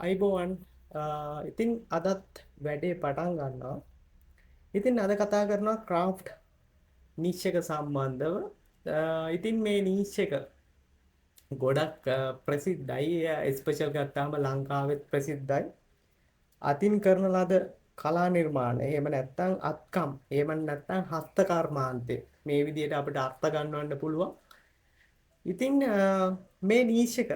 අයිබෝවන් ඉතින් අදත් වැඩේ පටන් ගන්නවා. ඉතින් අද කතා කරනවා ක්‍රාෆ්ට් නිච් එක සම්බන්ධව. ඉතින් මේ නිච් එක ගොඩක් ප්‍රසිද්ධයි. ස්පෙෂල් ගත්තාම ලංකාවෙත් ප්‍රසිද්ධයි. අතින් කරන ලද කලා නිර්මාණ, එහෙම නැත්නම් අත්කම්, එහෙම නැත්නම් හස්ත කර්මාන්තේ මේ විදිහට අපිට අර්ථ ගන්නවන්න පුළුවන්. ඉතින් මේ නීෂ් එක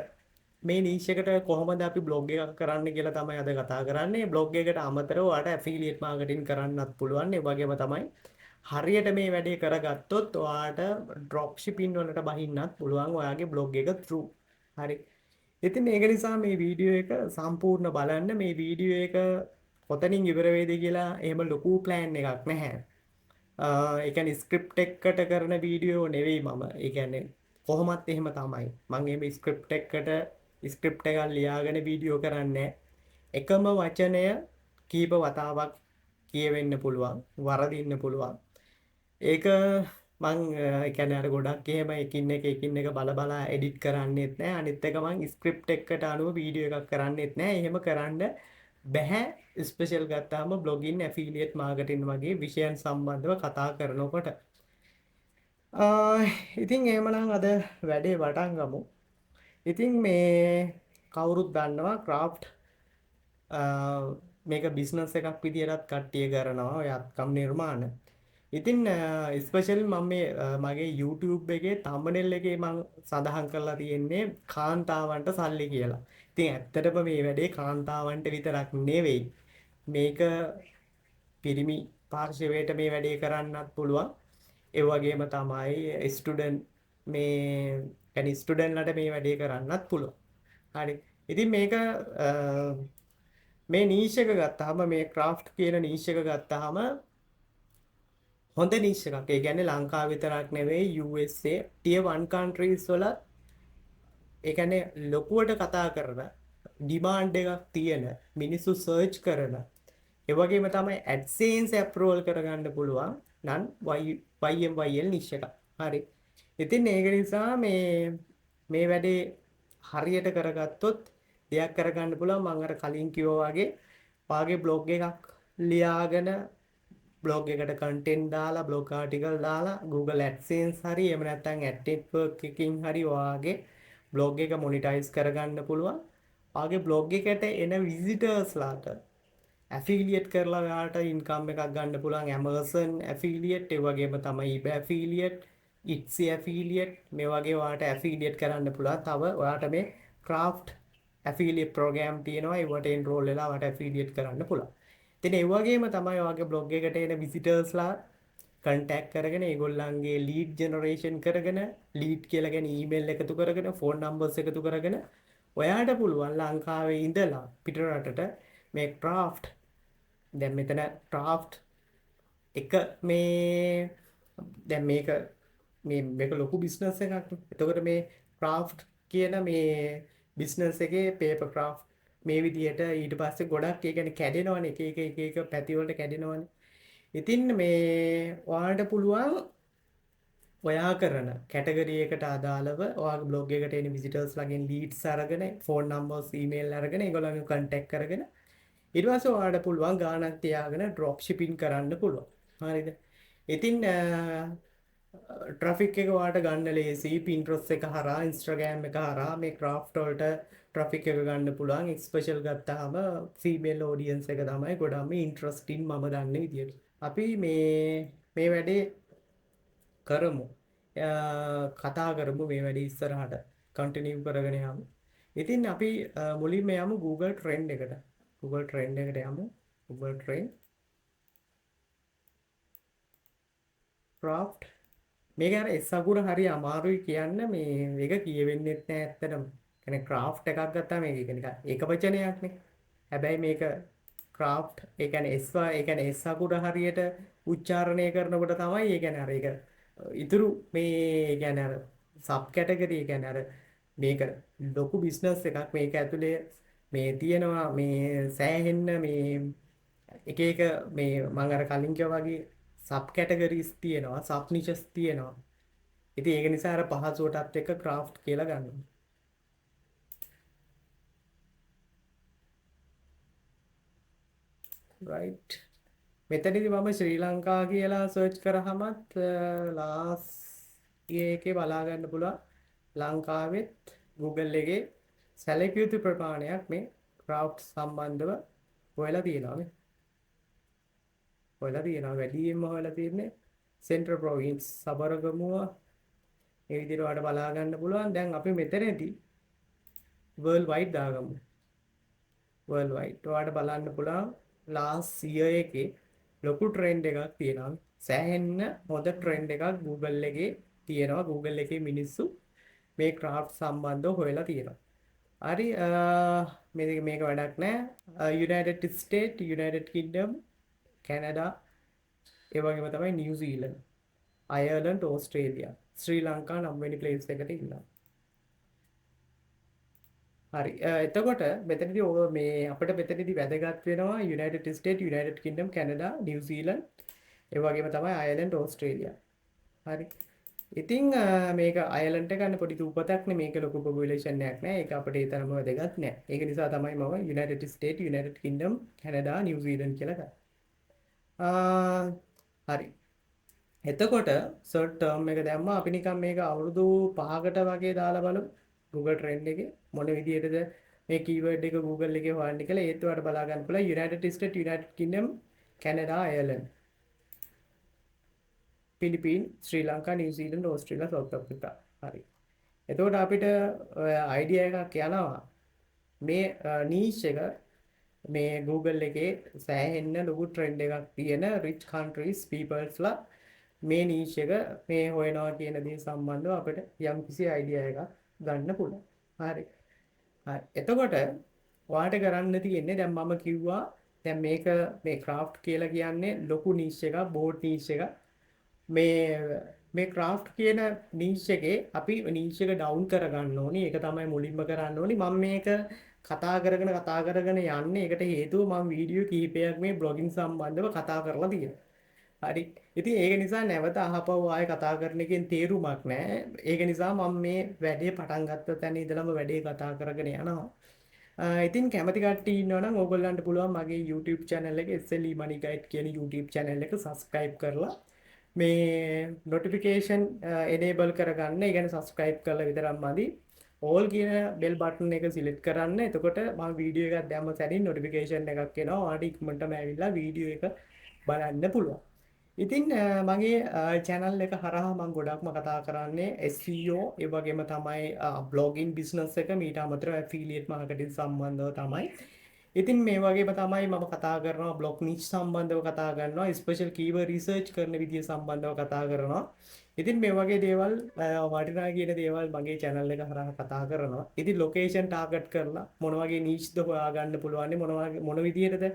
මේ නීෂ් එකට කොහොමද අපි බ්ලොග් එකක් කරන්න කියලා තමයි අද කතා කරන්නේ. බ්ලොග් එකට අමතරව ඔයාලට ඇෆිලියේට් මාකටිං කරන්නත් පුළුවන්. ඒ වගේම තමයි හරියට මේ වැඩේ කරගත්තොත් ඔයාලට ඩ්‍රොප් ෂිපින් වලට බහින්නත් පුළුවන් ඔයාගේ බ්ලොග් එක through. හරි. ඉතින් ඒක නිසා මේ වීඩියෝ එක සම්පූර්ණ බලන්න. මේ වීඩියෝ එක කොතනින් ඉවර වෙයිද කියලා එහෙම ලොකු ප්ලෑන් එකක් නැහැ. ඒ කියන්නේ ස්ක්‍රිප්ට් එකකට කරන වීඩියෝ නෙවෙයි මම. ඒ කියන්නේ කොහොමත් එහෙම තමයි. මම මේ ස්ක්‍රිප්ට් එකක් ලියාගෙන වීඩියෝ කරන්නේ එකම වචනය කීප වතාවක් කියවෙන්න පුළුවන්, වරදින්න පුළුවන්. ඒක මං ඒ කියන්නේ අර ගොඩක් එහෙම එකින් එක බල බලා එඩිට් කරන්නෙත් නැහැ. අනිත් එක මං ස්ක්‍රිප්ට් එකකට අනුව වීඩියෝ එකක් කරන්නෙත් නැහැ. එහෙම කරන්න බැහැ. ස්පෙෂල් ගත්තාම බ්ලොගින් ඇෆිලියේට් මාකටිං වගේ විෂයන් සම්බන්ධව කතා කරනකොට. ඉතින් එහෙමනම් අද වැඩේ වටන් ගමු. ඉතින් මේ කවුරුත් දන්නවා ක්‍රාෆ්ට් මේක බිස්නස් එකක් විදිහටත් කට්ටිය කරනවා ඔය අත්කම් නිර්මාණ. ඉතින් ස්පෙෂල් මම මේ මගේ YouTube එකේ thumbnail එකේ මම සඳහන් කරලා තියෙන්නේ කාන්තාවන්ට සල්ලි කියලා. ඉතින් ඇත්තටම මේ වැඩේ කාන්තාවන්ට විතරක් නෙවෙයි. මේක පිරිමි පාර්ශවයට මේ වැඩේ කරන්නත් පුළුවන්. ඒ වගේම තමයි ස්ටුඩන්ට් මේ يعني ස්ටුඩන්ට්ලට මේ වැඩේ කරන්නත් පුළුවන්. හරි. ඉතින් මේක මේ නීෂ් එක ගත්තාම මේ ක්‍රාෆ්ට් කියන නීෂ් එක ගත්තාම හොඳ නීෂ් එකක්. ඒ කියන්නේ ලංකාව විතරක් නෙවෙයි USA tier 1 countries වල ඒ කියන්නේ ලොකුවට කතා කරන ඩිමාන්ඩ් එකක් තියෙන මිනිස්සු සර්ච් කරන ඒ වගේම තමයි AdSense approval කරගන්න පුළුවන් නම් YMYL නිෂ් එක. හරි. ඉතින් ඒක නිසා මේ වැඩේ හරියට කරගත්තොත් දෙයක් කරගන්න පුළුවන්. මම අර කලින් කිව්වා වගේ වාගේ බ්ලොග් එකක් ලියාගෙන බ්ලොග් එකට කන්ටෙන්ට් දාලා බ්ලොග් ආටිකල් දාලා Google AdSense හරි එහෙම නැත්නම් ad network එකකින් හරි වාගේ බ්ලොග් එක මොනිටයිස් කරගන්න පුළුවන්. වාගේ බ්ලොග් එකට එන විසිටර්ස්ලාට ඇෆිලියේට් කරලා ඔයාලට ඉන්කම් එකක් ගන්න පුළුවන්. Amazon ඇෆිලියේට් ඒ වගේම තමයි eBay ඇෆිලියේට්, Etsy ඇෆිලියේට් මේ වගේ ඔයාලට ඇෆිලියේට් කරන්න පුළුවන්. තව ඔයාලට මේ craft ඇෆිලියේට් ප්‍රෝග්‍රෑම් තියෙනවා. ඒවට එන්රෝල් වෙලා ඔයාලට ඇෆිලියේට් කරන්න පුළුවන්. ඉතින් ඒ වගේම තමයි ඔයාගේ බ්ලොග් එකට එන විසිටර්ස්ලා කන්ටැක්ට් කරගෙන ඒගොල්ලන්ගේ ලීඩ් ජෙනරේෂන් කරගෙන ලීඩ් කියලා කියන්නේ ඊමේල් එකතු කරගෙන ෆෝන් නම්බර්ස් එකතු කරගෙන ඔයාට පුළුවන් ලංකාවේ ඉඳලා පිටරටට මේ ක්‍රාෆ්ට් දැන් මෙතන ක්‍රාෆ්ට් එක මේ දැන් මේක ලොකු බිස්නස් එකක්. එතකොට මේ ක්‍රාෆ්ට් කියන මේ බිස්නස් එකේ පේපර් ක්‍රාෆ්ට් මේ විදිහට ඊට පස්සේ ගොඩක් ඒ කියන්නේ කැඩෙනවනේ එක පැති වලට කැඩෙනවනේ. ඉතින් මේ ඔයාලට පුළුවන් ඔයා කරන කැටගරි එකට අදාළව ඔයාගේ බ්ලොග් එකට එන විසිටර්ස් ලාගෙන් ලීඩ්ස් අරගෙන ෆෝන් නම්බර්ස් ඊමේල් අරගෙන ඒගොල්ලන්ව කන්ටැක්ට් කරගෙන ඊට පස්සේ ඔයාලට පුළුවන් ගාණක් තියාගෙන ඩ්‍රොප් ෂිපින් කරන්න පුළුවන්. හරිද? ඉතින් ට්‍රැෆික් එක ඔයාලට ගන්න ලේසි. Pinterest එක හරහා Instagram එක හරහා මේ ක්‍රාෆ්ට් වලට ට්‍රැෆික් එක ගන්න පුළුවන්. ස්පෙෂල් ගත්තාම ෆීමේල් ඔඩියන්ස් එක තමයි ගොඩාම ඉන්ට්‍රස්ටිං මම දන්න විදියට. අපි මේ වැඩේ කරමු. කතා කරමු මේ වැඩේ ඉස්සරහට කන්ටිනියු කරගෙන යමු. ඉතින් අපි මුලින්ම යමු Google Trend එකට. Google Trend එකට යමු. Google Trend craft මේක අර S අකුර හරි අමාරුයි කියන්න මේක කියවෙන්නෙත් නෑ ඇත්තටම. කියන්නේ craft එකක් ගත්තාම මේක නිකන් එක වචනයක්නේ. හැබැයි මේක craft ඒ කියන්නේ S අකුර හරියට උච්චාරණය කරනකොට තමයි ඒ කියන්නේ අර ඒක ඉතුරු මේ ඒ කියන්නේ අර සබ් කැටගරි ඒ කියන්නේ අර මේක ලොකු බිස්නස් එකක්. මේක ඇතුලේ මේ තියෙනවා මේ සෑහෙන්න මේ එක මේ මම අර කලින් කිව්වා වගේ සබ් කැටගරිස් තියෙනවා, සබ් නිචස් තියෙනවා. ඉතින් ඒක නිසා අර පහසුවටත් එක්ක ක්‍රාෆ්ට් කියලා ගන්නවා. right. මෙතනදී මම ශ්‍රී ලංකා කියලා සර්ච් කරාමත් ලාස් එකේ බලා ගන්න පුළුවන් ලංකාවෙත් Google එකේ සැලකිය යුතු ප්‍රමාණයක් මේ craft සම්බන්ධව හොයලා තියෙනවා මේ. හොයලා තියෙනවා වැඩියෙන්ම හොයලා තියෙන්නේ Central Province සබරගමුව මේ විදිහට ඔයාලට බලා ගන්න පුළුවන්. දැන් අපි මෙතනදී world wide දාගමු. world wide ඔයාලට බලන්න පුළුවන් last year එකේ ලොකු ට්‍රෙන්ඩ් එකක් තියෙනවා. සෑහෙන්න හොඳ ට්‍රෙන්ඩ් එකක් Google එකේ තියෙනවා. Google එකේ මිනිස්සු මේ craft සම්බන්ධව හොයලා තියෙනවා. හරි මේක වැඩක් නෑ. United States, United Kingdom, Canada, ඒ වගේම තමයි New Zealand, Ireland, Australia, ශ්‍රී ලංකා 9 වෙනි ප්ලේස් එකට ඉන්නවා. හරි එතකොට මෙතනදී ඔය මේ අපිට මෙතනදී වැදගත් වෙනවා United States, United Kingdom, Canada, New Zealand, ඒ වගේම තමයි Ireland, Australia. හරි. ඉතින් මේක අයර්ලන්ඩ් එක ගන්න පොඩි දූපතක් නේ මේක ලොකු පොපුලේෂන් එකක් නෑ. ඒක අපිට ඒ තරම වැදගත් නෑ. ඒක නිසා තමයි මම United States, United Kingdom, Canada, New Zealand කියලා ගත්තා. හරි. එතකොට සර්ච් ටර්ම් එක දැම්මා අපි නිකන් මේක අවුරුදු 5කට වගේ දාලා බලමු Google Trend එකේ මොන විදිහටද මේ කීවර්ඩ් එක Google එකේ හොයන්නේ කියලා ඒත් ඔයාලට බලා ගන්න පුළුවන් United States, United Kingdom, Canada, Ireland, Philippines, Sri Lanka, New Zealand, Australia, South Africa. හරි. එතකොට අපිට අයිඩියා එකක් යනවා මේ නීෂ් එක මේ Google එකේ සෑහෙන්න ලොකු ට්‍රෙන්ඩ් එකක් තියෙන rich countries people'sලා මේ නීෂ් එක මේ හොයනවා කියන දේ සම්බන්ධව අපිට යම්කිසි අයිඩියා එකක් ගන්න පුළුවන්. හරි. හරි. එතකොට ඔයාලට කරන්න තියෙන්නේ දැන් මම කිව්වා දැන් මේ craft කියලා කියන්නේ ලොකු නීෂ් එකක්, බෝඩ් නීෂ් එකක්. මේ craft කියන නීෂ් එකේ අපි නීෂ් එක ඩවුන් කරගන්න ඕනි. ඒක තමයි මුලින්ම කරන්න ඕනි. මම මේක කතා කරගෙන යන්නේ. ඒකට හේතුව මම වීඩියෝ කිහිපයක් මේ බ්ලොගින් සම්බන්ධව කතා කරලා තියෙනවා. හරි. ඉතින් ඒක නිසා නැවත අහපව ආයෙ කතා කරන එකෙන් තේරුමක් නැහැ. ඒක නිසා මම මේ වැඩේ පටන් ගත්ත තැන ඉඳලම වැඩේ කතා කරගෙන යනවා. ඉතින් කැමති කට්ටිය ඉන්නවනම් ඕගොල්ලන්ට පුළුවන් මගේ YouTube channel එක SLE Money Guide කියන YouTube channel එක subscribe කරලා මේ notification enable කරගන්න. ඒ කියන්නේ subscribe කරලා විතරක් මදි. all කියන bell button එක select කරන්න. එතකොට මම වීඩියෝ එකක් දැම්ම සැනින් notification එකක් එනවා. ඔයාලට ඉක්මනටම ඇවිල්ලා වීඩියෝ එක බලන්න පුළුවන්. ඉතින් මගේ channel එක හරහා මම ගොඩක්ම කතා කරන්නේ SEO ඒ වගේම තමයි blogging business එක මීට අමතරව affiliate marketing සම්බන්ධව තමයි. ඉතින් මේ වගේම තමයි මම කතා කරනවා blog niche සම්බන්ධව කතා කරනවා special keyword research කරන විදිය සම්බන්ධව කතා කරනවා. ඉතින් මේ වගේ දේවල් වටිනා කියන දේවල් මගේ channel එක හරහා කතා කරනවා. ඉතින් location target කරලා මොන වගේ niche ද හොයාගන්න පුළුවන් මොන විදියටද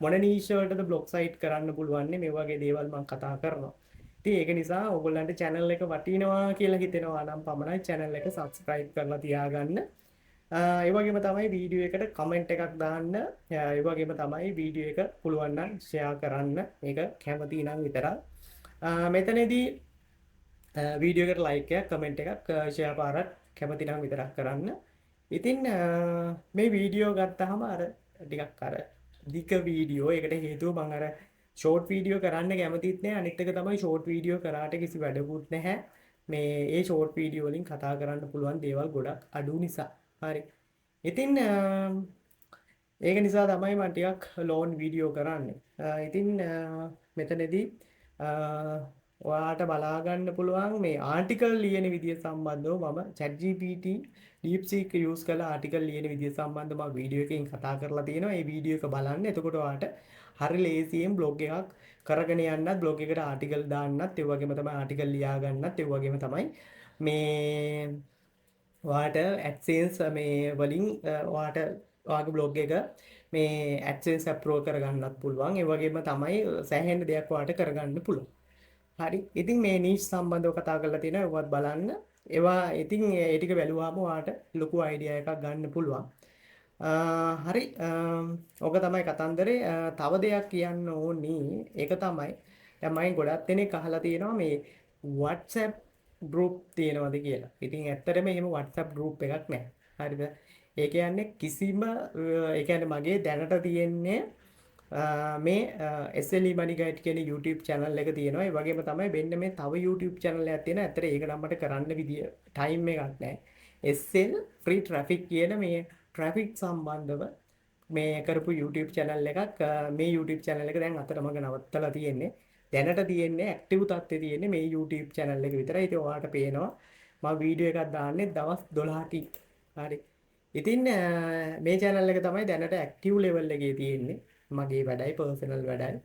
මොන niche වලටද blog site කරන්න පුළුවන් මේ වගේ දේවල් මම කතා කරනවා. ඉතින් ඒක නිසා ඔයගොල්ලන්ට channel එක වටිනවා කියලා හිතෙනවා නම් පමණයි channel එක subscribe කරලා තියාගන්න. ඒ වගේම තමයි වීඩියෝ එකට කමෙන්ට් එකක් දාන්න. ඒ වගේම තමයි වීඩියෝ එක පුළුවන් නම් ෂෙයා කරන්න. මේක කැමති නම් විතරක්. මෙතනදී වීඩියෝ එකට ලයික් එකක් කමෙන්ට් එකක් ෂෙයා පාරක් කැමති නම් විතරක් කරන්න. ඉතින් මේ වීඩියෝ ගත්තාම අර ටිකක් අර දිග වීඩියෝ ඒකට හේතුව මම අර ෂෝට් වීඩියෝ කරන්න කැමතිත් නෑ. අනිත් එක තමයි ෂෝට් වීඩියෝ කරාට කිසි වැඩකුත් නැහැ. මේ ඒ ෂෝට් වීඩියෝ වලින් කතා කරන්න පුළුවන් දේවල් ගොඩක් අඩු නිසා. හරි. ඉතින් ඒක නිසා තමයි මම ටිකක් ලෝන් වීඩියෝ කරන්නේ. ඉතින් මෙතනදී ඔයාලට බලා ගන්න පුළුවන් මේ ආටිකල් ලියන විදිය සම්බන්ධව මම ChatGPT DeepSeek use කරලා ආටිකල් ලියන විදිය සම්බන්ධව මම වීඩියෝ එකකින් කතා කරලා තියෙනවා. ඒ වීඩියෝ එක බලන්න. එතකොට ඔයාලට හරි ලේසියෙන් බ්ලොග් එකක් කරගෙන යන්නත් බ්ලොග් එකට ආටිකල් දාන්නත් ඒ වගේම තමයි ආටිකල් ලියා ගන්නත් ඒ වගේම තමයි මේ ඔයාට AdSense මේ වලින් ඔයාට ඔයාගේ බ්ලොග් එක මේ AdSense අප්ලෝඩ් කරගන්නත් පුළුවන්. ඒ වගේම තමයි සෑහෙන දෙයක් ඔයාට කරගන්න පුළුවන්. හරි. ඉතින් මේ niche සම්බන්ධව කතා කරලා තියෙනවා. ඒවත් බලන්න. ඒවා ඉතින් ඒ ටික බැලුවාම ඔයාට ලොකු අයිඩියා එකක් ගන්න පුළුවන්. හරි. ඕක තමයි කතන්දරේ. තව දෙයක් කියන්න ඕනි. ඒක තමයි දැන් මම ගොඩක් දෙනෙක් අහලා තියෙනවා මේ WhatsApp group තියෙනවද කියලා. ඉතින් ඇත්තටම එහෙම WhatsApp group එකක් නැහැ. හරිද? ඒ කියන්නේ කිසිම ඒ කියන්නේ මගේ දැනට තියෙන්නේ මේ SLE Money Guide කියන YouTube channel එක තියෙනවා. ඒ වගේම තමයි මෙන්න මේ තව YouTube channel එකක් තියෙනවා. ඇත්තට ඒක නම් මට කරන්න විදිය time එකක් නැහැ. SL Free Traffic කියන මේ traffic සම්බන්ධව මේ කරපු YouTube channel එකක්. මේ YouTube channel එක දැන් අතරමඟ නවත්තලා තියෙන්නේ. දැනට තියෙන්නේ active තත්ත්වයේ තියෙන්නේ මේ YouTube channel එක විතරයි. ඉතින් ඔයාලට පේනවා මම වීඩියෝ එකක් දාන්නේ දවස් 12කින්. හරි. ඉතින් මේ channel එක තමයි දැනට active level එකේ තියෙන්නේ. මගේ වැඩයි පර්සනල් වැඩයි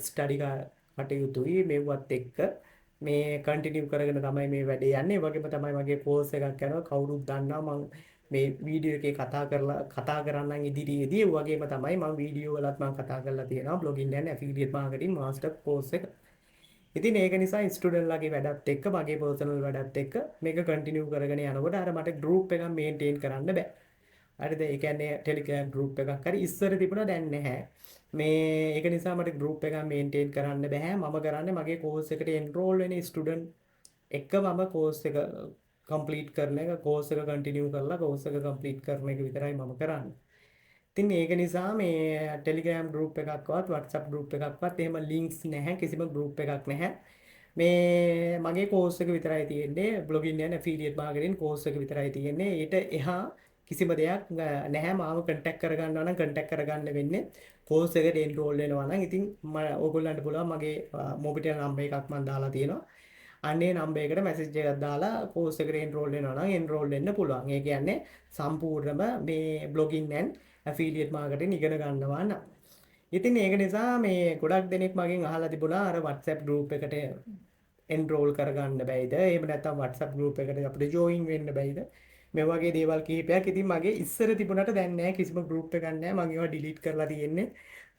ස්ටඩි කටයුතුයි මෙවත් එක්ක මේ කන්ටිනියු කරගෙන තමයි මේ වැඩේ යන්නේ. ඒ වගේම තමයි මගේ කෝස් එකක් යනවා. කවුරුත් දන්නවා මම මේ වීඩියෝ එකේ කතා කරන්නම් ඉදිරියේදී. ඒ වගේම තමයි මම වීඩියෝ වලත් මම කතා කරලා තියෙනවා blogging and affiliate marketing master course එක. ඉතින් ඒක නිසා ස්ටුඩන්ට්ලාගේ වැඩත් එක්ක මගේ පර්සනල් වැඩත් එක්ක මේක කන්ටිනියු කරගෙන යනකොට අර මට ගෲප් එකක් මේන්ටේන් කරන්න බෑ. හරිද? ඒ කියන්නේ ටෙලිග්‍රෑම් ගෲප් එකක් හරි ඉස්සර තිබුණා දැන් නැහැ. මේ ඒක නිසා මට ගෲප් එකක් මේන්ටේන් කරන්න බෑ. මම කරන්නේ මගේ කෝස් එකට එන්රෝල් වෙන ස්ටුඩන්ට් එක්ක මම කෝස් එක කම්ප්ලීට් කරන එක කෝස් එක කන්ටිනියු කරලා කෝස් එක කම්ප්ලීට් කරන එක විතරයි මම කරන්නේ. ඉතින් ඒක නිසා මේ ටෙලිග්‍රෑම් ගෲප් එකක්වත් WhatsApp ගෲප් එකක්වත් එහෙම ලින්ක්ස් නැහැ. කිසිම ගෲප් එකක් නැහැ. මේ මගේ කෝස් එක විතරයි තියෙන්නේ. Blogging and affiliate marketing course එක විතරයි තියෙන්නේ. ඊට එහා කිසිම දෙයක් නැහැ. මාව කන්ටැක්ට් කරගන්නවා නම් කන්ටැක්ට් කරගන්න වෙන්නේ කෝස් එකට එන්රෝල් වෙනවා නම්. ඉතින් ඕගොල්ලන්ට පුළුවන් මගේ මොබිටෙල් නම්බර් එකක් මම දාලා තියෙනවා. අන්නේ නම්බර් එකට මැසේජ් එකක් දාලා කෝස් එකට එන්රෝල් වෙනවා නම් එන්රෝල් වෙන්න පුළුවන්. ඒ කියන්නේ සම්පූර්ණම මේ බ්ලොගින් and affiliate marketing ඉගෙන ගන්නවා නම්. ඉතින් ඒක නිසා මේ ගොඩක් දෙනෙක් මගෙන් අහලා තිබුණා අර WhatsApp group එකට එන්රෝල් කරගන්න බැයිද? එහෙම නැත්නම් WhatsApp group එකට අපිට join වෙන්න බැයිද? මේ වගේ දේවල් කිහිපයක්. ඉතින් මගේ ඉස්සර තිබුණාට දැන් නෑ කිසිම group එකක් නෑ. මම ඒවා delete කරලා තියෙන්නේ.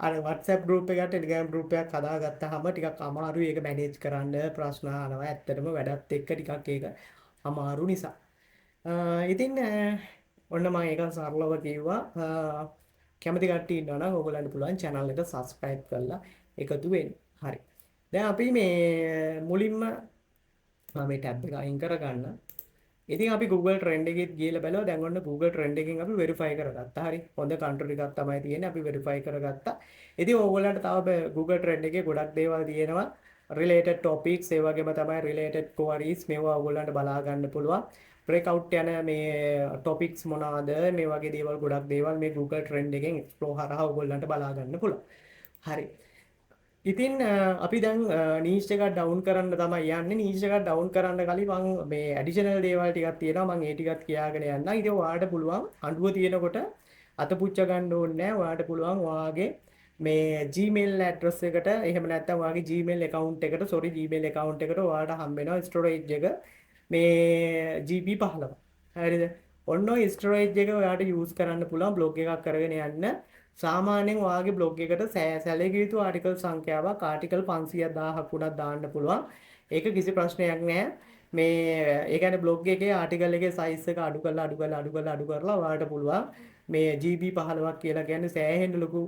අර WhatsApp group එකකට Telegram group එකක් හදාගත්තාම ටිකක් අමාරුයි ඒක manage කරන්න. ප්‍රශ්න අහනවා. ඇත්තටම වැඩත් එක්ක ටිකක් ඒක අමාරු නිසා. ඉතින් ඔන්න මම ඒක සරලව කිව්වා. කැමති කට්ටිය ඉන්නවා නම් ඕගොල්ලන්ට පුළුවන් channel එක subscribe කරලා එකතු වෙන්න. හරි. දැන් අපි මේ මුලින්ම මම මේ tab එක අයින් කරගන්න. ඉතින් අපි Google Trend එකෙත් ගිහලා බලුවා. දැන් ඔන්න Google Trend එකෙන් අපි verify කරගත්තා. හරි. හොඳ country එකක් තමයි තියෙන්නේ. අපි verify කරගත්තා. ඉතින් ඕගොල්ලන්ට තව Google Trend එකේ ගොඩක් දේවල් තියෙනවා. related topics ඒ වගේම තමයි related queries මේවා ඕගොල්ලන්ට බලා ගන්න පුළුවන්. breakout යන මේ topics මොනවාද මේ වගේ දේවල් ගොඩක් දේවල් මේ Google Trend එකෙන් explore හරහා ඕගොල්ලන්ට බලා ගන්න පුළුවන්. හරි. ඉතින් අපි දැන් නීච් එක ඩවුන් කරන්න තමයි යන්නේ. නීච් එක ඩවුන් කරන්න කලින් මම මේ ඇඩිෂනල් දේවල් ටිකක් තියෙනවා. මම ඒ ටිකත් කියාගෙන යන්නම්. ඉතින් ඔයාලට පුළුවන් අඬුව තියෙනකොට අතපුච්ච ගන්න ඕනේ නැහැ. ඔයාලට පුළුවන් ඔයාගේ මේ Gmail address එකට එහෙම නැත්නම් ඔයාගේ Gmail account එකට Gmail account එකට ඔයාලට හම්බ වෙනවා storage එක මේ GB 15. හරිද? ඔන්න ඔය storage එක ඔයාලට use කරන්න පුළුවන් blog එකක් කරගෙන යන්න. සාමාන්‍යයෙන් ඔයාගේ බ්ලොග් එකට සැලකිය යුතු ආටිකල් සංඛ්‍යාවක් ආටිකල් 500,000ක් උඩක් දාන්න පුළුවන්. ඒක කිසි ප්‍රශ්නයක් නැහැ. මේ ඒ කියන්නේ බ්ලොග් එකේ ආටිකල් එකේ size එක අඩු කරලා ඔයාලට පුළුවන් මේ GB 15ක් කියලා කියන්නේ සෑහෙන ලොකු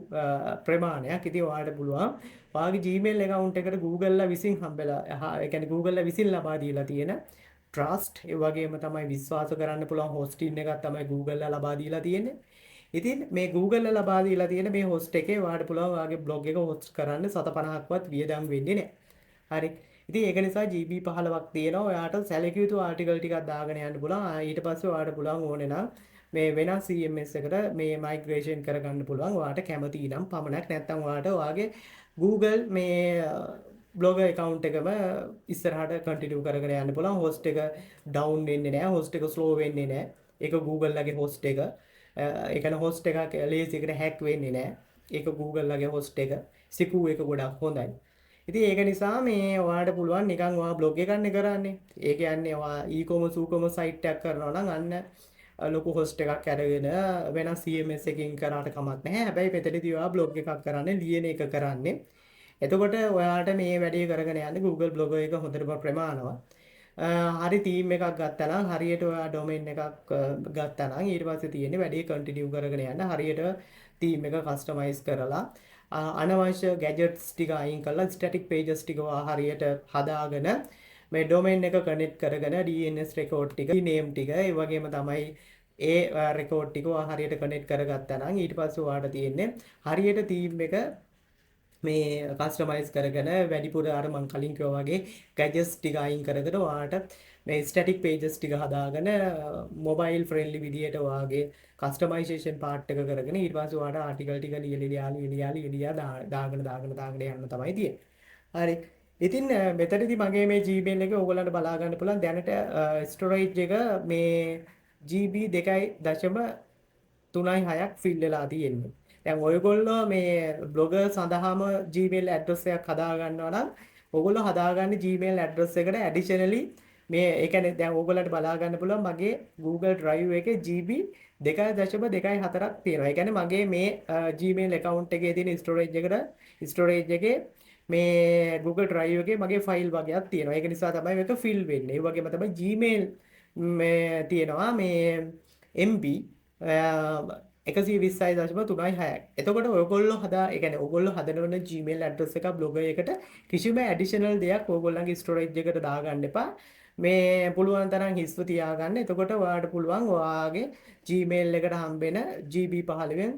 ප්‍රමාණයක්. ඉතින් ඔයාලට පුළුවන් ඔයාගේ Gmail account එකට Google ලා විසින් හම්බෙලා ඒ කියන්නේ Google ලා විසින් ලබා දීලා තියෙන trust ඒ වගේම තමයි විශ්වාස කරන්න පුළුවන් hosting එකක් තමයි Google ලා ලබා දීලා තියෙන්නේ. ඉතින් මේ Google ලබා දීලා තියෙන මේ host එකේ ඔයාලට පුළුවන් ඔයාගේ blog එක host කරන්න 750ක්වත් වියදම් වෙන්නේ නැහැ. හරි. ඉතින් ඒක නිසා GB 15ක් තියෙනවා. ඔයාට සැලකිය යුතු ආටිකල් ටිකක් දාගෙන යන්න පුළුවන්. ඊට පස්සේ ඔයාලට පුළුවන් ඕනේ නම් මේ වෙනස් CMS එකට මේ migration කරගන්න පුළුවන්. ඔයාට කැමති නම් පමණක්. නැත්නම් ඔයාට ඔයාගේ Google මේ blogger account එකම ඉස්සරහට continue කරගෙන යන්න පුළුවන්. host එක down වෙන්නේ නැහැ. host එක slow වෙන්නේ නැහැ. ඒක Google ලගේ host එක. ඒ කියන්නේ host එකක් ලේසියකට hack වෙන්නේ නැහැ. ඒක Google ලගේ host එක. secure එක ගොඩක් හොඳයි. ඉතින් ඒක නිසා මේ ඔයාලට පුළුවන් නිකන් ඔයා blog එකක් නේ කරන්නේ. ඒ කියන්නේ ඔයා e-commerce site එකක් කරනවා නම් අන්න ලොකු host එකක් අරගෙන වෙනස් CMS එකකින් කරාට කමක් නැහැ. හැබැයි මෙතනදී ඔයා blog එකක් කරන්නේ ලියන එක කරන්නේ. එතකොට ඔයාට මේ වැඩේ කරගෙන යන්න Google blogger එක හොඳටම ප්‍රමාණවත්. හරි තීම් එකක් ගත්තා නම් හරියට ඔයා ඩොමේන් එකක් ගත්තා නම් ඊට පස්සේ තියෙන්නේ වැඩේ කන්ටිනියු කරගෙන යන්න හරියට තීම් එක කස්ටමයිස් කරලා අනවශ්‍ය ගැජට්ස් ටික අයින් කරලා ස්ටැටික් පේජස් ටික හරියට හදාගෙන මේ ඩොමේන් එක කනෙක්ට් කරගෙන DNS රෙකෝඩ් ටික name ටික ඒ වගේම තමයි ඒ රෙකෝඩ් ටික ඔයා හරියට කනෙක්ට් කරගත්තා නම් ඊට පස්සේ ඔයාට තියෙන්නේ හරියට තීම් එක මේ කස්ටමයිස් කරගෙන වැඩිපුර අර මං කලින් කිව්වා වගේ ගැජට්ස් ටික අයින් කරගෙන ඔයාට මේ ස්ටැටික් පේජස් ටික හදාගෙන මොබයිල් ෆ්‍රෙන්ඩ්ලි විදියට ඔයාගේ කස්ටමයිසේෂන් පාර්ට් එක කරගෙන ඊට පස්සේ ඔයාට ආටිකල් ටික ලියලා දාගෙන යන්න තමයි තියෙන්නේ. හරි. ඉතින් මෙතනදී මගේ මේ Gmail එක ඕගොල්ලන්ට බලා ගන්න පුළුවන් දැනට ස්ටෝරේජ් එක මේ GB 2.3.6ක් ෆිල් වෙලා තියෙන්නේ. දැන් ඔයගොල්ලෝ මේ බ්ලොගර් සඳහාම Gmail ඇඩ්‍රස් එකක් හදා ගන්නවා නම් ඔයගොල්ලෝ හදාගන්නේ Gmail ඇඩ්‍රස් එකට ඇඩිෂනලි මේ ඒ කියන්නේ දැන් ඕගොල්ලන්ට බලා ගන්න පුළුවන් මගේ Google Drive එකේ GB 2.4ක් තියෙනවා. ඒ කියන්නේ මගේ මේ Gmail account එකේ තියෙන ස්ටෝරේජ් එකේ මේ Google Drive එකේ මගේ ෆයිල් වගේක් තියෙනවා. ඒක නිසා තමයි මේක ෆිල් වෙන්නේ. ඒ වගේම තමයි Gmail මේ තියෙනවා මේ MB 120.3.6ක්. එතකොට ඔයගොල්ලෝ ඒ කියන්නේ ඔයගොල්ලෝ හදන Gmail address එක බ්ලොග් එකකට කිසිම ඇඩිෂනල් දෙයක් ඔයගොල්ලන්ගේ ස්ටෝරේජ් එකට දාගන්න එපා. මේ පුළුවන් තරම් හිස්ව තියාගන්න. එතකොට ඔයාලට පුළුවන් ඔයාගේ Gmail එකට හම්බෙන GB 15න්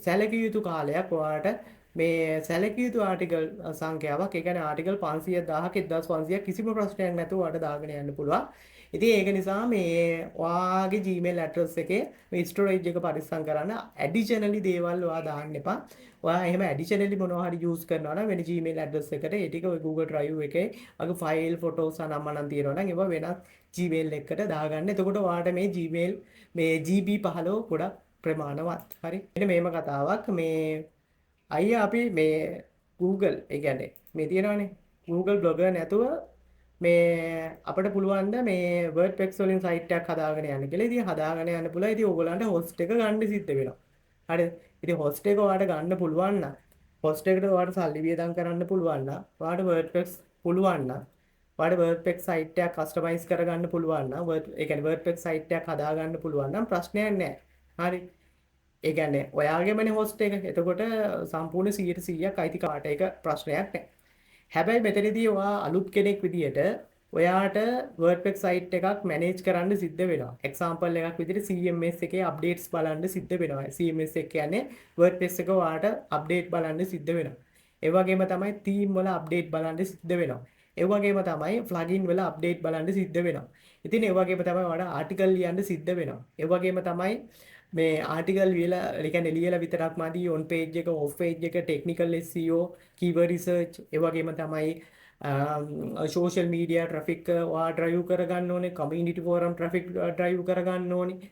සැලකිය යුතු කාලයක් ඔයාලට මේ සැලකිය යුතු ආටිකල් සංඛ්‍යාවක් ඒ කියන්නේ ආටිකල් 500,000ක 1500ක් කිසිම ප්‍රශ්නයක් නැතුව ඔයාලට දාගෙන යන්න පුළුවන්. ඉතින් ඒක නිසා මේ ඔයාගේ Gmail address එකේ මේ storage එක පරිස්සම් කරන්න additionally දේවල් ඔයා දාන්න එපා. ඔයා එහෙම additionally මොනවා හරි use කරනවා නම් වෙන Gmail address එකට ඒ ටික ඔය Google Drive එකේ වගේ file photos අනම්මනම් තියෙනවා නම් ඒවා වෙනත් Gmail එකකට දාගන්න. එතකොට ඔයාට මේ Gmail මේ GB 15 ගොඩක් ප්‍රමාණවත්. හරි. එන්න මේම කතාවක් මේ අයියා අපි මේ Google ඒ කියන්නේ මේ තියෙනවානේ Google Blogger නැතුව මේ අපිට පුළුවන් ද මේ WordPress වලින් සයිට් එකක් හදාගෙන යන්න කියලා. ඉතින් හදාගෙන යන්න පුළුවන්. ඉතින් ඕගොල්ලන්ට host එක ගන්න සිද්ධ වෙනවා. හරිද? ඉතින් host එක ඔයාලට ගන්න පුළුවන් නම් host එකට ඔයාලට සල්ලි වියදම් කරන්න පුළුවන් නම් ඔයාලට WordPress පුළුවන් නම් ඔයාලට WordPress සයිට් එකක් කස්ටමයිස් කරගන්න පුළුවන් නම් ඒ කියන්නේ WordPress සයිට් එකක් හදාගන්න පුළුවන් නම් ප්‍රශ්නයක් නැහැ. හරි. ඒ කියන්නේ ඔයාගේමනේ host එක. එතකොට සම්පූර්ණ 100%ක් අයිති කාට ඒක ප්‍රශ්නයක් නැහැ. හැබැයි මෙතනදී ඔයා අලුත් කෙනෙක් විදියට ඔයාට WordPress site එකක් manage කරන්න සිද්ධ වෙනවා. example එකක් විදියට CMS එකේ updates බලන්න සිද්ධ වෙනවා. CMS එක කියන්නේ WordPress එක ඔයාට update බලන්න සිද්ධ වෙනවා. ඒ වගේම තමයි theme වල update බලන්න සිද්ධ වෙනවා. ඒ වගේම තමයි plugin වල update බලන්න සිද්ධ වෙනවා. ඉතින් ඒ වගේම තමයි ඔයාට article ලියන්න සිද්ධ වෙනවා. ඒ වගේම තමයි මේ ආටිකල් ලියලා විතරක් මදි on page එක off page එක technical SEO keyword research ඒ වගේම තමයි social media traffic ඔයා drive කරගන්න ඕනේ community forum traffic drive කරගන්න ඕනේ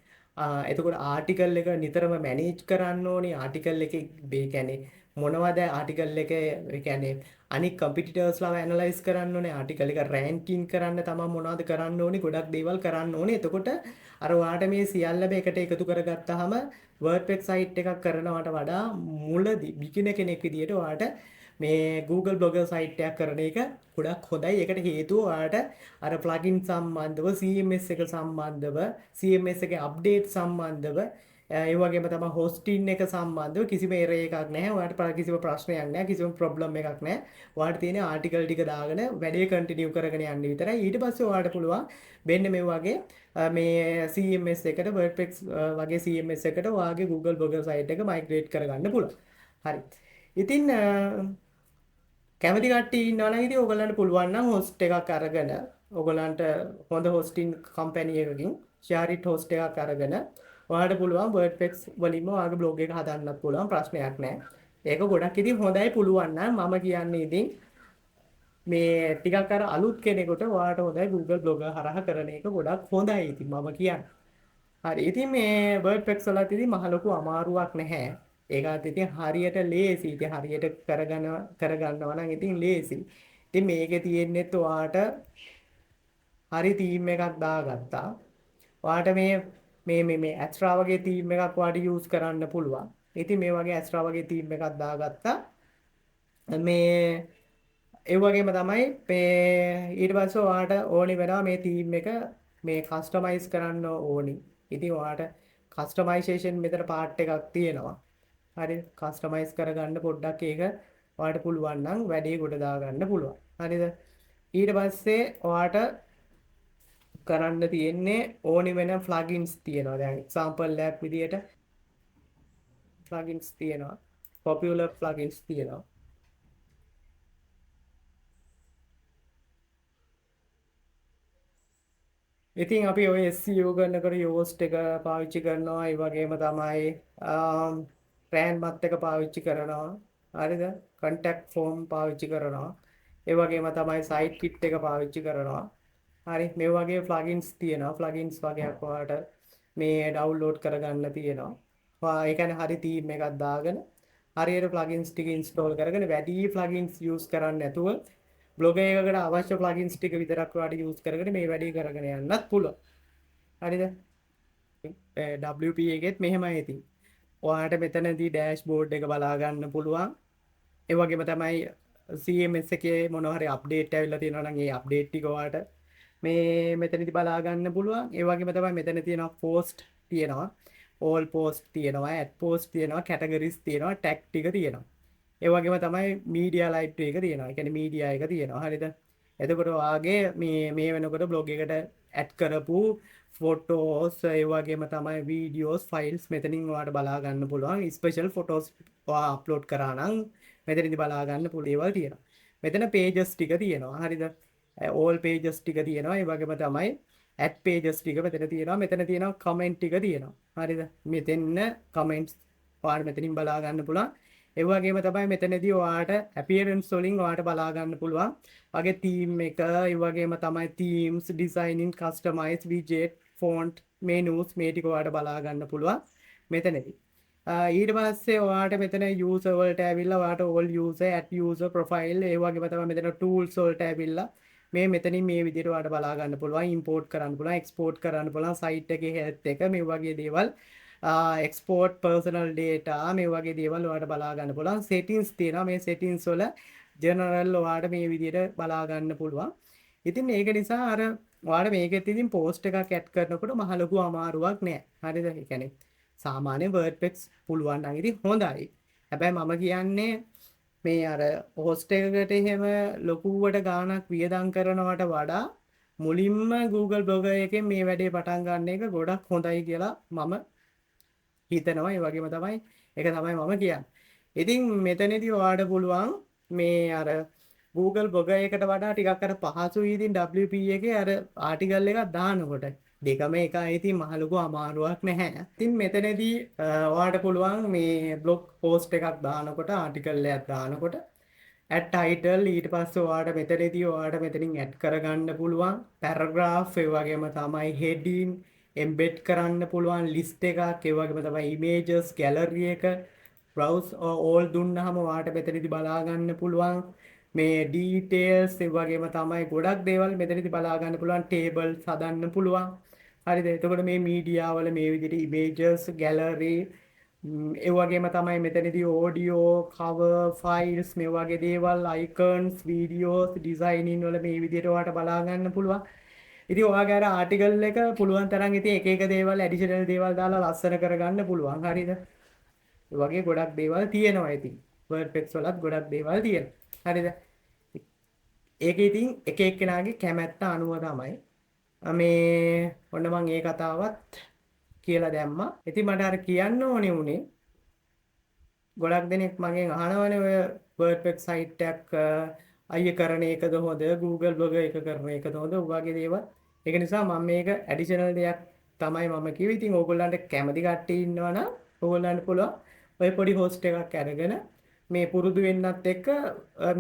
එතකොට ආටිකල් එක නිතරම manage කරන්න ඕනේ ආටිකල් එකේ ඒ කියන්නේ මොනවද ආටිකල් එක ඒ කියන්නේ අනික් කම්පිටිටර්ස්ලාව ඇනලයිස් කරන්න ඕනේ ආටිකල් එක රෑන්කින් කරන්න තමයි මොනවද කරන්න ඕනේ ගොඩක් දේවල් කරන්න ඕනේ එතකොට අර ඔයාට මේ සියල්ලම එකට එකතු කරගත්තාම WordPress site එකක් කරනවට වඩා මුලදී beginner කෙනෙක් විදියට ඔයාට මේ Google Blogger site එකක් කරන එක ගොඩක් හොඳයි. ඒකට හේතුව ඔයාට අර plugin සම්බන්ධව CMS එක සම්බන්ධව CMS එකේ update සම්බන්ධව ඒ වගේම තමයි hosting එක සම්බන්ධව කිසිම error එකක් නැහැ. ඔයාලට කිසිම ප්‍රශ්නයක් නැහැ. කිසිම problem එකක් නැහැ. ඔයාලට තියෙන article ටික දාගෙන වැඩේ continue කරගෙන යන්න විතරයි. ඊට පස්සේ ඔයාලට පුළුවන් මෙන්න මේ වගේ මේ CMS එකට WordPress වගේ CMS එකට ඔයාගේ Google Blogger site එක migrate කරගන්න පුළුවන්. හරි. ඉතින් කැමති කට්ටිය ඉන්නවා නම් ඉතින් ඔයගලන්ට පුළුවන් නම් host එකක් අරගෙන ඔයගලන්ට හොඳ hosting company එකකින් share it host එකක් අරගෙන ඔයාලට පුළුවන් WordPress වලින්ම ඔයාගේ blog එක හදන්නත් පුළුවන් ප්‍රශ්නයක් නැහැ. ඒක ගොඩක් ඉතින් හොඳයි පුළුවන් නම් මම කියන්නේ ඉතින් මේ ටිකක් අර අලුත් කෙනෙකුට ඔයාලට හොඳයි Google Blogger හරහා කරන එක ගොඩක් හොඳයි ඉතින් මම කියන්නේ. හරි. ඉතින් මේ WordPress වලත් ඉතින් මහ ලොකු අමාරුවක් නැහැ. ඒකත් ඉතින් හරියට ලේසි. ඉතින් හරියට කරගන්නවා නම් ඉතින් ලේසි. ඉතින් මේකේ තියෙන්නේත් ඔයාලට හරි තීම් එකක් දාගත්තා. ඔයාලට මේ Astra වගේ තීම් එකක් ඔයාලට use කරන්න පුළුවන්. ඉතින් මේ වගේ Astra වගේ තීම් එකක් දාගත්තා. මේ ඒ වගේම තමයි මේ ඊට පස්සේ ඔයාලට ඕනි වෙනවා මේ තීම් එක මේ කස්ටමයිස් කරන්න ඕනි. ඉතින් ඔයාලට කස්ටමයිසේෂන් මෙතන පාර්ට් එකක් තියෙනවා. හරි කස්ටමයිස් කරගන්න පොඩ්ඩක් ඒක ඔයාලට පුළුවන් නම් වැඩේ ගොඩ දාගන්න පුළුවන්. හරිද? ඊට පස්සේ ඔයාලට කරන්න තියෙන්නේ ඕනි වෙන plugins තියෙනවා. දැන් example එකක් විදියට plugins තියෙනවා. popular plugins තියෙනවා. ඉතින් අපි ඔය SEO කරනකොට Yoast එක පාවිච්චි කරනවා. ඒ වගේම තමයි brand එක පාවිච්චි කරනවා. හරිද? contact form පාවිච්චි කරනවා. ඒ වගේම තමයි site kit එක පාවිච්චි කරනවා. හරි මේ වගේ plugins තියෙනවා. plugins වගේක් ඔයාලට මේ download කරගන්න තියෙනවා. ඒ කියන්නේ හරි theme එකක් දාගෙන හරියට plugins ටික install කරගෙන වැඩි plugins use කරන්නේ නැතුව blog එකකට අවශ්‍ය plugins ටික විතරක් ඔයාලට use කරගෙන මේ වැඩේ කරගෙන යන්නත් පුළුවන්. හරිද? WP එකෙත් මෙහෙමයි ඉතින්. ඔයාලට මෙතනදී dashboard එක බලා ගන්න පුළුවන්. ඒ වගේම තමයි CMS එකේ මොනවා හරි අප්ඩේට් ඇවිල්ලා තියෙනවා නම් ඒ අප්ඩේට් ටික ඔයාලට මේ මෙතනදි බලා ගන්න පුළුවන්. ඒ වගේම තමයි මෙතන තියෙනවා post තියෙනවා. all post තියෙනවා, add post තියෙනවා, categories තියෙනවා, tag ටික තියෙනවා. ඒ වගේම තමයි media library එක තියෙනවා. ඒ කියන්නේ media එක තියෙනවා. හරිද? එතකොට ඔයාගේ මේ වෙනකොට blog එකට add කරපු photos ඒ වගේම තමයි videos files මෙතනින් ඔයාලට බලා ගන්න පුළුවන්. special photos ඔයා upload කරා නම් මෙතනදි බලා ගන්න පුළුවන් ඒවා තියෙනවා. මෙතන pages ටික තියෙනවා. හරිද? all pages ටික තියෙනවා. ඒ වගේම තමයි add pages ටික මෙතන තියෙනවා. මෙතන තියෙනවා comment ටික තියෙනවා. හරිද? මෙතෙන්න comments ඔයාලට මෙතනින් බලා ගන්න පුළුවන්. ඒ වගේම තමයි මෙතනදී ඔයාලට appearance වලින් ඔයාලට බලා ගන්න පුළුවන්. වගේ theme එක, ඒ වගේම තමයි themes, designing, customize, widget, font, menus මේ ටික ඔයාලට බලා ගන්න පුළුවන් මෙතනදී. ඊට පස්සේ ඔයාලට මෙතන user වලට ඇවිල්ලා ඔයාලට all user, add user profile, ඒ වගේම තමයි මෙතන tools වලට ඇවිල්ලා මේ මෙතනින් මේ විදිහට ඔයාලට බලා ගන්න පුළුවන්, import කරන්න පුළුවන්, export කරන්න පුළුවන්, site එකේ health එක මේ වගේ දේවල් export personal data මේ වගේ දේවල් ඔයාලට බලා ගන්න පුළුවන්. settings තියෙනවා. මේ settings වල general ඔයාලට මේ විදිහට බලා ගන්න පුළුවන්. ඉතින් ඒක නිසා අර ඔයාලට මේකෙත් ඉතින් post එකක් add කරනකොට මහ ලොකු අමාරුවක් නෑ. හරිද? ඒ කියන්නේ සාමාන්‍ය WordPress පුළුවන් නම් ඉතින් හොඳයි. හැබැයි මම කියන්නේ මේ අර host එකකට එහෙම ලොකුවට ගාණක් වියදම් කරනවට වඩා මුලින්ම Google Blogger එකෙන් මේ වැඩේ පටන් ගන්න එක ගොඩක් හොඳයි කියලා මම හිතනවා. ඒ වගේම තමයි ඒක තමයි මම කියන්නේ. ඉතින් මෙතනදී ඔයාලට පුළුවන් මේ අර Google Blogger එකට වඩා ටිකක් අර පහසුයි ඉතින් WP එකේ අර ආටිකල් එකක් දානකොට. දෙකම එකයි ඉතින් මහ ලොකු අමාරුවක් නැහැ. ඉතින් මෙතනදී ඔයාලට පුළුවන් මේ blog post එකක් දානකොට ආටිකල් එකක් දානකොට add title ඊට පස්සේ ඔයාලට මෙතනදී ඔයාලට මෙතනින් add කරගන්න පුළුවන් paragraph ඒ වගේම තමයි heading embed කරන්න පුළුවන් list එකක් ඒ වගේම තමයි images gallery එක browse all දුන්නාම ඔයාලට මෙතනදී බලා ගන්න පුළුවන් මේ details ඒ වගේම තමයි ගොඩක් දේවල් මෙතනදී බලා ගන්න පුළුවන් tables හදන්න පුළුවන්. හරිද? එතකොට මේ media වල මේ විදිහට images gallery ඒ වගේම තමයි මෙතනදී audio cover files මේ වගේ දේවල් icons videos designing වල මේ විදිහට ඔයාලට බලා ගන්න පුළුවන්. ඉතින් ඔයාගේ අර ආටිකල් එක පුළුවන් තරම් ඉතින් එක එක දේවල් ඇඩිෂනල් දේවල් දාලා ලස්සන කරගන්න පුළුවන්. හරිද? ඒ වගේ ගොඩක් දේවල් තියෙනවා ඉතින්. WordPress වලත් ගොඩක් දේවල් තියෙනවා. හරිද? ඒක ඉතින් එක එක්කෙනාගේ කැමැත්ත අනුව තමයි මේ ඔන්න මම ඒ කතාවත් කියලා දැම්මා. ඉතින් මට අර කියන්න ඕනේ උනේ ගොඩක් දෙනෙක් මගෙන් අහනවනේ ඔය WordPress site එකක් අයිය කරන එකද හොඳ Google Blogger එක කරන එකද හොඳ වගේ දේවල්. ඒක නිසා මම මේක ඇඩිෂනල් දෙයක් තමයි මම කිව්වේ. ඉතින් ඕගොල්ලන්ට කැමති කට්ටිය ඉන්නවනම් ඕගොල්ලන්ට පුළුවන් ඔය පොඩි host එකක් අරගෙන මේ පුරුදු වෙන්නත් එක්ක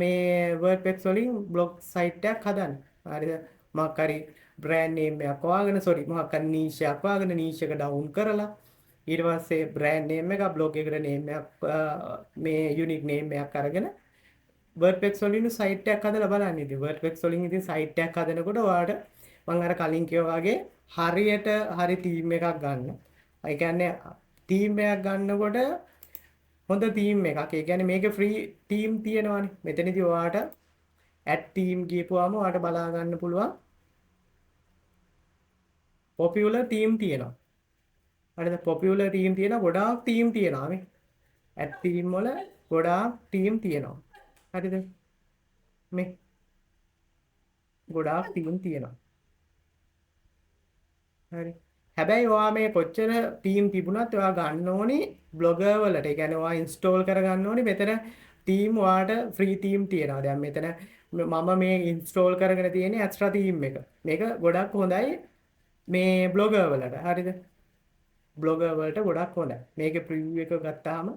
මේ WordPress වලින් blog site එකක් හදන්න. හරිද? මොකක් හරි brand name එකක් හොයාගෙන මොකක් හරි niche එකක් හොයාගෙන niche එක down කරලා ඊට පස්සේ brand name එක blog එකට name එකක් මේ unique name එකක් අරගෙන WordPress වලින් site එකක් හදලා බලන්න. ඉතින් WordPress වලින් ඉතින් site එකක් හදනකොට ඔයාලට මම අර කලින් කිව්වා වගේ හරියට හරි theme එකක් ගන්න. ඒ කියන්නේ theme එකක් ගන්නකොට හොඳ theme එකක්. ඒ කියන්නේ මේකේ free theme තියෙනවානේ. මෙතනදී ඔයාලට add theme ගියපුවාම ඔයාලට බලා ගන්න පුළුවන් popular theme තියෙනවා. හරිද? popular theme තියෙනවා. ගොඩාක් theme තියෙනවා මේ. add theme වල ගොඩාක් theme තියෙනවා. හරිද? මේ ගොඩාක් theme තියෙනවා. හරි. හැබැයි ඔයා මේ කොච්චර ටීම් තිබුණත් ඔයා ගන්න ඕනි බ්ලොගර් වලට. ඒ කියන්නේ ඔයා ඉන්ස්ටෝල් කරගන්න ඕනි මෙතන ටීම් ඔයාට ෆ්‍රී ටීම් තියෙනවා. දැන් මෙතන මම මේ ඉන්ස්ටෝල් කරගෙන තියෙන්නේ ඇස්ට්‍රා ටීම් එක. මේක ගොඩක් හොඳයි මේ බ්ලොගර් වලට. හරිද? බ්ලොගර් වලට ගොඩක් හොඳයි. මේකේ ප්‍රිවිව් එක ගත්තාම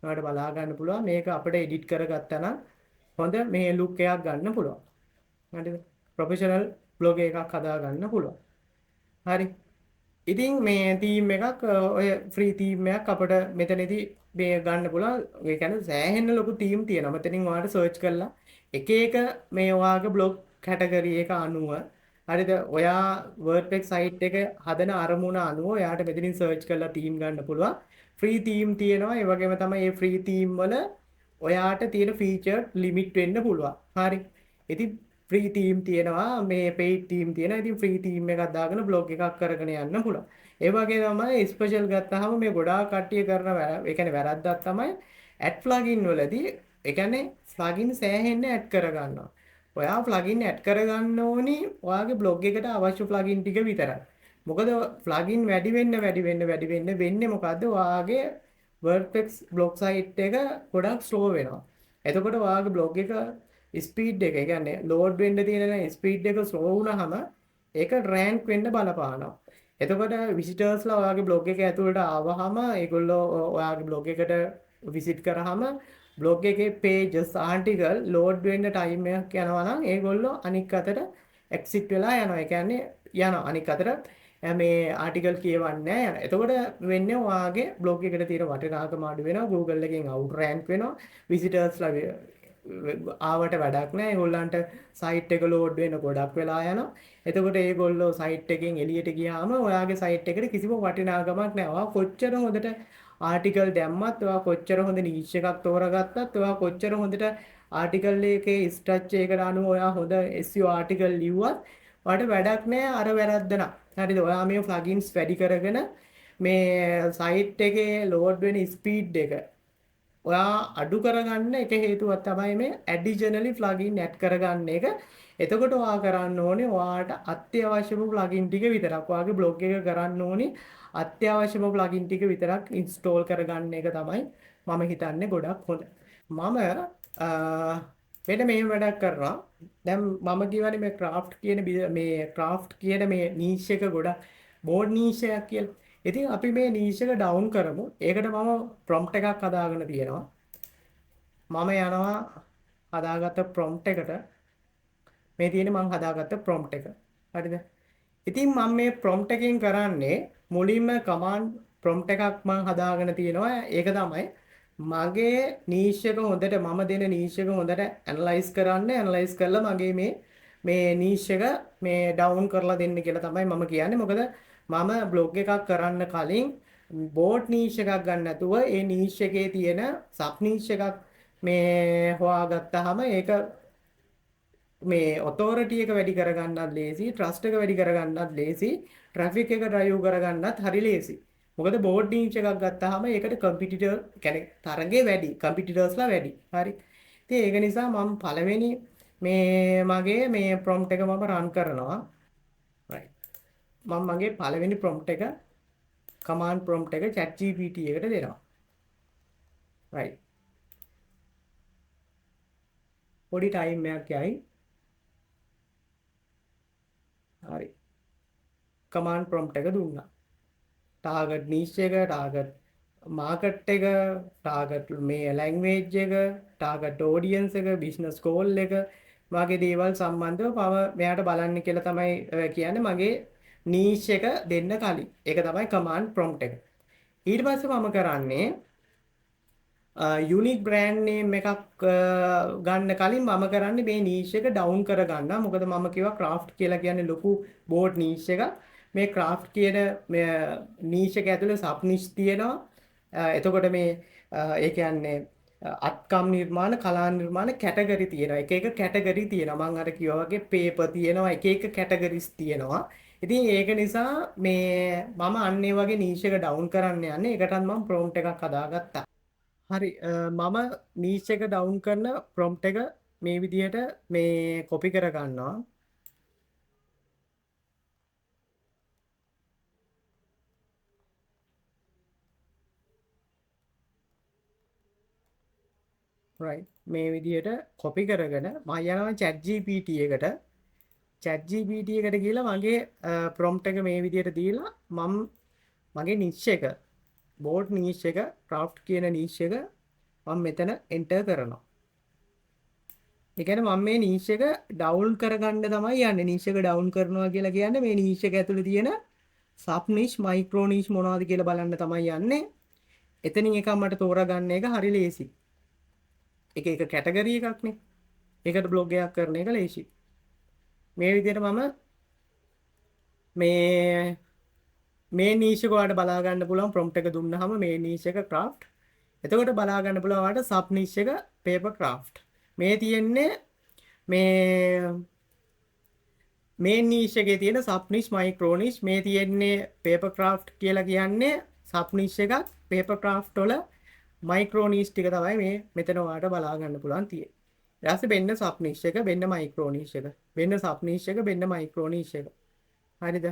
ඔයාලට බලා ගන්න පුළුවන්. මේක අපිට එඩිට් කරගත්තා නම් හොඳ මේ ලුක් එකක් ගන්න පුළුවන්. හරිද? ප්‍රොෆෙෂනල් බ්ලොග් එකක් හදා ගන්න පුළුවන්. හරි. ඉතින් මේ තීම් එකක් ඔය ෆ්‍රී තීම් එකක් අපිට මෙතනදී මේ ගන්න පුළුවන්. ඒ කියන්නේ සෑහෙන ලොකු තීම් තියෙනවා. මෙතනින් ඔයාලට සර්ච් කරලා එක එක මේ ඔයාගේ බ්ලොග් කැටගරි එක අනුව හරිද? ඔයා WordPress site එක හදන අරමුණ අනුව ඔයාට මෙතනින් සර්ච් කරලා තීම් ගන්න පුළුවන්. ෆ්‍රී තීම් තියෙනවා. ඒ වගේම තමයි මේ ෆ්‍රී තීම් වල ඔයාට තියෙන ෆීචර් ලිමිට් වෙන්න පුළුවන්. හරි. ඉතින් ෆ්‍රී තීම් තියෙනවා මේ පේයිඩ් තීම් තියෙනවා. ඉතින් ෆ්‍රී තීම් එකක් දාගෙන බ්ලොග් එකක් කරගෙන යන්න පුළුවන්. ඒ වගේ තමයි ස්පෙෂල් ගත්තාම මේ ගොඩාක් කට්ටිය කරන ඒ කියන්නේ වැරද්දක් තමයි ඇඩ් ප්ලගින් වලදී ඒ කියන්නේ ප්ලගින් සෑහෙන්න ඇඩ් කරගන්නවා. ඔයා ප්ලගින් ඇඩ් කරගන්න ඕනි ඔයාගේ බ්ලොග් එකට අවශ්‍ය ප්ලගින් ටික විතරයි. මොකද ප්ලගින් වැඩි වෙන්න වෙන්නේ මොකද්ද? ඔයාගේ WordPress බ්ලොග් සයිට් එක ගොඩක් ස්ලෝ වෙනවා. එතකොට ඔයාගේ බ්ලොග් එක ස්පීඩ් එක, ඒ කියන්නේ ලෝඩ් වෙන්න තියෙන ස්පීඩ් එක ස්ලෝ වුණාම ඒක රෑන්ක් වෙන්න බලපානවා. එතකොට විසිටර්ස්ලා ඔයාගේ බ්ලොග් එක ඇතුළට ආවහම ඒගොල්ලෝ ඔයාගේ බ්ලොග් එකට විසිට් කරාම බ්ලොග් එකේ pages article load වෙන්න ටයිම් එකක් යනවා නම් ඒගොල්ලෝ අනික් අතට exit වෙලා යනවා. ඒ කියන්නේ යනවා අනික් අතට මේ ආටිකල් කියවන්නේ නැහැ යනවා. එතකොට වෙන්නේ ඔයාගේ බ්ලොග් එකට තියෙන වටිනාකම අඩු වෙනවා. Google එකෙන් out rank වෙනවා. විසිටර්ස්ලා ආවට වැඩක් නැහැ. ඒගොල්ලන්ට සයිට් එක ලෝඩ් වෙන්න ගොඩක් වෙලා යනවා. එතකොට ඒගොල්ලෝ සයිට් එකෙන් එළියට ගියාම ඔයාගේ සයිට් එකට කිසිම වටිනාකමක් නැහැ. ඔයා කොච්චර හොඳට ආටිකල් දැම්මත්, ඔයා කොච්චර හොඳ නීච් එකක් තෝරගත්තත්, ඔයා කොච්චර හොඳට ආටිකල් එකේ ස්ට්‍රක්චර් එකට අනුව ඔයා හොඳ SEO ආටිකල් ලිව්වත් ඔයාට වැඩක් නැහැ අර වැරද්ද නම්. හරිද? ඔයා මේ ප්ලගින්ස් වැඩි කරගෙන මේ සයිට් එකේ ලෝඩ් වෙන ස්පීඩ් එක ඔයා අඩු කරගන්න එක හේතුවක් තමයි මේ ඇඩිෂනලි ප්ලගින් ඇඩ් කරගන්න එක. එතකොට ඔයා කරන්න ඕනේ ඔයාට අත්‍යවශ්‍යම ප්ලගින් ටික විතරක්. ඔයාගේ බ්ලොග් එක කරන්න ඕනේ අත්‍යවශ්‍යම ප්ලගින් ටික විතරක් ඉන්ස්ටෝල් කරගන්න එක තමයි මම හිතන්නේ ගොඩක් හොඳ. මම මෙන්න මේ වැඩක් කරනවා. දැන් මම කියවනේ මේ ක්‍රාෆ්ට් කියන මේ ක්‍රාෆ්ට් කියන මේ නීෂ් එක ගොඩක් බෝඩ් නීෂ් එකක් කියලා. ඉතින් අපි මේ නීෂ් එක ඩවුන් කරමු. ඒකට මම ප්‍රොම්ප්ට් එකක් හදාගෙන තියෙනවා. මම යනවා හදාගත්ත ප්‍රොම්ප්ට් එකට. මේ තියෙන්නේ මම හදාගත්ත ප්‍රොම්ප්ට් එක. හරිද? ඉතින් මම මේ ප්‍රොම්ප්ට් එකෙන් කරන්නේ මුලින්ම කමාන්ඩ් ප්‍රොම්ප්ට් එකක් මම හදාගෙන තියෙනවා. ඒක තමයි මගේ නීෂ් එක හොඳට මම දෙන නීෂ් එක හොඳට ඇනලයිස් කරන්න. ඇනලයිස් කරලා මගේ මේ නීෂ් එක මේ ඩවුන් කරලා දෙන්න කියලා තමයි මම කියන්නේ. මොකද මම බ්ලොග් එකක් කරන්න කලින් බෝඩ් නීෂ් එකක් ගන්න නැතුව ඒ නීෂ් එකේ තියෙන සබ් නීෂ් එකක් මේ හොයාගත්තාම ඒක මේ ඔතොරිටි එක වැඩි කරගන්නත් ලේසි, ට්‍රස්ට් එක වැඩි කරගන්නත් ලේසි, ට්‍රැෆික් එක ඩ්‍රයිව් කරගන්නත් හරි ලේසි. මොකද බෝඩ් නීච් එකක් ගත්තාම ඒකට කම්පිටිටර් කියන්නේ තරඟේ වැඩි, කම්පිටිටර්ස්ලා වැඩි. හරි. ඉතින් ඒක නිසා මම පළවෙනි මේ මගේ මේ ප්‍රොම්ප්ට් එක මම රන් කරනවා. right. මම මගේ පළවෙනි ප්‍රොම්ප්ට් එක කමාන්ඩ් ප්‍රොම්ප්ට් එක ChatGPT එකට දෙනවා. right. පොඩි ටයිම් එකක් යයි. හරි. කමාන්ඩ් ප්‍රොම්ප්ට් එක දුන්නා. ටාගට් නීෂ් එක, ටාගට් මාකට් එක, ටාගට් මේ ලැන්ග්වේජ් එක, ටාගට් ඔඩියන්ස් එක, බිස්නස් ගෝල් එක වගේ දේවල් සම්බන්ධව මම මෙයාට බලන්න කියලා තමයි කියන්නේ මගේ නීෂ් එක දෙන්න කලින්. ඒක තමයි කමාන්ඩ් ප්‍රොම්ප්ට් එක. ඊට පස්සේ මම කරන්නේ යුනික් බ්‍රෑන්ඩ් නේම් එකක් ගන්න කලින් මම කරන්නේ මේ නීෂ් එක ඩවුන් කරගන්න. මොකද මම කිව්වා ක්‍රාෆ්ට් කියලා කියන්නේ ලොකු බෝඩ් නීෂ් එකක්. මේ ක්‍රාෆ්ට් කියන නීෂ් එක ඇතුලේ සබ් නීෂ් තියෙනවා. එතකොට මේ ඒ කියන්නේ අත්කම් නිර්මාණ, කලා නිර්මාණ කැටගරි තියෙනවා. එක එක කැටගරි තියෙනවා. මම අර කිව්වා වගේ පේපර් තියෙනවා. එක එක කැටගරිස් තියෙනවා. ඉතින් ඒක නිසා මේ මම අන්න ඒ වගේ නීෂ් එක ඩවුන් කරන්න යන්නේ. ඒකටත් මම ප්‍රොම්ප්ට් එකක් හදාගත්තා. හරි මම නීච් එක ඩවුන් කරන ප්‍රොම්ප්ට් එක මේ විදිහට මේ කොපි කර ගන්නවා. right මේ විදිහට කොපි කරගෙන මම යනවා chat gpt එකට chat gpt එකට ගිහලා මගේ prompt එක මේ විදිහට දීලා මම මගේ niche එක board niche එක craft කියන niche එක මම මෙතන enter කරනවා. ඒ කියන්නේ මම මේ niche එක down කරගන්න තමයි යන්නේ. niche එක down කරනවා කියලා කියන්නේ මේ niche එක ඇතුලේ තියෙන sub niche micro niche මොනවද කියලා බලන්න තමයි යන්නේ. එතනින් එකක් මට තෝරගන්න එක හරි ලේසි. එක එක කැටගරි එකක්නේ. ඒකට බ්ලොග් එකක් කරන එක ලේසි. මේ විදිහට මම මේ niche එක ඔයාලට බලා ගන්න පුළුවන් prompt එක දුන්නාම මේ niche එක craft. එතකොට බලා ගන්න පුළුවන් ඔයාලට sub niche එක paper craft. මේ තියෙන්නේ මේ niche එකේ තියෙන sub niche micro niche මේ තියෙන්නේ paper craft කියලා කියන්නේ sub niche එකක් paper craft වල micro niche ටික තමයි මේ මෙතන ඔයාලට බලා ගන්න පුළුවන් තියෙන්නේ. ඊට පස්සේ වෙන්න sub niche එක වෙන්න micro niche එක වෙන්න sub niche එක වෙන්න micro niche එක. හරිද?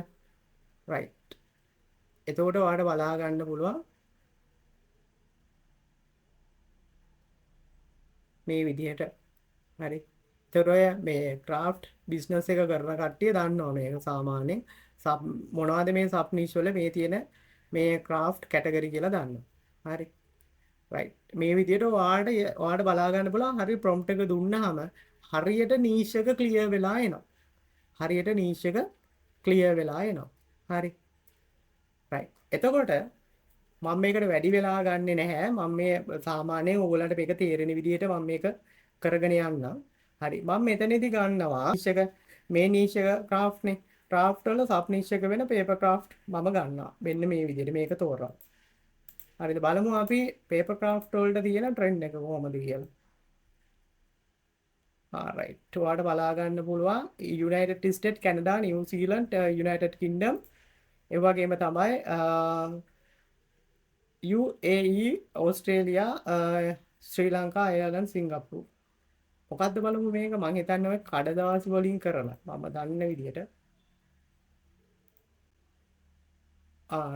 right. එතකොට ඔයාලට බලා ගන්න පුළුවන් මේ විදිහට. හරි. එතකොට ඔය මේ craft business එක කරන කට්ටිය දන්නවා මේක සාමාන්‍යයෙන් sub මොනවද මේ sub niche වල මේ තියෙන මේ craft category කියලා දන්නවා. හරි. right. මේ විදිහට ඔයාලට බලා ගන්න පුළුවන් හරි prompt එක දුන්නාම හරියට niche එක clear වෙලා එනවා. හරියට niche එක clear වෙලා එනවා. හරි. right. එතකොට මම මේකට වැඩි වෙලා ගන්නෙ නැහැ. මම මේ සාමාන්‍යයෙන් ඕගොල්ලන්ට මේක තේරෙන විදිහට මම මේක කරගෙන යන්නම්. හරි. මම මෙතනදී ගන්නවා niche එක මේ niche එක craft නේ. craft වල sub niche එක වෙන paper craft මම ගන්නවා. මෙන්න මේ විදිහට මේක තෝරනවා. හරිද? බලමු අපි paper craft වලට තියෙන trend එක කොහොමද කියලා. right. ඔයාලට බලා ගන්න පුළුවන් United States, Canada, New Zealand, United Kingdom ඒ වගේම තමයි UAE, Australia, ශ්‍රී ලංකා, අයර්ලන්ඩ්, සිංගප්පූරු. මොකද්ද බලමු මේක මම හිතන්නේ ඔය කඩදාසි වලින් කරලා මම දන්න විදිහට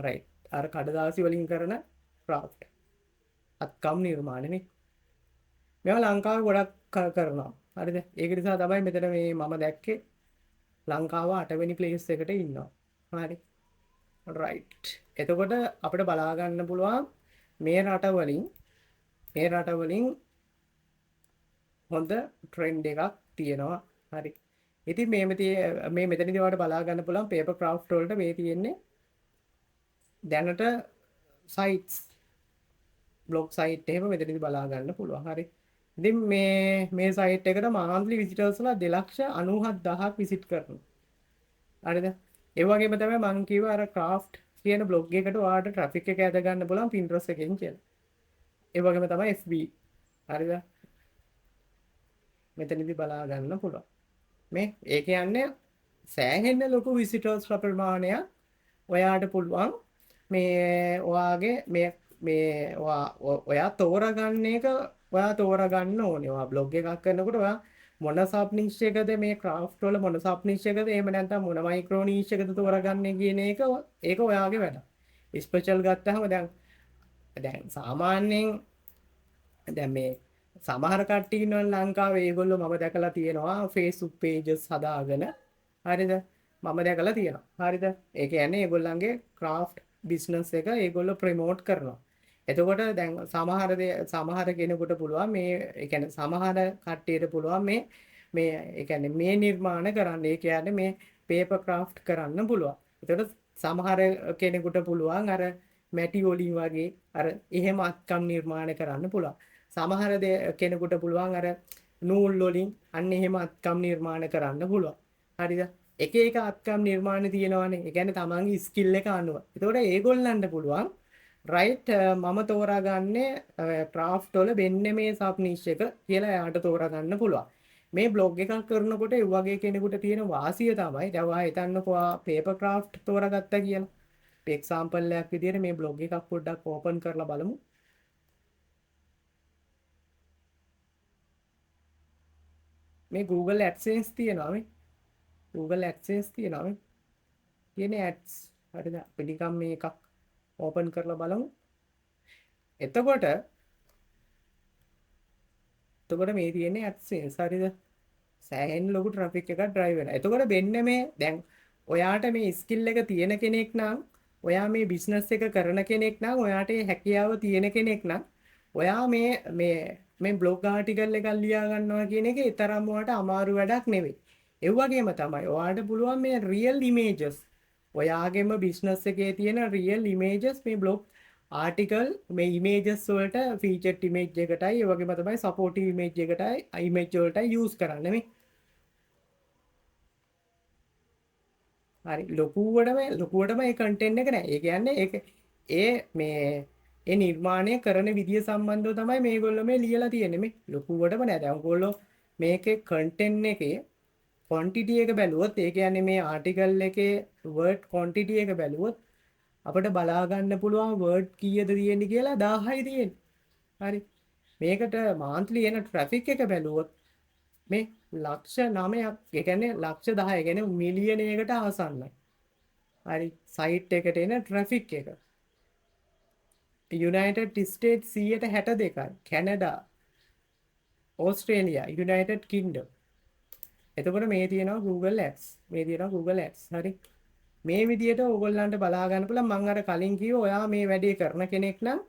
right. අර කඩදාසි වලින් කරන craft අත්කම් නිර්මාණනේ. මේවා ලංකාවේ ගොඩක් කරනවා. හරිද? ඒක නිසා තමයි මෙතන මේ මම දැක්කේ ලංකාව 8 වෙනි ප්ලේස් එකට ඉන්නවා. හරි. right. එතකොට අපිට බලා ගන්න පුළුවන් මේ රට වලින් හොඳ ට්‍රෙන්ඩ් එකක් තියෙනවා. හරි. ඉතින් මේ මෙතනදී ඔයාලට බලා ගන්න පුළුවන් paper craft වලට මේ තියෙන්නේ දැනට sites blog site එහෙම මෙතනදී බලා ගන්න පුළුවන්. හරි. ඉතින් මේ site එකට monthly visitors ලා 2,97,000ක් visit කරනවා. හරිද? ඒ වගේම තමයි මම කිව්වා අර craft කියන blog එකට ඔයාලට traffic එක ඇද ගන්න පුළුවන් Pinterest එකෙන් කියලා. ඒ වගේම තමයි FB. හරිද? මෙතනදී බලා ගන්න පුළුවන්. මේ ඒ කියන්නේ සෑහෙන ලොකු විසිටර්ස් ප්‍රමාණයක් ඔයාට පුළුවන් මේ ඔයාගේ ඔයා තෝරගන්න එක ඔයා තෝරගන්න ඕනේ. ඔයා බ්ලොග් එකක් කරනකොට ඔයා මොන සබ් නිෂ් එකද මේ ක්‍රාෆ්ට් වල මොන සබ් නිෂ් එකද එහෙම නැත්නම් මොන මයික්‍රෝ නිෂ් එකද තෝරගන්නේ කියන එක ඒක ඔයාගේ වැඩ. ස්පෙෂල් ගත්තාම දැන් සාමාන්‍යයෙන් දැන් මේ සමහර කට්ටිය ඉන්නවා ලංකාවේ ඒගොල්ලෝ මම දැකලා තියෙනවා Facebook pages හදාගෙන. හරිද? මම දැකලා තියෙනවා. හරිද? ඒ කියන්නේ ඒගොල්ලන්ගේ craft business එක ඒගොල්ලෝ promote කරනවා. එතකොට දැන් සමහර කෙනෙකුට පුළුවන් මේ ඒ කියන්නේ සමහර කට්ටියට පුළුවන් මේ ඒ කියන්නේ මේ නිර්මාණ කරන්න. ඒ කියන්නේ මේ paper craft කරන්න පුළුවන්. එතකොට සමහර කෙනෙකුට පුළුවන් අර මැටි වලින් වගේ අර එහෙම අත්කම් නිර්මාණ කරන්න පුළුවන්. සමහර කෙනෙකුට පුළුවන් අර නූල් වලින් අන්න එහෙම අත්කම් නිර්මාණ කරන්න පුළුවන්. හරිද? එක එක අත්කම් නිර්මාණ තියෙනවානේ. ඒ කියන්නේ තමන්ගේ ස්කිල් එක අනුව. ඒතකොට ඒගොල්ලන්ට පුළුවන් right මම තෝරාගන්නේ craft වල වෙන්න මේ sub niche එක කියලා එයාට තෝරාගන්න පුළුවන්. මේ blog එකක් කරනකොට ඒ වගේ කෙනෙකුට තියෙන වාසිය තමයි දැන් ඔයා හිතන්නකෝ paper craft තෝරාගත්තා කියලා. example එකක් විදිහට මේ blog එකක් පොඩ්ඩක් open කරලා බලමු. මේ Google AdSense තියෙනවා මේ Google AdSense තියෙනවා මේ තියෙන ads හරිද අපි නිකන් මේ එකක් open කරලා බලමු. එතකොට එතකොට මේ තියෙන්නේ AdSense හරිද? සෑහෙන ලොකු ට්‍රැෆික් එකක් ඩ්‍රයිව් වෙනවා. එතකොට වෙන්න මේ දැන් ඔයාට මේ ස්කිල් එක තියෙන කෙනෙක් නම් ඔයා මේ බිස්නස් එක කරන කෙනෙක් නම් ඔයාට ඒ හැකියාව තියෙන කෙනෙක් නම් ඔයා මේ බ්ලොග් ආටිකල් එකක් ලියා ගන්නවා කියන එක ඒ තරම් ඔයාට අමාරු වැඩක් නෙවෙයි. ඒ වගේම තමයි ඔයාට පුළුවන් මේ රියල් ඉමේජස් ඔයාගේම බිස්නස් එකේ තියෙන රියල් ඉමේජස් මේ බ්ලොග් ආටිකල් මේ ඉමේජස් වලට ෆීචර්ඩ් ඉමේජ් එකටයි ඒ වගේම තමයි සපෝටිව් ඉමේජ් එකටයි ඉමේජ් වලටයි යූස් කරන්න මේ. හරි ලොකුවටම ඒ කන්ටෙන්ට් එක නෑ. ඒ කියන්නේ ඒක ඒ නිර්මාණය කරන විදිය සම්බන්ධව තමයි මේගොල්ලෝ මේ ලියලා තියෙන්නේ මේ. ලොකුවටම නෑ. දැන් ඔයගොල්ලෝ මේකේ කන්ටෙන්ට් එකේ ක්වොන්ටිටි එක බැලුවොත් ඒ කියන්නේ මේ ආටිකල් එකේ වර්ඩ් ක්වොන්ටිටි එක බැලුවොත් අපිට බලා ගන්න පුළුවන් වර්ඩ් කීයද තියෙන්නේ කියලා 1000යි තියෙන්නේ. හරි. මේකට මාන්ත්ලි එන ට්‍රැෆික් එක බැලුවොත් මේ ලක්ෂ 9ක් ඒ කියන්නේ ලක්ෂ 10 ඒ කියන්නේ මිලියනයකට ආසන්නයි. හරි සයිට් එකට එන ට්‍රැෆික් එක. යුනයිටඩ් ස්ටේට්ස් 162යි. Canada, Australia, United Kingdom. එතකොට මේ තියෙනවා Google Ads. මේ තියෙනවා Google Ads. හරි. මේ විදියට ඕගොල්ලන්ට බලා ගන්න පුළුවන්. මම අර කලින් කිව්වා ඔයා මේ වැඩේ කරන කෙනෙක් නම්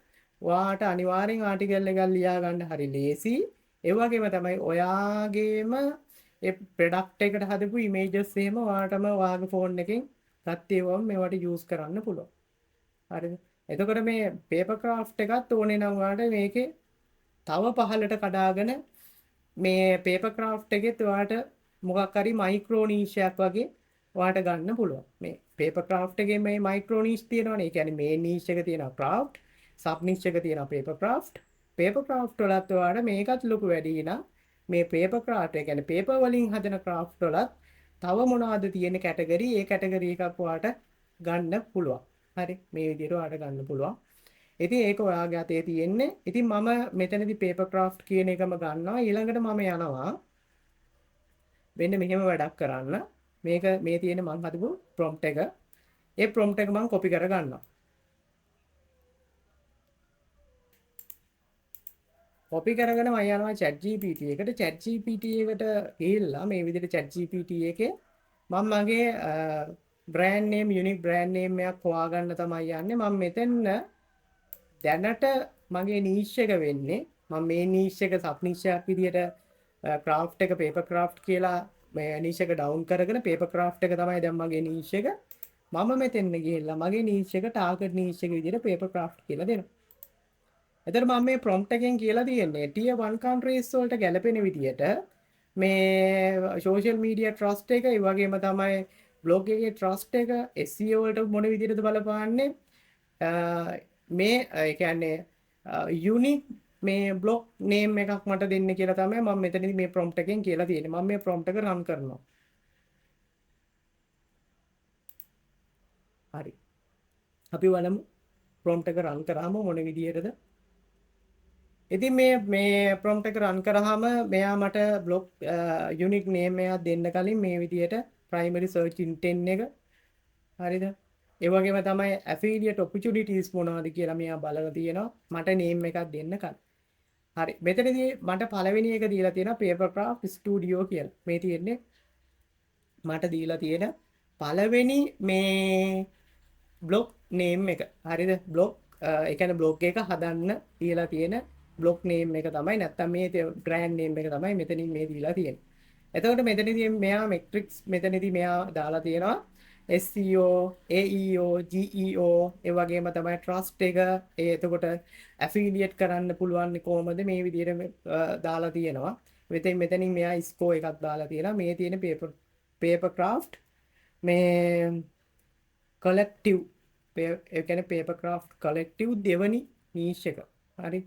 ඔයාට අනිවාර්යෙන් ආටිකල් එකක් ලියා ගන්න හරි ලේසි. ඒ වගේම තමයි ඔයාගේම ඒ ප්‍රොඩක්ට් එකට හදපු ඉමේජස් එහෙම ඔයාටම ඔයාගේ ෆෝන් එකෙන් ගත්තේවම මේවට යූස් කරන්න පුළුවන්. හරිද? එතකොට මේ පේපර් ක්‍රාෆ්ට් එකත් ඕනේ නම් ඔයාට මේකේ තව පහලට කඩාගෙන මේ පේපර් ක්‍රාෆ්ට් එකෙත් ඔයාට මොකක් හරි මයික්‍රෝ නීෂයක් වගේ ඔයාට ගන්න පුළුවන්. මේ පේපර් ක්‍රාෆ්ට් එකේ මේ මයික්‍රෝ නීෂ් තියෙනවනේ. ඒ කියන්නේ මේ නීෂ් එක තියෙනවා ක්‍රාෆ්ට්, සබ් නීෂ් එක තියෙනවා පේපර් ක්‍රාෆ්ට්. පේපර් ක්‍රාෆ්ට් වලත් ඔයාට මේකත් ලොකු වැඩි නම් මේ පේපර් ක්‍රාෆ්ට් ඒ කියන්නේ පේපර් වලින් හදන ක්‍රාෆ්ට් වලත් තව මොනවද තියෙන කැටගරි ඒ කැටගරි එකක් ඔයාට ගන්න පුළුවන්. හරි මේ විදිහට ඔයාට ගන්න පුළුවන්. ඉතින් ඒක ඔයාගේ අතේ තියෙන්නේ. ඉතින් මම මෙතනදී පේපර් ක්‍රාෆ්ට් කියන එකම ගන්නවා. ඊළඟට මම යනවා වෙන්න මෙහෙම වැඩක් කරන්න. මේක මේ තියෙන මම හදපු ප්‍රොම්ප්ට් එක. ඒ ප්‍රොම්ප්ට් එක මම කොපි කර ගන්නවා. කොපි කරගෙන මම යනවා chat GPT එකට. chat GPT එකට ගිහිල්ලා මේ විදිහට chat GPT එකේ මම මගේ brand name unique brand name එකක් හොයාගන්න තමයි යන්නේ. මම මෙතන දැනට මගේ නීෂ් එක වෙන්නේ මම මේ නීෂ් එක සබ් නීෂ් එකක් විදිහට ක්‍රාෆ්ට් එක පේපර් ක්‍රාෆ්ට් කියලා මේ නීෂ් එක ඩවුන් කරගෙන පේපර් ක්‍රාෆ්ට් එක තමයි දැන් මගේ නීෂ් එක. මම මෙතෙන් ගිහිල්ලා මගේ නීෂ් එක ටාගට් නීෂ් එක විදිහට පේපර් ක්‍රාෆ්ට් කියලා දෙනවා. එතකොට මම මේ ප්‍රොම්ප්ට් එකෙන් කියලා තියෙන්නේ tier 1 countries වලට ගැලපෙන විදිහට මේ social media trust එක ඒ වගේම තමයි blog එකේ trust එක SEO වලට මොන විදිහටද බලපාන්නේ මේ ඒ කියන්නේ unique මේ blog name එකක් මට දෙන්න කියලා තමයි මම මෙතනදී මේ prompt එකෙන් කියලා තියෙන්නේ. මම මේ prompt එක run කරනවා. හරි. අපි බලමු prompt එක run කරාම මොන විදිහටද. ඉතින් මේ prompt එක run කරාම මෙයා මට blog unique name එකක් දෙන්න කලින් මේ විදිහට primary search intent එක හරිද? ඒ වගේම තමයි affiliate opportunities මොනවද කියලා මෙයා බලලා තියෙනවා. මට name එකක් දෙන්න කලින්. හරි මෙතනදී මට පළවෙනි එක දීලා තියෙනවා papercraft studio කියලා. මේ තියෙන්නේ මට දීලා තියෙන පළවෙනි මේ blog name එක. හරිද? blog ඒ කියන්නේ blog එක හදන්න දීලා තියෙන blog name එක තමයි නැත්තම් මේ brand name එක තමයි මෙතනින් මේ දීලා තියෙන්නේ. එතකොට මෙතනදී මෙයා metrics මෙතනදී මෙයා දාලා තියෙනවා SEO, AEO, GEO ඒ වගේම තමයි trust එක එතකොට affiliate කරන්න පුළුවන් කොහොමද මේ විදිහට දාලා තියෙනවා. මෙතනින් මෙයා score එකක් දාලා තියෙනවා. මේ තියෙන papercraft මේ collective ඒ කියන්නේ papercraft collective දෙවනි niche එක. හරි.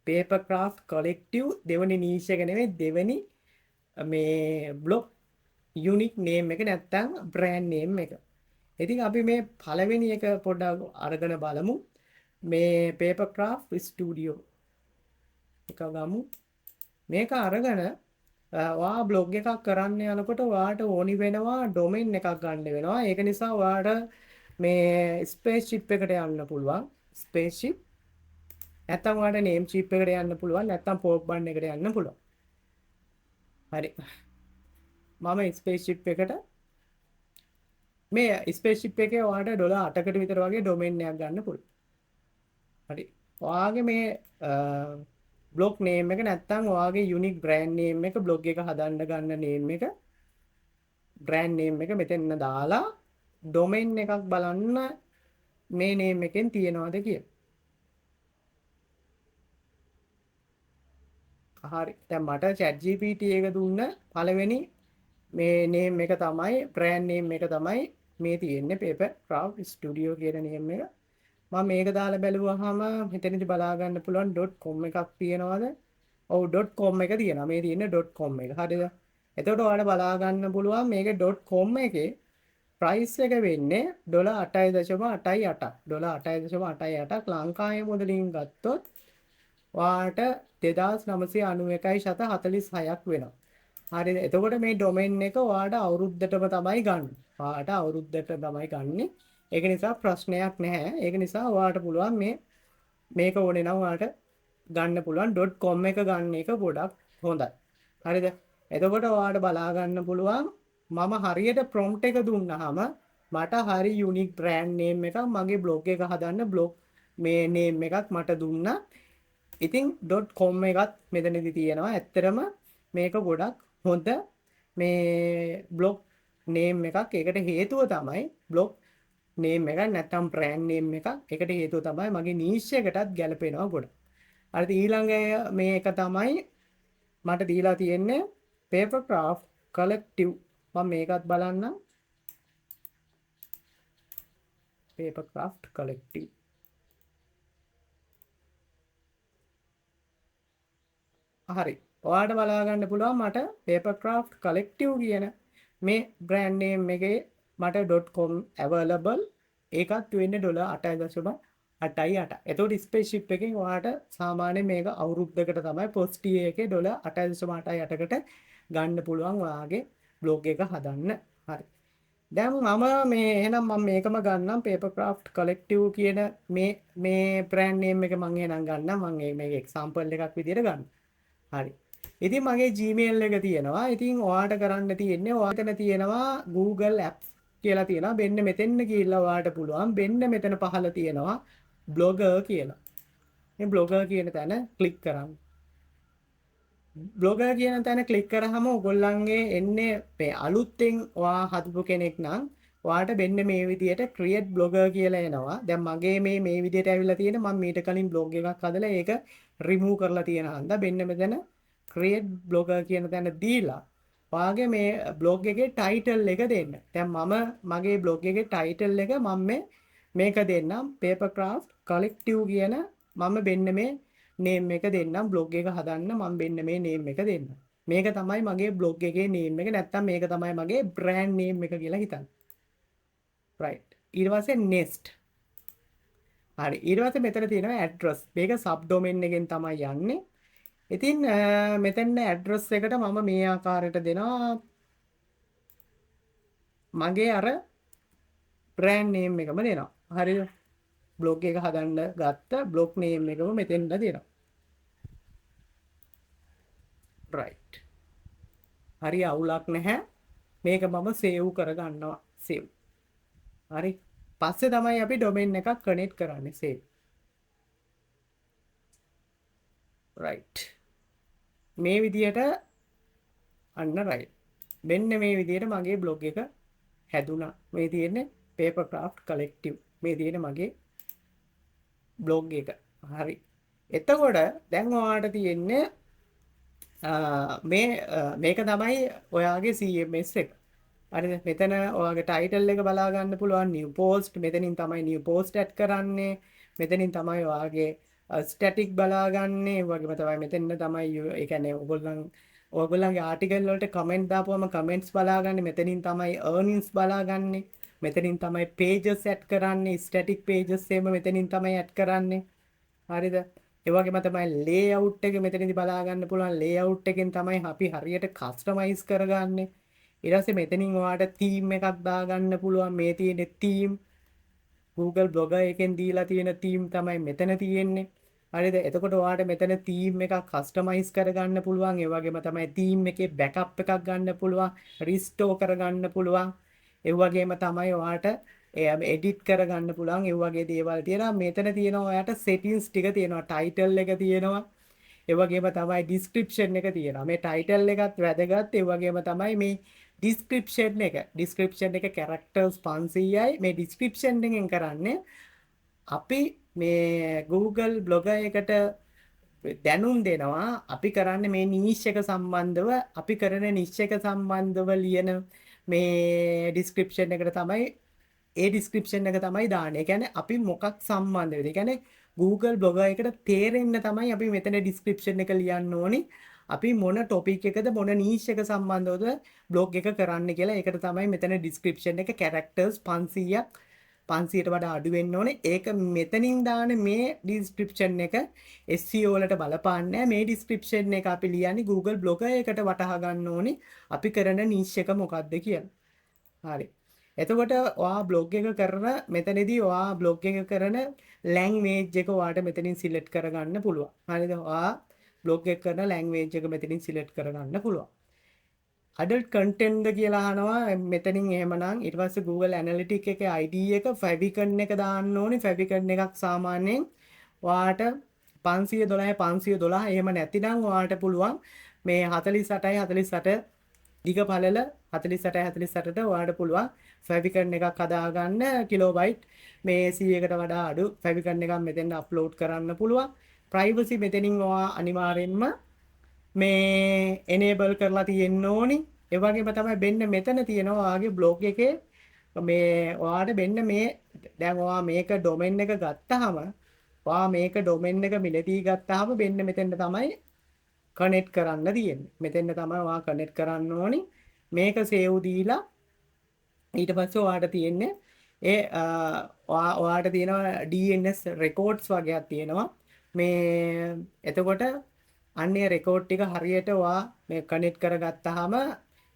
papercraft collective දෙවනි niche එක නෙමෙයි දෙවනි මේ blog unique name එක නැත්තම් brand name එක. ඉතින් අපි මේ පළවෙනි එක පොඩ්ඩක් අරගෙන බලමු. මේ papercraft studio එක ගමු. මේක අරගෙන ඔයා blog එකක් කරන්න යනකොට ඔයාට ඕනි වෙනවා domain එකක් ගන්න වෙනවා. ඒක නිසා ඔයාට මේ spaceship එකට යන්න පුළුවන්. spaceship නැත්තම් ඔයාලට name chip එකට යන්න පුළුවන් නැත්තම් pop button එකට යන්න පුළුවන්. හරි. මම spaceship එකට මේ spaceship එකේ ඔයාලට $8කට විතර වගේ domain එකක් ගන්න පුළුවන්. හරි. ඔයාගේ මේ blog name එක නැත්තම් ඔයාගේ unique brand name එක blog එක හදන්න ගන්න name එක brand name එක මෙතන දාලා domain එකක් බලන්න මේ name එකෙන් තියනවාද කියලා. හරි. දැන් මට ChatGPT එක දුන්න පළවෙනි මේ name එක තමයි brand name එක තමයි මේ තියෙන්නේ Papercraft Studio කියන name එක. මම මේක දාලා බැලුවාම මෙතනදි බලා ගන්න පුළුවන් .com එකක් තියෙනවද? ඔව් .com එක තියෙනවා. මේ තියෙන්නේ .com එක. හරිද? එතකොට ඔයාලට බලා ගන්න පුළුවන් මේකේ .com එකේ price එක වෙන්නේ $8.88. $8.88ක් ලංකාවේ මුදලින් ගත්තොත් ඔයාලට 2991.46ක් වෙනවා. හරිද? එතකොට මේ domain එක ඔයාලට අවුරුද්දටම තමයි ගන්න. ඔයාලට අවුරුද්දට තමයි ගන්නේ. ඒක නිසා ප්‍රශ්නයක් නැහැ. ඒක නිසා ඔයාලට පුළුවන් මේක ඕනේ නම් ඔයාලට ගන්න පුළුවන් .com එක ගන්න එක ගොඩක් හොඳයි. හරිද? එතකොට ඔයාලට බලා ගන්න පුළුවන් මම හරියට prompt එක දුන්නාම මට හරි unique brand name එකක් මගේ blog එක හදන්න blog මේ name එකක් මට දුන්නා. ඉතින් .com එකත් මෙතනදි තියෙනවා. ඇත්තටම මේක ගොඩක් හොඳ මේ blog name එකක්. ඒකට හේතුව තමයි blog name එකක් නැත්නම් brand name එකක්. ඒකට හේතුව තමයි මගේ niche එකටත් ගැලපෙනවා ගොඩක්. හරිද? ඊළඟ මේක තමයි මට දීලා තියෙන්නේ Papercraft Collective. මම මේකත් බලන්නම්. Papercraft Collective. හරි. ඔයාලට බලා ගන්න පුළුවන් මට Papercraft Collective කියන මේ brand name එකේ මට .com available. ඒකත් වෙන්නේ $8.88. එතකොට spaceship එකෙන් ඔයාලට සාමාන්‍යයෙන් මේක අවුරුද්දකට තමයි post එකේ $8.88කට ගන්න පුළුවන් ඔයාගේ blog එක හදන්න. හරි. දැන් එහෙනම් මම මේකම ගන්නම් Papercraft Collective කියන මේ brand name එක මම එහෙනම් ගන්නම්. මම මේක example එකක් විදියට ගන්නම්. හරි. ඉතින් මගේ Gmail එක තියෙනවා. ඉතින් ඔයාලට කරන්න තියෙන්නේ ඔයාලට තියෙනවා Google Apps කියලා තියෙනවා. මෙන්න මෙතෙන්න ගිහිල්ලා ඔයාලට පුළුවන් මෙන්න මෙතන පහළ තියෙනවා Blogger කියලා. මේ Blogger කියන තැන ක්ලික් කරන්න. Blogger කියන තැන ක්ලික් කරාම ඔයගොල්ලන්ගේ එන්නේ මේ අලුත්ෙන් ඔයා හදපු කෙනෙක් නම් ඔයාලට මෙන්න මේ විදියට create blogger කියලා එනවා. දැන් මගේ මේ විදියට ඇවිල්ලා තියෙන මම මීට කලින් blog එකක් හදලා ඒක remove කරලා තියෙන හන්ද මෙන්න මෙතන create blogger කියන තැන දීලා ඔයාගේ මේ blog එකේ title එක දෙන්න. දැන් මගේ blog එකේ title එක මම මේක දෙන්නම් Papercraft Collective කියන මම මෙන්න මේ name එක දෙන්නම් blog එක හදන්න මම මෙන්න මේ name එක දෙන්නම්. මේක තමයි මගේ blog එකේ name එක නැත්තම් මේක තමයි මගේ brand name එක කියලා හිතන්න. right. ඊට පස්සේ next. හරි. ඊට පස්සේ මෙතන තියෙනවා address. මේක subdomain එකෙන් තමයි යන්නේ. ඉතින් මෙතන address එකට මම මේ ආකාරයට දෙනවා මගේ අර brand name එකම දෙනවා. හරිද? blog එක හදන්න ගත්ත blog name එකම මෙතෙන්ට දෙනවා. right. හරි අවුලක් නැහැ. මේක මම save කරගන්නවා. save. හරි. පස්සේ තමයි අපි domain එකක් connect කරන්නේ save. right. මේ විදියට අන්න right. මෙන්න මේ විදියට මගේ blog එක හැදුනා. මේ තියෙන්නේ Papercraft Collective. මේ තියෙන්නේ මගේ blog එක. හරි. එතකොට දැන් ඔයාලට තියෙන්නේ මේක තමයි ඔයාගේ CMS එක. හරිද? මෙතන ඔයාගේ title එක බලා ගන්න පුළුවන් new post. මෙතනින් තමයි new post add කරන්නේ. මෙතනින් තමයි ඔයාගේ static බලා ගන්න. ඒ වගේම තමයි මෙතන තමයි ඒ කියන්නේ ඔයගොල්ලන්ගේ ආටිකල් වලට කමෙන්ට් දාපුවම කමෙන්ට්ස් බලා ගන්න. මෙතනින් තමයි earnings බලා ගන්න. මෙතනින් තමයි pages add කරන්නේ. static pages එහෙම මෙතනින් තමයි add කරන්නේ. හරිද? ඒ වගේම තමයි layout එක මෙතනදී බලා ගන්න පුළුවන්. layout එකෙන් තමයි අපි හරියට customize කරගන්නේ. ඊට පස්සේ මෙතනින් ඔයාලට theme එකක් දාගන්න පුළුවන්. මේ තියෙන්නේ theme. Google Blogger එකෙන් දීලා තියෙන theme තමයි මෙතන තියෙන්නේ. හරිද? එතකොට ඔයාලට මෙතන තීම් එකක් කස්ටමයිස් කරගන්න පුළුවන්. ඒ වගේම තමයි තීම් එකේ බෑකප් එකක් ගන්න පුළුවන්. රිස්ටෝර් කරගන්න පුළුවන්. ඒ වගේම තමයි ඔයාලට එඩිට් කරගන්න පුළුවන්. ඒ වගේ දේවල් තියෙනවා. මෙතන තියෙනවා ඔයාලට සෙටින්ග්ස් ටික තියෙනවා. ටයිටල් එක තියෙනවා. ඒ වගේම තමයි ඩිස්ක්‍රිප්ෂන් එක තියෙනවා. මේ ටයිටල් එකත් වැදගත්. ඒ වගේම තමයි මේ ඩිස්ක්‍රිප්ෂන් එක කැරක්ටර්ස් 500යි. මේ ඩිස්ක්‍රිප්ෂන් එකෙන් කරන්නේ අපි මේ Google බ්ලොග එකට දැනුම් දෙනවා අපි කරන්නේ මේ නීෂ් එක සම්බන්ධව අපි කරන නිෂ් එක සම්බන්ධව ලියන මේ ඩිස්ක්‍රිප්ෂන් එකට තමයි ඒ ඩිස්ක්‍රිප්ෂන් එක තමයි දාන්නේ. ඒ කියන්නේ අපි මොකක් සම්බන්ධ වෙද? ඒ කියන්නේ Google බ්ලොග එකට තේරෙන්න තමයි අපි මෙතන ඩිස්ක්‍රිප්ෂන් එක ලියන්න ඕනි. අපි මොන ටොපික් එකද මොන නීෂ් එක සම්බන්ධවද බ්ලොග් එක කරන්න කියලා. ඒකට තමයි මෙතන ඩිස්ක්‍රිප්ෂන් එක කැරක්ටර්ස් 500ක් 500ට වඩා අඩු වෙන්න ඕනේ. ඒක මෙතනින් දාන මේ ඩිස්ක්‍රිප්ෂන් එක SEO වලට බලපාන්නේ. මේ ඩිස්ක්‍රිප්ෂන් එක අපි ලියන්නේ Google බ්ලොග් එකකට වටහා ගන්න ඕනේ. අපි කරන නීෂ් එක මොකක්ද කියලා. හරි. එතකොට ඔයා බ්ලොග් එක කරන මෙතනදී ඔයා බ්ලොග් එක කරන ලැන්ග්වේජ් එක ඔයාට මෙතනින් සිලෙක්ට් කරගන්න පුළුවන්. හරිද? ඔයා බ්ලොග් එක කරන ලැන්ග්වේජ් එක මෙතනින් සිලෙක්ට් කරගන්න පුළුවන්. අඩල්ට් කන්ටෙන්ට්ද කියලා අහනවා මෙතනින් එහෙමනම් ඊට පස්සේ Google Analytics එකේ ID එක favicon එක දාන්න ඕනේ. favicon එකක් සාමාන්‍යයෙන් ඔයාට 512 512 එහෙම නැතිනම් ඔයාට පුළුවන් මේ 48යි 48 දිග පළල 48යි 48ට ඔයාට පුළුවන් favicon එකක් හදාගන්න කිලෝබයිට් මේ 100කට වඩා අඩු favicon එකක් මෙතෙන් අප්ලෝඩ් කරන්න පුළුවන්. privacy මෙතනින් ඔයා අනිවාර්යෙන්ම මේ enable කරලා තියෙන්න ඕනි. ඒ වගේම තමයි මෙන්න මෙතන තියෙනවා ඔයාගේ blog එකේ මේ ඔයාට මෙන්න මේ දැන් ඔයා මේක domain එක ගත්තාම ඔයා මේක domain එක මිලදී ගත්තාම මෙන්න මෙතෙන්ට තමයි connect කරන්න තියෙන්නේ. මෙතෙන්ට තමයි ඔයා connect කරන්න ඕනි. මේක save දීලා ඊට පස්සේ ඔයාට තියෙන්නේ ඒ ඔයාට තියෙනවා DNS records වගේක් තියෙනවා. මේ එතකොට අන්නේ රෙකෝඩ් ටික හරියට ඔයා මේ කනෙක්ට් කරගත්තාම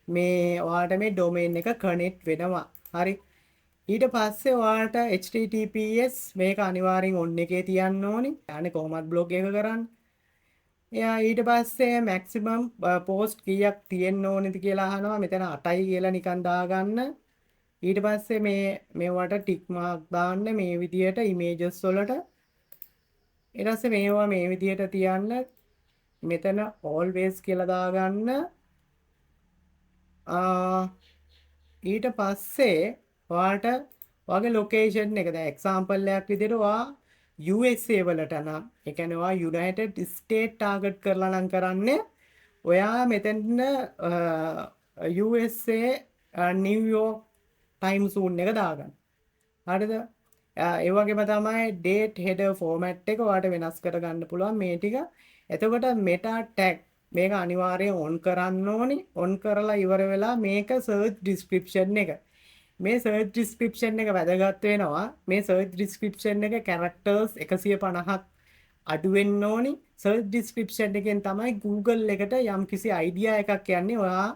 මේ ඔයාට මේ ඩොමේන් එක කනෙක්ට් වෙනවා. හරි. ඊට පස්සේ ඔයාට HTTPS මේක අනිවාර්යෙන් ඔන් එකේ තියන්න ඕනි. يعني කොහොමද බ්ලොග් එක කරන්නේ? එයා ඊට පස්සේ මැක්සිමම් පෝස්ට් කීයක් තියෙන්න ඕනේද කියලා අහනවා. මෙතන 8යි කියලා නිකන් දාගන්න. ඊට පස්සේ මේවට ටික් මාක් දාන්න මේ විදියට ඉමේජස් වලට. ඊට පස්සේ මේවා මේ විදියට තියන්න. මෙතන always කියලා දාගන්න. ඊට පස්සේ ඔයාට ඔයාගේ ලොකේෂන් එක දැන් එක්සැම්පල් එකක් විදිහට ඔයා USA වලට නම් ඒ කියන්නේ ඔයා United States ටාගට් කරලා නම් කරන්නේ ඔයා මෙතන USA New York time zone එක දාගන්න. හරිද? ඒ වගේම තමයි date header format එක ඔයාට වෙනස් කරගන්න පුළුවන් මේ ටික. එතකොට meta tag මේක අනිවාර්යෙන් on කරන්න ඕනි. on කරලා ඉවර වෙලා මේක search description එක. මේ search description එක වැදගත් වෙනවා. මේ search description එක characters 150ක් අඩු වෙන්න ඕනි. search description එකෙන් තමයි Google එකට යම්කිසි idea එකක් යන්නේ. ඔයා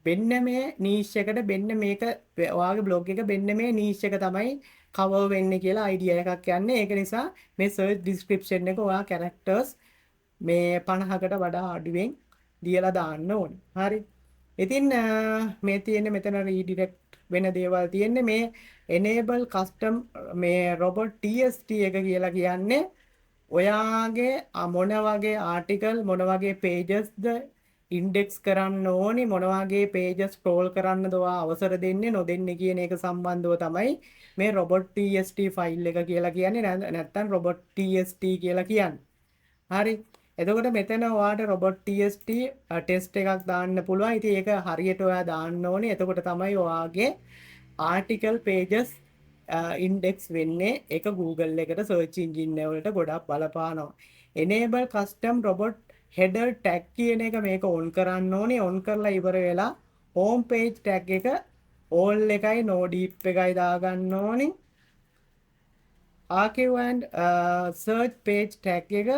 මෙන්න මේ niche එකට මෙන්න මේක ඔයාගේ blog එක මෙන්න මේ niche එක තමයි cover වෙන්නේ කියලා idea එකක් යන්නේ. ඒක නිසා මේ search description එක ඔයා characters මේ 50කට වඩා අඩුවෙන් ලියලා දාන්න ඕනේ. හරි. ඉතින් මේ තියෙන්නේ මෙතන redirect වෙන දේවල් තියෙන්නේ මේ enable custom මේ robot TST එක කියලා කියන්නේ ඔයාගේ මොන වගේ article මොන වගේ pagesද index කරන්න ඕනේ මොන වගේ pages scroll කරන්නද ඔයා අවසර දෙන්නේ නොදෙන්නේ කියන එක සම්බන්ධව තමයි මේ robot TST file එක කියලා කියන්නේ නැත්නම් robot TST කියලා කියන්නේ. හරි. එතකොට මෙතන ඔයාට robot TST ටෙස්ට් එකක් දාන්න පුළුවන්. ඉතින් ඒක හරියට ඔයා දාන්න ඕනේ. එතකොට තමයි ඔයාගේ article pages index වෙන්නේ. ඒක Google එකට search engine වලට ගොඩක් බලපානවා. enable custom robot header tag කියන එක මේක on කරන්න ඕනේ. on කරලා ඉවර වෙලා home page tag එක all එකයි no deep එකයි දාගන්න ඕනේ. archive and search page tag එක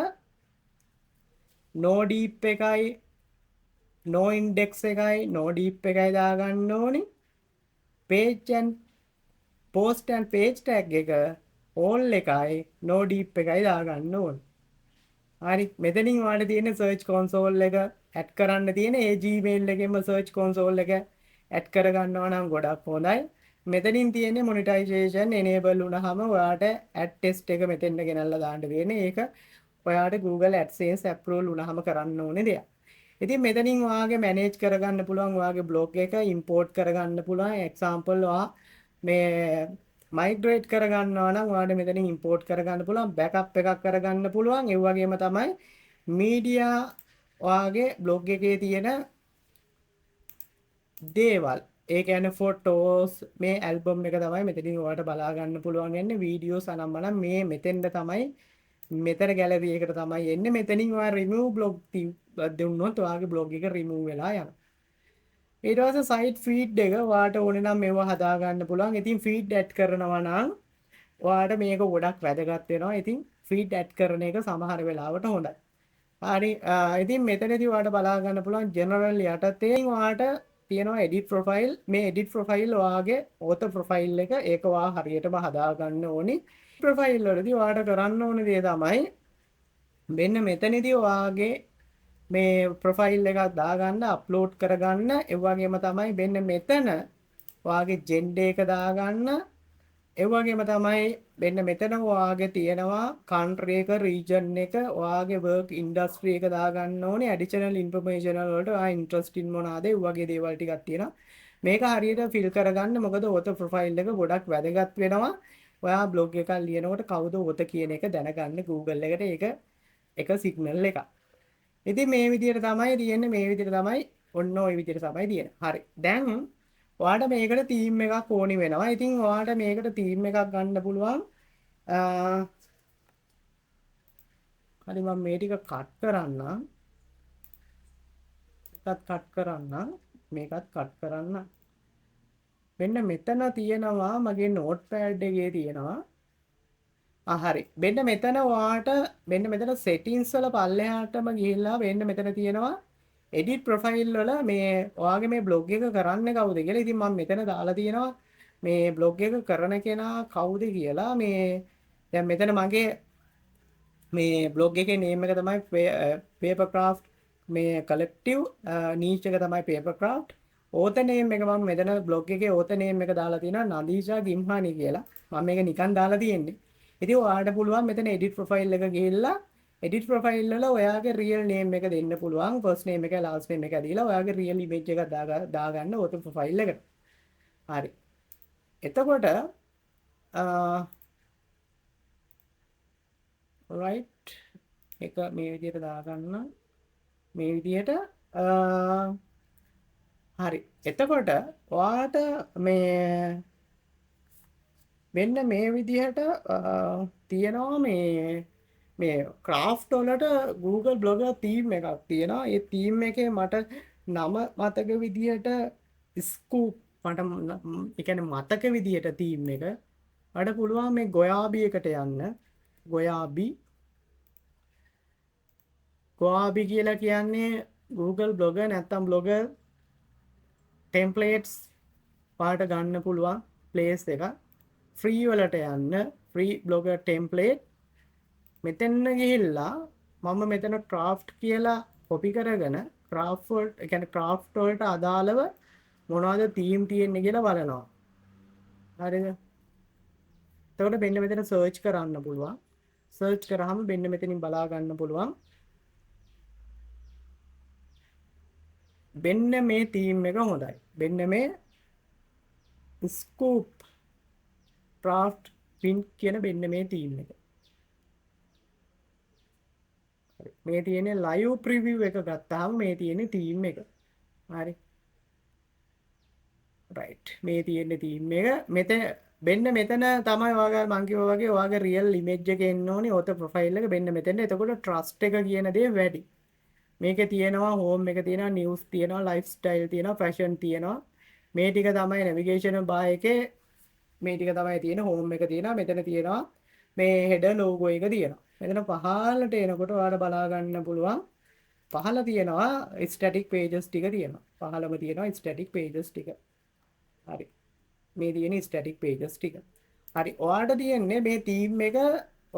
no deep එකයි no index එකයි no deep එකයි දාගන්න ඕනේ. page and post and page tag එක all එකයි no deep එකයි දාගන්න ඕනේ. හරි මෙතනින් ඔයාලට තියෙන search console එක ඇඩ් කරන්න තියෙන ඒ Gmail එකෙන්ම search console එක ඇඩ් කරගන්නවා නම් ගොඩක් හොඳයි. මෙතනින් තියෙන්නේ monetization enable වුණාම ඔයාට ad test එක මෙතෙන්ට ගෙනල්ලා දාන්න වෙන්නේ. ඒක ඔයාට Google AdSense approval වුණාම කරන්න ඕනේ දෙයක්. ඉතින් මෙතනින් ඔයාගේ manage කරගන්න පුළුවන් ඔයාගේ blog එක import කරගන්න පුළුවන්. example ඔයා මේ migrate කරගන්නවා නම් ඔයාලට මෙතනින් import කරගන්න පුළුවන්, backup එකක් කරගන්න පුළුවන්. ඒ වගේම තමයි media ඔයාගේ blog එකේ තියෙන දේවල් ඒ කියන්නේ ෆොටෝස් මේ ඇල්බම් එක තමයි මෙතනින් ඔයාලට බලා ගන්න පුළුවන් වෙන්නේ. වීඩියෝස් අනම්මනම් මේ මෙතෙන්ද තමයි මෙතන ගැලරි එකට තමයි එන්නේ. මෙතනින් ඔයා remove blog දුන්නොත් ඔයාගේ blog එක remove වෙලා යනවා. ඊට පස්සේ site feed එක ඔයාට ඕනේ නම් මේවා හදා ගන්න පුළුවන්. ඉතින් feed add කරනවා නම් ඔයාට මේක ගොඩක් වැදගත් වෙනවා. ඉතින් feed add කරන එක සමහර වෙලාවට හොඳයි. හරි ඉතින් මෙතනදී ඔයාලට බලා ගන්න පුළුවන් general යටතේ ඔයාලට තියෙනවා edit profile. මේ edit profile ඔයාගේ author profile එක ඒක ඔයා හරියටම හදා ගන්න ඕනි. profile වලදී ඔයාලට කරන්න ඕනේ දේ තමයි මෙන්න මෙතනදී ඔයාගේ මේ ප්‍රොෆයිල් එකක් දාගන්න අප්ලෝඩ් කරගන්න. ඒ වගේම තමයි මෙන්න මෙතන ඔයාගේ ජෙන්ඩර් එක දාගන්න. ඒ වගේම තමයි මෙන්න මෙතන ඔයාගේ තියෙනවා කන්ට්‍රි එක, රීජන් එක, ඔයාගේ වර්ක් ඉන්ඩස්ට්‍රි එක දාගන්න ඕනේ. ඇඩිෂනල් ඉන්ෆර්මේෂන් වලට ඔයා ඉන්ට්‍රස්ටින් මොනවාද ඒ වගේ දේවල් ටිකක් තියෙනවා. මේක හරියට ෆිල් කරගන්න. මොකද ඔත ප්‍රොෆයිල් එක ගොඩක් වැදගත් වෙනවා. ඔයා බ්ලොග් එකක් ලියනකොට කවුද ඔත කියන එක දැනගන්න Google එකට ඒක එක සිග්නල් එකක්. ඉතින් මේ විදිහට තමයි තියෙන්නේ. මේ විදිහට තමයි ඔන්න ඔය විදිහට තමයි තියෙන්නේ. හරි. දැන් ඔයාට මේකට තීම් එකක් ඕනි වෙනවා. ඉතින් ඔයාට මේකට තීම් එකක් ගන්න පුළුවන්. හරි මම මේ ටික කට් කරන්නම්. එකත් කට් කරන්නම්. මේකත් කට් කරන්නම්. මෙන්න මෙතන තියෙනවා මගේ නෝට්පෑඩ් එකේ තියෙනවා. හරි. මෙන්න මෙතන ඔයාට මෙන්න මෙතන settings වල පල්ලෙහාටම ගිහිල්ලා මෙන්න මෙතන තියෙනවා edit profile වල මේ ඔයාගේ මේ blog එක කරන්නේ කවුද කියලා. ඉතින් මම මෙතන දාලා තියෙනවා මේ blog එක කරන කෙනා කවුද කියලා. මේ දැන් මෙතන මගේ මේ blog එකේ name එක තමයි papercraft මේ collective niche එක තමයි papercraft. author name එක මම මෙතන blog එකේ author name එක දාලා තියෙනවා නදීෂා ගිම්හානි කියලා. මම මේක නිකන් දාලා තියෙන්නේ. ඉතින් ඔයාලට පුළුවන් මෙතන edit profile එක ගිහිල්ලා edit profile වල ඔයාගේ real name එක දෙන්න පුළුවන්. first name එක last name එක දීලා ඔයාගේ real image එකක් දාගන්න auto profile එකට. හරි. එතකොට right එක මේ විදිහට දාගන්න. මේ විදිහට හරි. එතකොට ඔයාට මේ මෙන්න මේ විදිහට තියෙනවා මේ ක්‍රාෆ්ට් වලට Google Blogger theme එකක් තියෙනවා. ඒ theme එකේ මට නම මතක විදිහට ස්කූප් මට ඒ කියන්නේ මතක විදිහට theme එක මට පුළුවන් මේ ගොයාබි එකට යන්න. ගොයාබි කියලා කියන්නේ Google Blogger නැත්නම් Blogger templates පාට ගන්න පුළුවන් place එක. free වලට යන්න free blogger template මෙතන ගිහිල්ලා මම මෙතන craft කියලා copy කරගෙන craft වලට ඒ කියන්නේ craft වලට අදාළව මොනවද theme තියෙන්නේ කියලා බලනවා. හරිද? එතකොට මෙන්න මෙතන search කරන්න පුළුවන්. search කරාම මෙන්න මෙතනින් බලා ගන්න පුළුවන්. මෙන්න මේ theme එක හොඳයි. මෙන්න මේ scoop craft print කියන මෙන්න මේ theme එක. මේ තියෙන්නේ live preview එක ගත්තාම මේ තියෙන්නේ theme එක. හරි. right. මේ තියෙන්නේ theme එක. මෙන්න මෙතන තමයි ඔයාගේ මං කිව්වා වගේ ඔයාගේ real image එක එන්න ඕනේ author profile එක මෙන්න මෙතෙන්ට. එතකොට trust එක කියන දේ වැඩි. මේකේ තියෙනවා home එක තියෙනවා news තියෙනවා lifestyle තියෙනවා fashion තියෙනවා. මේ ටික තමයි navigation bar එකේ මේ ටික තමයි තියෙන home එක තියෙනවා. මෙතන තියෙනවා මේ header logo එක තියෙනවා. මෙතන පහළට එනකොට ඔයාලට බලා ගන්න පුළුවන්. පහළ තියෙනවා static pages ටික තියෙනවා. පහළම තියෙනවා static pages ටික. හරි. මේ තියෙන static pages ටික. හරි. ඔයාලට තියෙන්නේ මේ theme එක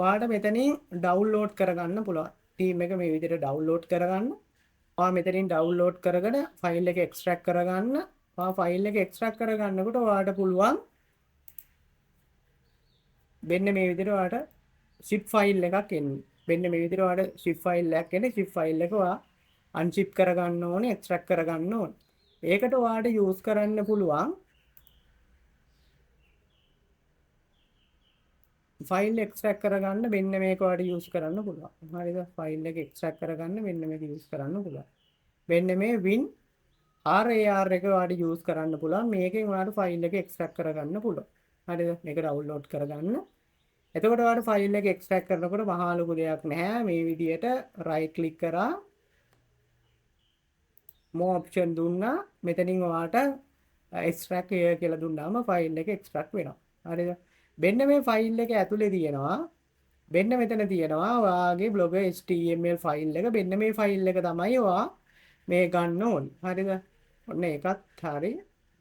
ඔයාලට මෙතනින් download කරගන්න පුළුවන්. තීම් එක මේ විදිහට ඩවුන්ලෝඩ් කරගන්න. ඔයා මෙතනින් ඩවුන්ලෝඩ් කරගෙන ෆයිල් එක එක්ස්ට්‍රැක්ට් කරගන්න. ඔයා ෆයිල් එක එක්ස්ට්‍රැක්ට් කරගන්නකොට ඔයාට පුළුවන් මෙන්න මේ විදිහට ඔයාට zip ෆයිල් එකක් එන්නේ. මෙන්න මේ විදිහට ඔයාට zip ෆයිල් එකක් එන්නේ. zip ෆයිල් එක ඔයා අන්සිප් කරගන්න ඕනේ, එක්ස්ට්‍රැක්ට් කරගන්න ඕනේ. ඒකට ඔයාට යූස් කරන්න පුළුවන් ෆයිල් එක්ස්ට්‍රැක්ට් කරගන්න මෙන්න මේක ඔයාලට යූස් කරන්න පුළුවන්. හරිද? ෆයිල් එක එක්ස්ට්‍රැක්ට් කරගන්න මෙන්න මේක යූස් කරන්න පුළුවන්. මෙන්න මේ win RAR එක ඔයාලට යූස් කරන්න පුළුවන්. මේකෙන් ඔයාලට ෆයිල් එක එක්ස්ට්‍රැක්ට් කරගන්න පුළුවන්. හරිද? මේක ඩවුන්ලෝඩ් කරගන්න. එතකොට ඔයාලට ෆයිල් එක එක්ස්ට්‍රැක්ට් කරනකොට මහා ලොකු දෙයක් නැහැ. මේ විදිහට රයිට් ක්ලික් කරා more option දුන්නා. මෙතනින් ඔයාලට extract here කියලා දුන්නාම ෆයිල් එක එක්ස්ට්‍රැක්ට් වෙනවා. හරිද? මෙන්න මේ ෆයිල් එක ඇතුලේ තියෙනවා මෙන්න මෙතන තියෙනවා ඔයාගේ blog HTML ෆයිල් එක. මෙන්න මේ ෆයිල් එක තමයි ඔයා මේ ගන්න ඕනේ. හරිද? ඔන්න ඒකත් හරි.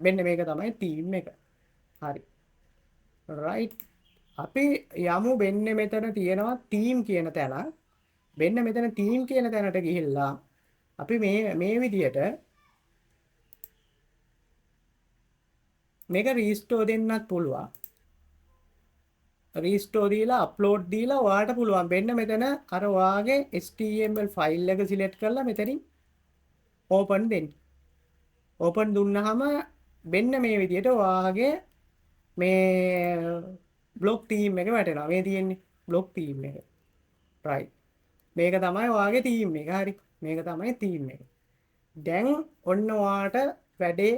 මෙන්න මේක තමයි theme එක. හරි. right. අපි යමු මෙන්න මෙතන තියෙනවා theme කියන තැන. මෙන්න මෙතන theme කියන තැනට ගිහිල්ලා අපි මේ විදියට මේක රීස්ටෝර් දෙන්නත් පුළුවන්. රීස්ටෝර් දීලා අප්ලෝඩ් දීලා ඔයාට පුළුවන් මෙන්න මෙතන අර ඔයාගේ HTML ෆයිල් එක සිලෙක්ට් කරලා මෙතනින් ඕපන් දෙන්න. ඕපන් දුන්නාම මෙන්න මේ විදියට ඔයාගේ මේ බ්ලොග් තීම් එක වැටෙනවා. මේ තියෙන්නේ බ්ලොග් තීම් එක. right. මේක තමයි ඔයාගේ තීම් එක. හරි. මේක තමයි තීම් එක. දැන් ඔන්න ඔයාට වැඩේ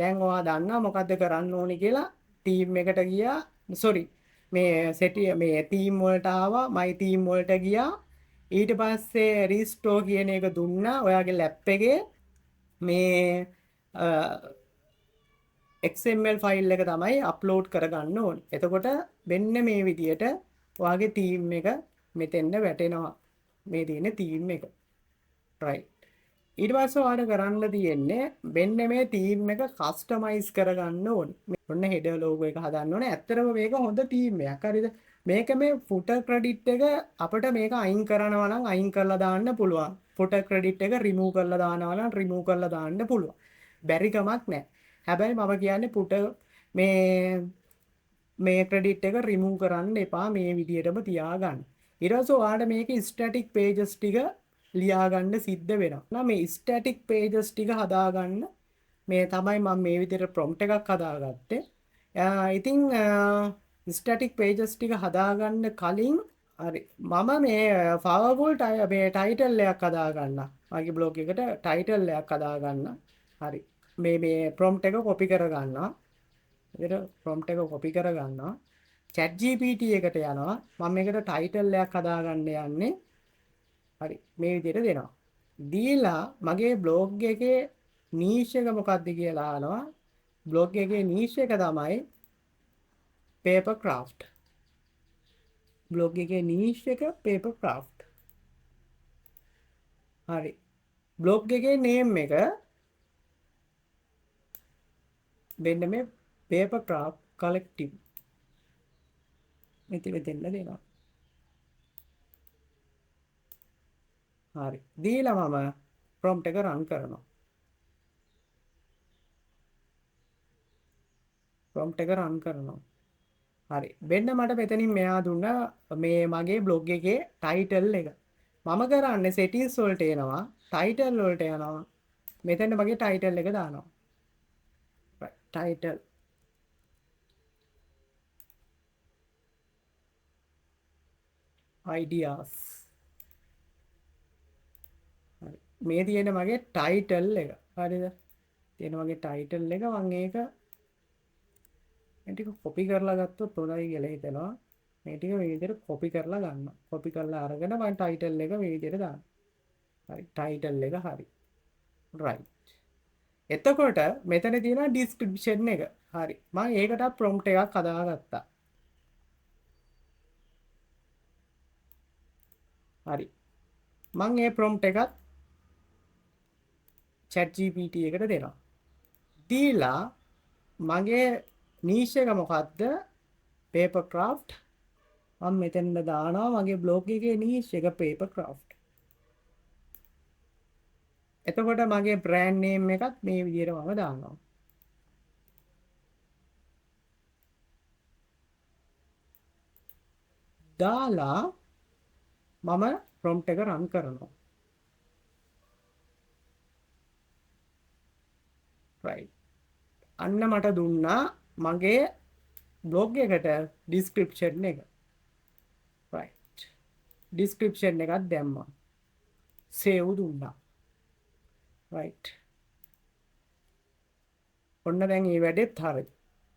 දැන් ඔයා දන්නා මොකද්ද කරන්න ඕනේ කියලා තීම් එකට ගියා. sorry. මේ සෙටි මේ තීම් වලට ආවා. my තීම් වලට ගියා. ඊට පස්සේ රීස්ටෝර් කියන එක දුන්නා. ඔයාගේ ලැප් එකේ මේ XML ෆයිල් එක තමයි අප්ලෝඩ් කරගන්න ඕනේ. එතකොට මෙන්න මේ විදියට ඔයාගේ තීම් එක මෙතෙන්ද වැටෙනවා. මේ තියෙන තීම් එක. right. ඊට පස්සේ ඔයාලට කරන්න තියෙන්නේ මෙන්න මේ තීම් එක කස්ටමයිස් කරගන්න ඕනේ. ඔන්න හෙඩර් ලෝගෝ එක හදන්න ඕනේ. ඇත්තටම මේක හොඳ තීම් එකක්. හරිද? මේක මේ footer credit එක අපිට මේක අයින් කරනවා නම් අයින් කරලා දාන්න පුළුවන්. footer credit එක remove කරලා දානවා නම් remove කරලා දාන්න පුළුවන්. බැරි කමක් නැහැ. හැබැයි මම කියන්නේ footer මේ credit එක remove කරන්න එපා. මේ විදියටම තියාගන්න. ඊට පස්සේ ඔයාලට මේකේ static pages ටික ලියාගන්න සිද්ධ වෙනවා. නම් මේ static pages ටික හදාගන්න මේ තමයි මම මේ විදිහට prompt එකක් හදාගත්තේ. ඉතින් static pages ටික හදාගන්න කලින් හරි මම මේ powerful මේ title එකක් හදාගන්න. මගේ blog එකට title එකක් හදාගන්න. හරි. මේ prompt එක copy කරගන්නවා. විතර prompt එක copy කරගන්නවා. chat gpt එකට යනවා. මම මේකට title එකක් හදාගන්න යන්නේ. හරි මේ විදිහට දෙනවා. දීලා මගේ blog එකේ niche එක මොකක්ද කියලා අහනවා. blog එකේ niche එක තමයි paper craft. blog එකේ niche එක paper craft. හරි. blog එකේ name එක මෙන්න මේ paper craft collective. මෙතන දෙන්න දෙනවා. හරි. දීලා මම prompt එක run කරනවා. prompt එක run කරනවා. හරි. මෙන්න මට මෙතනින් මෙයා දුන්න මේ මගේ blog එකේ title එක. මම කරන්නේ settings වලට එනවා, title වලට යනවා. මෙතන මගේ title එක දානවා. right. title ideas. මේ තියෙන මගේ ටයිටල් එක. හරිද? තියෙන මගේ ටයිටල් එක මම ඒක ටික කොපි කරලා ගත්තොත් හොඳයි කියලා හිතනවා. මේ ටික මේ විදිහට කොපි කරලා ගන්නවා. කොපි කරලා අරගෙන මම ටයිටල් එක මේ විදිහට දානවා. හරි. ටයිටල් එක හරි. right. එතකොට මෙතන තියෙනවා description එක. හරි. මම ඒකට prompt එකක් හදාගත්තා. හරි. මම මේ prompt එකත් chat gpt එකට දෙනවා. දීලා මගේ niche එක මොකද්ද? paper craft මම මෙතෙන්ද දානවා මගේ බ්ලොග් එකේ niche එක paper craft. එතකොට මගේ brand name එකත් මේ විදිහට මම දානවා. දාලා මම prompt එක run කරනවා. right. අන්න මට දුන්නා මගේ බ්ලොග් එකට ඩිස්ක්‍රිප්ෂන් එක. right. ඩිස්ක්‍රිප්ෂන් එකක් දැම්මා. සේව් දුන්නා. right. ඔන්න දැන් මේ වැඩෙත් හරි.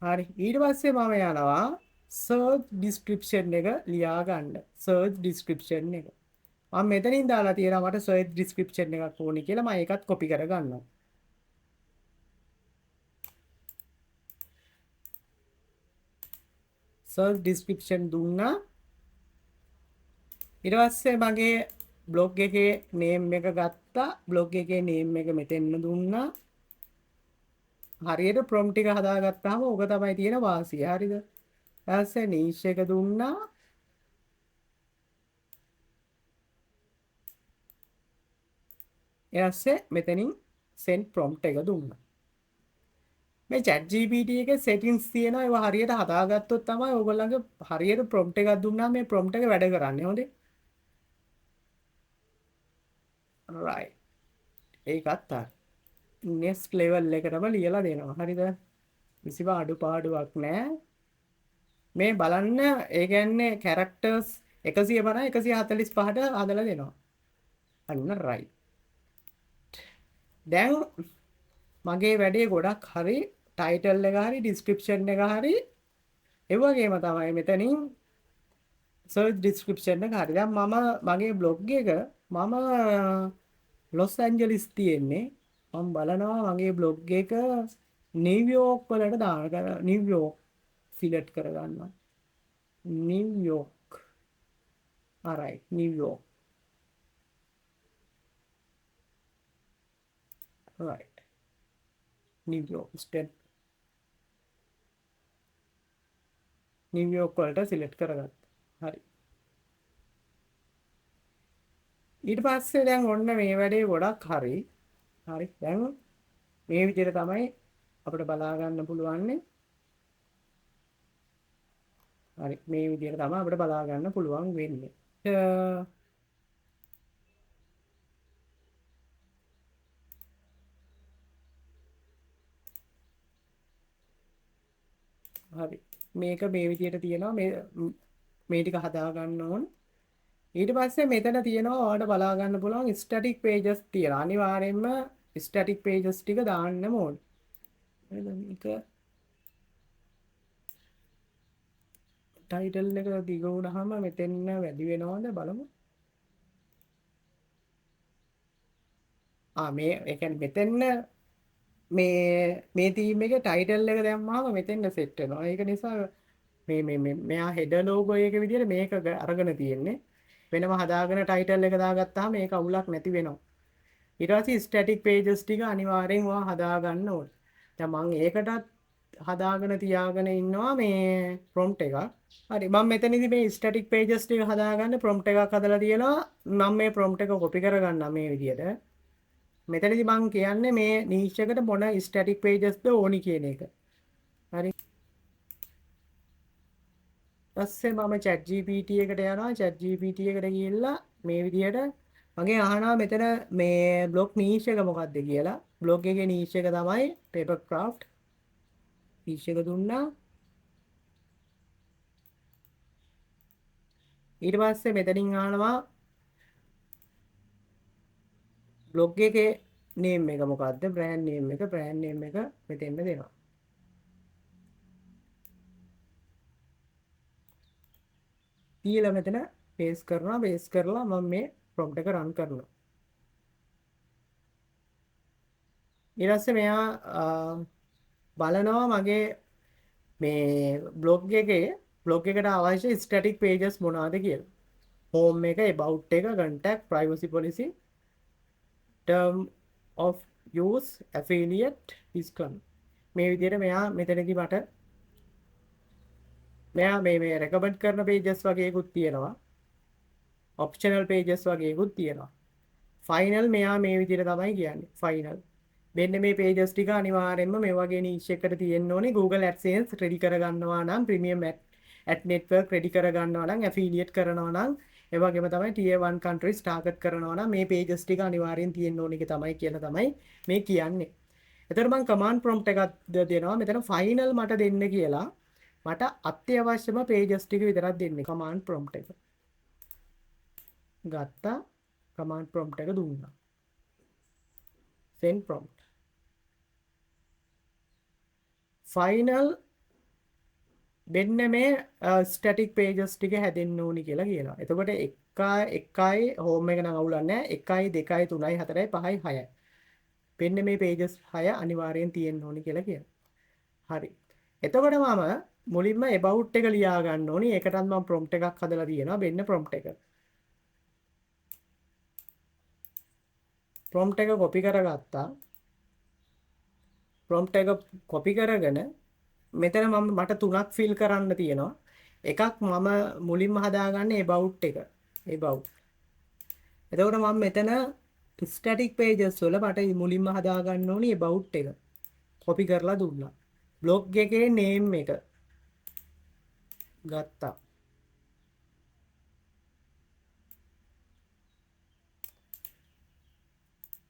හරි. ඊට පස්සේ මම යනවා search description එක ලියා ගන්න. search description එක. මම මෙතනින් දාලා තියෙනවා මට search description එකක් ඕනි කියලා මම ඒකත් copy කර ගන්නවා. search description දුන්නා. ඊට පස්සේ මගේ බ්ලොග් එකේ name එක ගත්තා. බ්ලොග් එකේ name එක මෙතෙන්න දුන්නා. හරියට prompt එක හදාගත්තාම ඕක තමයි තියෙන වාසිය. හරිද? ඊට පස්සේ niche එක දුන්නා. ඊට පස්සේ මෙතනින් send prompt එක දුන්නා. මේ ChatGPT එකේ settings තියෙනවා ඒවා හරියට හදාගත්තොත් තමයි ඕගොල්ලන්ගේ හරියට prompt එකක් දුන්නා මේ prompt එක වැඩ කරන්නේ. හොඳේ. right. ඒකත් හරි. next level එකටම ලියලා දෙනවා. හරිද? කිසිම අඩුපාඩුවක් නැහැ. මේ බලන්න ඒ කියන්නේ characters 150 145ට හදලා දෙනවා. අන්න right. දැන් මගේ වැඩේ ගොඩක් හරි title එක හරි description එක හරි ඒ වගේම තමයි මෙතනින් search description එක හරි. දැන් මම මගේ blog එක මම ලොස් ඇන්ජලිස් තියෙන්නේ. මම බලනවා මගේ බ්ලොග් එක නිව්යෝක් වලට දාන්න. නිව්යෝක් සිලෙක්ට් කරගන්නවා. New York. alright New York. right. New York state. New York වලට සිලෙක්ට් කරගත්තා. හරි. ඊට පස්සේ දැන් ඔන්න මේ වැඩේ ගොඩක් හරි. හරි. දැන් මේ විදිහට තමයි අපිට බලා ගන්න පුළුවන්නේ. හරි. මේ විදිහට තමයි අපිට බලා ගන්න පුළුවන් වෙන්නේ. හරි. මේක මේ විදිහට තියෙනවා මේ ටික හදා ගන්න ඕන. ඊට පස්සේ මෙතන තියෙනවා ඔයාලට බලා ගන්න පුළුවන් static pages තියෙනවා. අනිවාර්යයෙන්ම static pages ටික දාන්නම ඕන. හරිද? මේක title එක දිග වුණාම මෙතෙන්න වැඩි වෙනවද බලමු. මේ ඒ කියන්නේ මෙතෙන්න මේ තීම් එකේ ටයිටල් එක දැම්මම මෙතෙන්ද සෙට් වෙනවා. ඒක නිසා මෙයා හෙඩර් ලෝගෝ එකේ විදිහට මේක අරගෙන තියෙන්නේ. වෙනම හදාගෙන ටයිටල් එක දාගත්තාම මේක අවුලක් නැති වෙනවා. ඊට පස්සේ ස්ටැටික් පේජස් ටික අනිවාර්යෙන් ඔයා හදා ගන්න ඕනේ. දැන් මම ඒකටත් හදාගෙන තියාගෙන ඉන්නවා මේ prompt එක. හරි මම මෙතනදී මේ ස්ටැටික් පේජස් ටික හදාගන්න prompt එකක් හදලා තියෙනවා. මම මේ prompt එක copy කරගන්නම් මේ විදිහට. මෙතනදී මම කියන්නේ මේ niche එකට මොන static pages ද ඕනි කියන එක. හරි. ඊපස්සේ මම ChatGPT එකට යනවා. ChatGPT එකට ගිහිල්ලා මේ විදිහට මගේ අහනවා මෙතන මේ blog niche එක මොකක්ද කියලා. blog එකේ niche එක තමයි paper craft. niche එක දුන්නා. ඊට පස්සේ මෙතනින් අහනවා blog එකේ name එක මොකක්ද? brand name එක මෙතෙන්ද දෙනවා. ඊළඟ මෙතන paste කරලා මම මේ prompt එක run කරනවා. ඊට පස්සේ මෙයා බලනවා මගේ මේ blog එකට අවශ්‍ය static pages මොනවද කියලා. home එක, about එක, contact, privacy policy, term of use, affiliate, discount. මේ විදිහට මෙයා මෙතනදී මට මෙයා මේ රෙකමන්ඩ් කරන pages වගේකුත් තියෙනවා. optional pages වගේකුත් තියෙනවා. ෆයිනල් මෙයා මේ විදිහට තමයි කියන්නේ. ෆයිනල්. මෙන්න මේ pages ටික අනිවාර්යෙන්ම මේ වගේ niche එකකට තියෙන්න ඕනේ. Google AdSense ready කරගන්නවා නම් premium ad network ready කරගන්නවා නම් affiliate කරනවා නම් ඒ වගේම තමයි tier 1 countries target කරනවා නම් මේ pages ටික අනිවාර්යෙන් තියෙන්න ඕනේ තමයි කියලා තමයි මේ කියන්නේ. එතකොට මම command prompt එකක් දෙනවා. මෙතන final මට දෙන්න කියලා. මට අත්‍යවශ්‍යම pages ටික විතරක් දෙන්න. command prompt එක. ගත්තා. command prompt එක දුන්නා. send prompt. final මෙන්න මේ ස්ටැටික් pages ටික හැදෙන්න ඕනි කියලා කියනවා. එතකොට 1යි home එක නම් අවුලක් නැහැ. 1යි 2යි 3යි 4යි 5යි 6යි. මෙන්න මේ pages 6 අනිවාර්යෙන් තියෙන්න ඕනි කියලා කියනවා. හරි. එතකොට මම මුලින්ම about එක ලියා ගන්න ඕනි. ඒකටත් මම prompt එකක් හදලා තියෙනවා. මෙන්න prompt එක. prompt එක copy කරගත්තා. prompt එක copy කරගෙන මෙතන මට තුනක් fill කරන්න තියෙනවා. එකක් මම මුලින්ම හදාගන්නේ about එක. about. එතකොට මම මෙතන static pages වල මට මුලින්ම හදාගන්න ඕනි about එක. copy කරලා දුන්නා. blog එකේ name එක ගත්තා.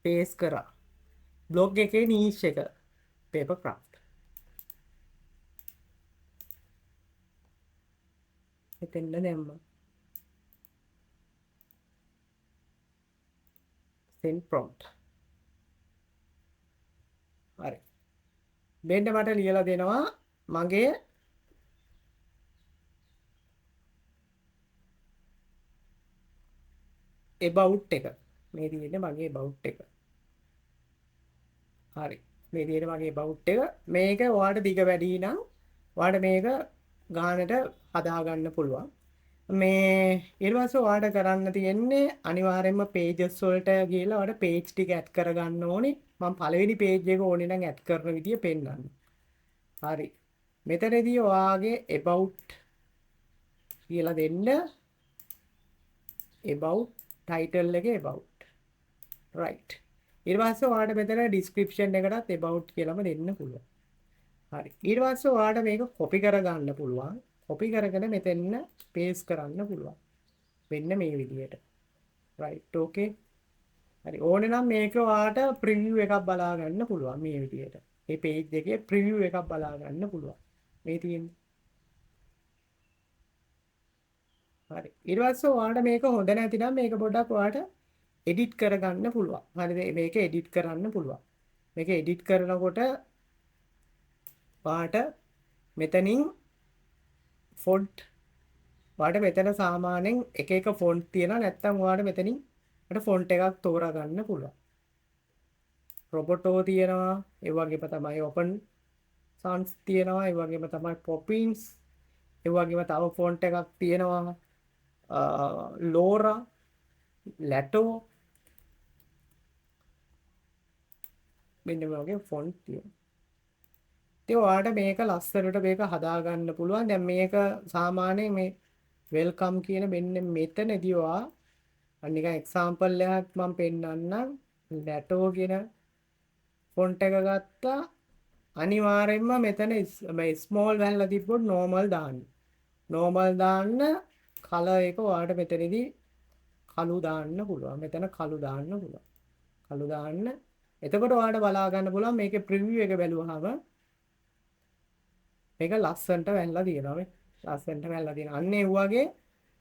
paste කරා. blog එකේ niche එක paper craft. මෙතෙන්ද දැම්මා. send prompt. හරි. මෙන්න මට ලියලා දෙනවා මගේ about එක. මේ තියෙන්නේ මගේ about එක. හරි. මේ තියෙන්නේ මගේ about එක. මේක ඔයාලට දිග වැඩි නම් ඔයාලට මේක ගානට හදා ගන්න පුළුවන්. මේ ඊට පස්සේ ඔයාලට කරන්න තියෙන්නේ අනිවාර්යයෙන්ම pages වලට ගිහලා ඔයාලට page ටික add කරගන්න ඕනේ. මම පළවෙනි page එක ඕනේ නම් add කරන විදිය පෙන්නන්න. හරි. මෙතනදී ඔයාගේ about කියලා දෙන්න. about title එකේ about. right. ඊට පස්සේ ඔයාලට මෙතන description එකටත් about කියලාම දෙන්න පුළුවන්. හරි. ඊට පස්සේ ඔයාලට මේක copy කරගන්න පුළුවන්. copy කරගෙන මෙතෙන්න paste කරන්න පුළුවන්. මෙන්න මේ විදිහට. right. okay. හරි. ඕනේ නම් මේක ඔයාලට preview එකක් බලා ගන්න පුළුවන් මේ විදිහට. මේ page එකේ preview එකක් බලා ගන්න පුළුවන්. මේ තියෙන්නේ. හරි. ඊට පස්සේ ඔයාලට මේක හොඳ නැතිනම් මේක පොඩ්ඩක් ඔයාලට edit කරගන්න පුළුවන්. හරිද? මේක edit කරන්න පුළුවන්. මේක edit කරනකොට ඔයාලට මෙතනින් font ඔයාලට මෙතන සාමාන්‍යයෙන් එක එක font තියෙනවා. නැත්නම් ඔයාලට මෙතනින් font එකක් තෝරා ගන්න පුළුවන්. roboto තියෙනවා. ඒ වගේම තමයි open sans තියෙනවා. ඒ වගේම තමයි poppins. ඒ වගේම තව font එකක් තියෙනවා. Laura, Lato. මෙන්න මේ වගේ font තියෙනවා. ඉතින් ඔයාලට මේක ලස්සනට මේක හදා ගන්න පුළුවන්. දැන් මේක සාමාන්‍යයෙන් මේ welcome කියන මෙන්න මෙතනදී ඔයා නිකන් example එකක් මම පෙන්නන්නම්. Lato කියන font එක ගත්තා. අනිවාර්යයෙන්ම මෙතන මේ small වැල්ලා තිබ්බොත් normal දාන්න. normal දාන්න color එක ඔයාලට මෙතනදී කළු දාන්න පුළුවන්. මෙතන කළු දාන්න පුළුවන්. කළු දාන්න. එතකොට ඔයාලට බලා ගන්න පුළුවන් මේකේ preview එක බැලුවහම මේක ලස්සනට වැල්ලා තියෙනවා මේ. ලස්සනට වැල්ලා තියෙනවා. අන්න ඒ වගේ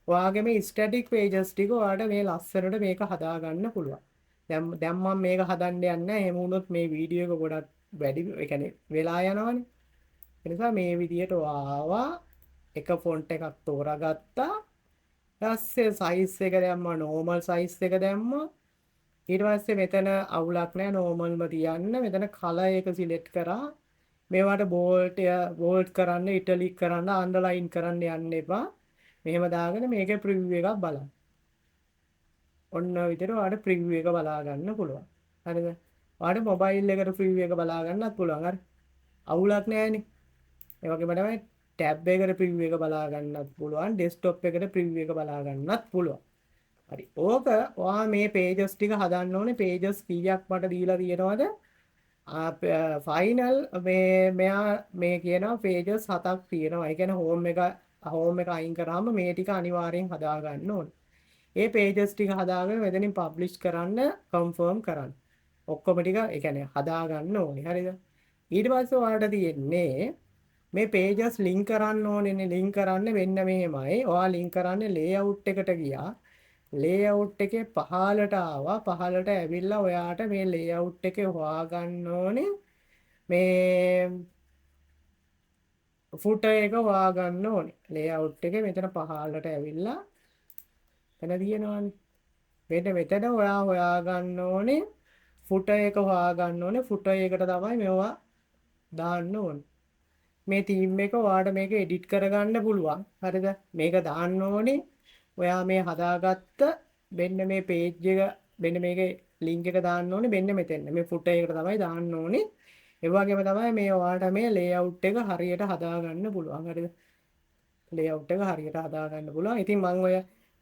ඔයාගේ මේ static pages ටික ඔයාලට මේ ලස්සනට මේක හදා ගන්න පුළුවන්. දැන් මම මේක හදන්න යන්නේ නැහැ. එහෙම වුණොත් මේ වීඩියෝ එක ගොඩක් වැඩි ඒ කියන්නේ වෙලා යනවනේ. ඒ නිසා මේ විදියට ආවා එක ෆොන්ට් එකක් තෝරාගත්තා. ඊපස්සේ size එක දැම්මා normal size එක දැම්මා. ඊට පස්සේ මෙතන අවුලක් නැහැ normalම තියන්න. මෙතන color එක select කරා. මේවට bold කරන්න, italic කරන්න, underline කරන්න යන්න එපා. මෙහෙම දාගෙන මේකේ preview එකක් බලන්න. ඔන්න ඔය විදිහට ඔයාලට preview එක බලා ගන්න පුළුවන්. හරිද? ඔයාලට mobile එකට preview එක බලා ගන්නත් පුළුවන්. හරි. අවුලක් නැහැනේ. ඒ වගේම තමයි ටැබ් එකට ප්‍රිව්යු එක බලා ගන්නත් පුළුවන්, ඩෙස්ක්ටොප් එකට ප්‍රිව්යු එක බලා ගන්නත් පුළුවන්. හරි. ඕක ඔයා මේ pages ටික හදන්න ඕනේ. pages කීයක් මට දීලා තියෙනවද? ෆයිනල් මෙයා මේ කියනවා pages 7ක් තියෙනවා. ඒ කියන්නේ home එක අයින් කරාම මේ ටික අනිවාර්යෙන් හදා ගන්න ඕනේ. ඒ pages ටික හදාගෙන මෙතනින් publish කරන්න, confirm කරන්න. ඔක්කොම ටික ඒ කියන්නේ හදා ගන්න ඕනේ. හරිද? ඊට පස්සේ ඔයාලට තියෙන්නේ මේ pages link කරන්න ඕනේනේ. link කරන්නේ මෙන්න මෙහෙමයි. ඔයා link කරන්නේ layout එකට ගියා. layout එකේ පහළට ආවා. පහළට ඇවිල්ලා ඔයාට මේ layout එකේ හොයාගන්න ඕනේ මේ footer එක හොයාගන්න ඕනේ. layout එකේ මෙතන පහළට ඇවිල්ලා එතන තියෙනවානේ. මෙතන ඔයා හොයාගන්න ඕනේ footer එක හොයාගන්න ඕනේ. footer එකට තමයි මේවා දාන්න ඕනේ. මේ තීම් එක ඔයාට මේක එඩිට් කරගන්න පුළුවන්. හරිද? මේක දාන්න ඕනේ. ඔයා මේ හදාගත්ත මෙන්න මේ page එක මෙන්න මේකේ link එක දාන්න ඕනේ මෙන්න මෙතෙන්. මේ footer එකට තමයි දාන්න ඕනේ. ඒ වගේම තමයි මේ ඔයාට මේ layout එක හරියට හදාගන්න පුළුවන්. හරිද? layout එක හරියට හදාගන්න පුළුවන්. ඉතින් මම ඔය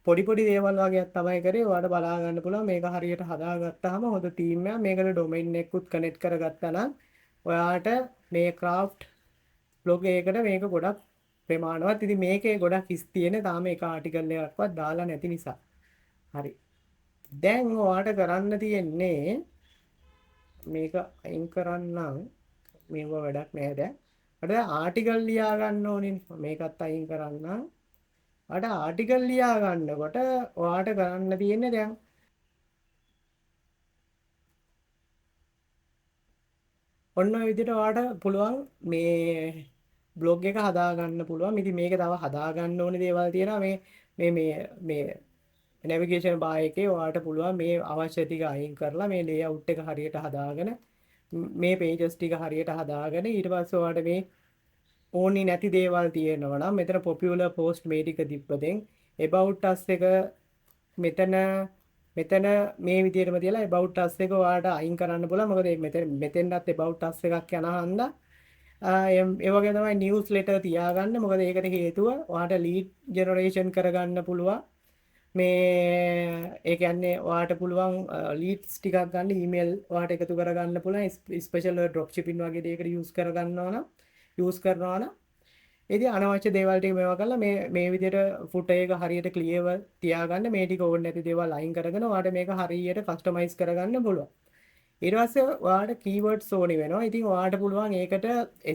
පොඩි දේවල් වගේක් තමයි කරේ. ඔයාට බලා ගන්න පුළුවන් මේක හරියට හදාගත්තාම හොඳ තීම් එකක්. මේකට domain එකකුත් connect කරගත්තා නම් ඔයාට මේ craft බ්ලොග් එකකට මේක ගොඩක් ප්‍රමාණවත්. ඉතින් මේකේ ගොඩක් හිස් තියෙන තාම එක ආටිකල් එකක්වත් දාලා නැති නිසා. හරි. දැන් ඔයාට කරන්න තියෙන්නේ මේක අයින් කරන්නම්. මේව වැඩක් නෑ දැන්. අර ආටිකල් ලියා ගන්න ඕනේ. මේකත් අයින් කරන්නම්. අර ආටිකල් ලියා ගන්නකොට ඔයාට කරන්න තියෙන්නේ දැන් ඔන්න ඔය විදිහට ඔයාට පුළුවන් මේ බ්ලොග් එක හදාගන්න පුළුවන්. ඉතින් මේක තව හදාගන්න ඕනේ දේවල් තියෙනවා. මේ නැවිගේෂන් බාර් එකේ ඔයාට පුළුවන් මේ අවශ්‍ය ටික අයින් කරලා මේ ලේඅවුට් එක හරියට හදාගෙන මේ pages ටික හරියට හදාගෙන ඊට පස්සේ ඔයාට මේ ඕනි නැති දේවල් තියෙනවා නම් මෙතන popular post මේ ටික තිබ්බදෙන් about us එක මෙතන මේ විදිහටම තියලා about us එක ඔයාලට අයින් කරන්න පුළුවන්. මොකද මෙතෙන්වත් about us එකක් යන හන්දා ඒ වගේ තමයි newsletter තියාගන්න. මොකද ඒකට හේතුව ඔයාලට lead generation කරගන්න පුළුවන්. මේ ඒ කියන්නේ ඔයාලට පුළුවන් leads ටිකක් ගන්න email ඔයාලට එකතු කරගන්න පුළුවන්. special drop shipping වගේ දෙයකට use කරනවා නම් ඉතින් අනවශ්‍ය දේවල් ටික මේවා කරලා මේ විදිහට footer එක හරියට clear තියාගන්න. මේ ටික ඕනේ නැති දේවල් අයින් කරගෙන ඔයාලට මේක හරියට customize කරගන්න පුළුවන්. ඊට පස්සේ ඔයාලට keywords ඕනි වෙනවා. ඉතින් ඔයාලට පුළුවන් ඒකට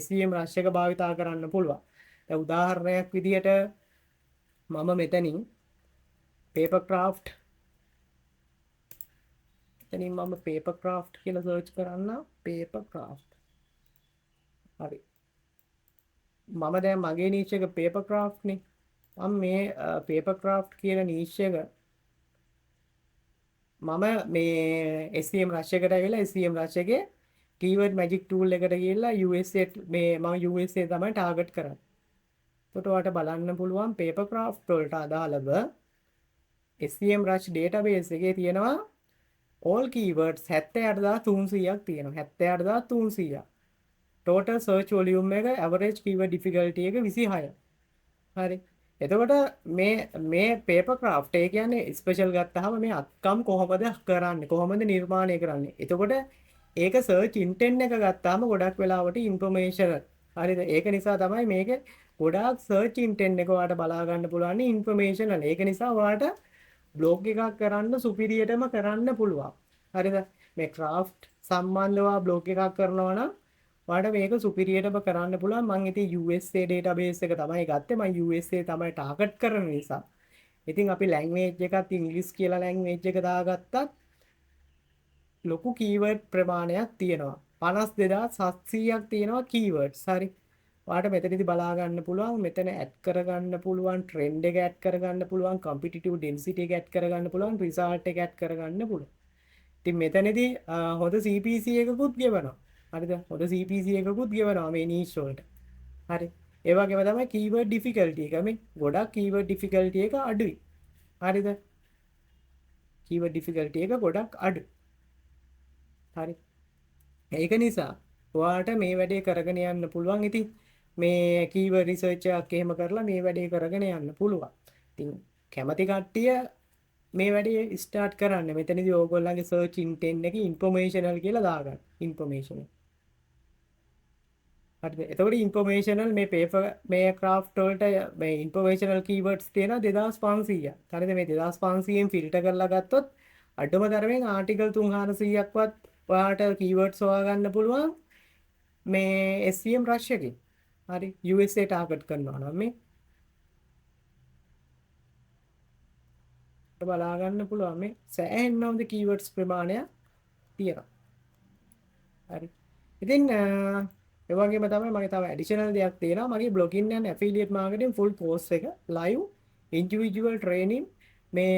SEM rush එක භාවිතා කරන්න පුළුවන්. දැන් උදාහරණයක් විදිහට මම මෙතනින් papercraft කියලා search කරන්න. papercraft හරි. මම දැන් මගේ niche එක papercraft නේ. මම මේ papercraft කියන niche එක මම මේ SEM rush එකට ඇවිල්ලා SEM rush එකේ keyword magic tool එකට ගිහිල්ලා USA මම USA තමයි target කරන්නේ. එතකොට ඔයාලට බලන්න පුළුවන් papercraft වලට අදාළව SEM rush database එකේ තියෙනවා all keywords 78300ක් තියෙනවා. 78300ක්. total search volume එක average keyword difficulty එක 26. හරි. එතකොට මේ papercraft ඒ කියන්නේ ස්පෙෂල් ගත්තාම මේ අත්කම් කොහොමද කරන්නේ? කොහොමද නිර්මාණය කරන්නේ? එතකොට ඒක search intent එක ගත්තාම ගොඩක් වෙලාවට information. හරිද? ඒක නිසා තමයි මේක ගොඩාක් search intent එක ඔයාලට බලා ගන්න පුළුවන් informational. ඒක නිසා ඔයාලට blog එකක් කරන්න සුපිරියටම කරන්න පුළුවන්. හරිද? මේ craft සම්බන්ධව blog එකක් කරනවා නම් ඔයාලට මේක සුපිරියටම කරන්න පුළුවන්. මම ඉතින් USA database එක තමයි ගත්තේ. මම USA තමයි target කරන නිසා. ඉතින් අපි language එකත් English කියලා language එක දාගත්තත් ලොකු keyword ප්‍රමාණයක් තියෙනවා. 52700ක් තියෙනවා keywords. හරි. ඔයාලට මෙතනදී බලා ගන්න පුළුවන්. මෙතන add කරගන්න පුළුවන්, trend එක add කරගන්න පුළුවන්, competitive density එක add කරගන්න පුළුවන්, result එක add කරගන්න පුළුවන්. ඉතින් මෙතනදී හොඳ CPC එකකුත් ගෙවනවා. හරිද? හොඳ CPC එකකුත් ගෙවනවා මේ niche වලට. හරි. ඒ වගේම තමයි keyword difficulty එක. මේ ගොඩක් keyword difficulty එක අඩුයි. හරිද? keyword difficulty එක ගොඩක් අඩුයි. හරි. ඒක නිසා ඔයාලට මේ වැඩේ කරගෙන යන්න පුළුවන්. ඉතින් මේ කීවර්ඩ් රිසර්ච් එකක් එහෙම කරලා මේ වැඩේ කරගෙන යන්න පුළුවන්. ඉතින් කැමති කට්ටිය මේ වැඩේ ස්ටාර්ට් කරන්න. මෙතනදී ඕගොල්ලන්ගේ සර්ච් ඉන්ටෙන්ට් එකේ ඉන්ෆර්මේෂනල් කියලා දාගන්න. ඉන්ෆර්මේෂනල්. හරිද? එතකොට ඉන්ෆර්මේෂනල් මේ පේපර් මේ ක්‍රාෆ්ට් වලට මේ ඉන්ෆර්මේෂනල් කීවර්ඩ්ස් තියෙනවා 2500ක්. හරිද? මේ 2500න් ෆිල්ටර් කරලා ගත්තොත් අඩුම තරමෙන් ආටිකල් 300ක්වත් ඔයාලට කීවර්ඩ්ස් හොයාගන්න පුළුවන් මේ SVM රෂ් එකකින්. හරි USA ටාගට් කරනවා නම් මේ බලා ගන්න පුළුවන් මේ සෑහෙනවද කීවර්ඩ්ස් ප්‍රමාණය තියෙනවා. හරි. ඉතින් ඒ වගේම තමයි මගේ තව ඇඩිෂනල් දෙයක් තියෙනවා. මගේ blogging and affiliate marketing full course එක live individual training මේ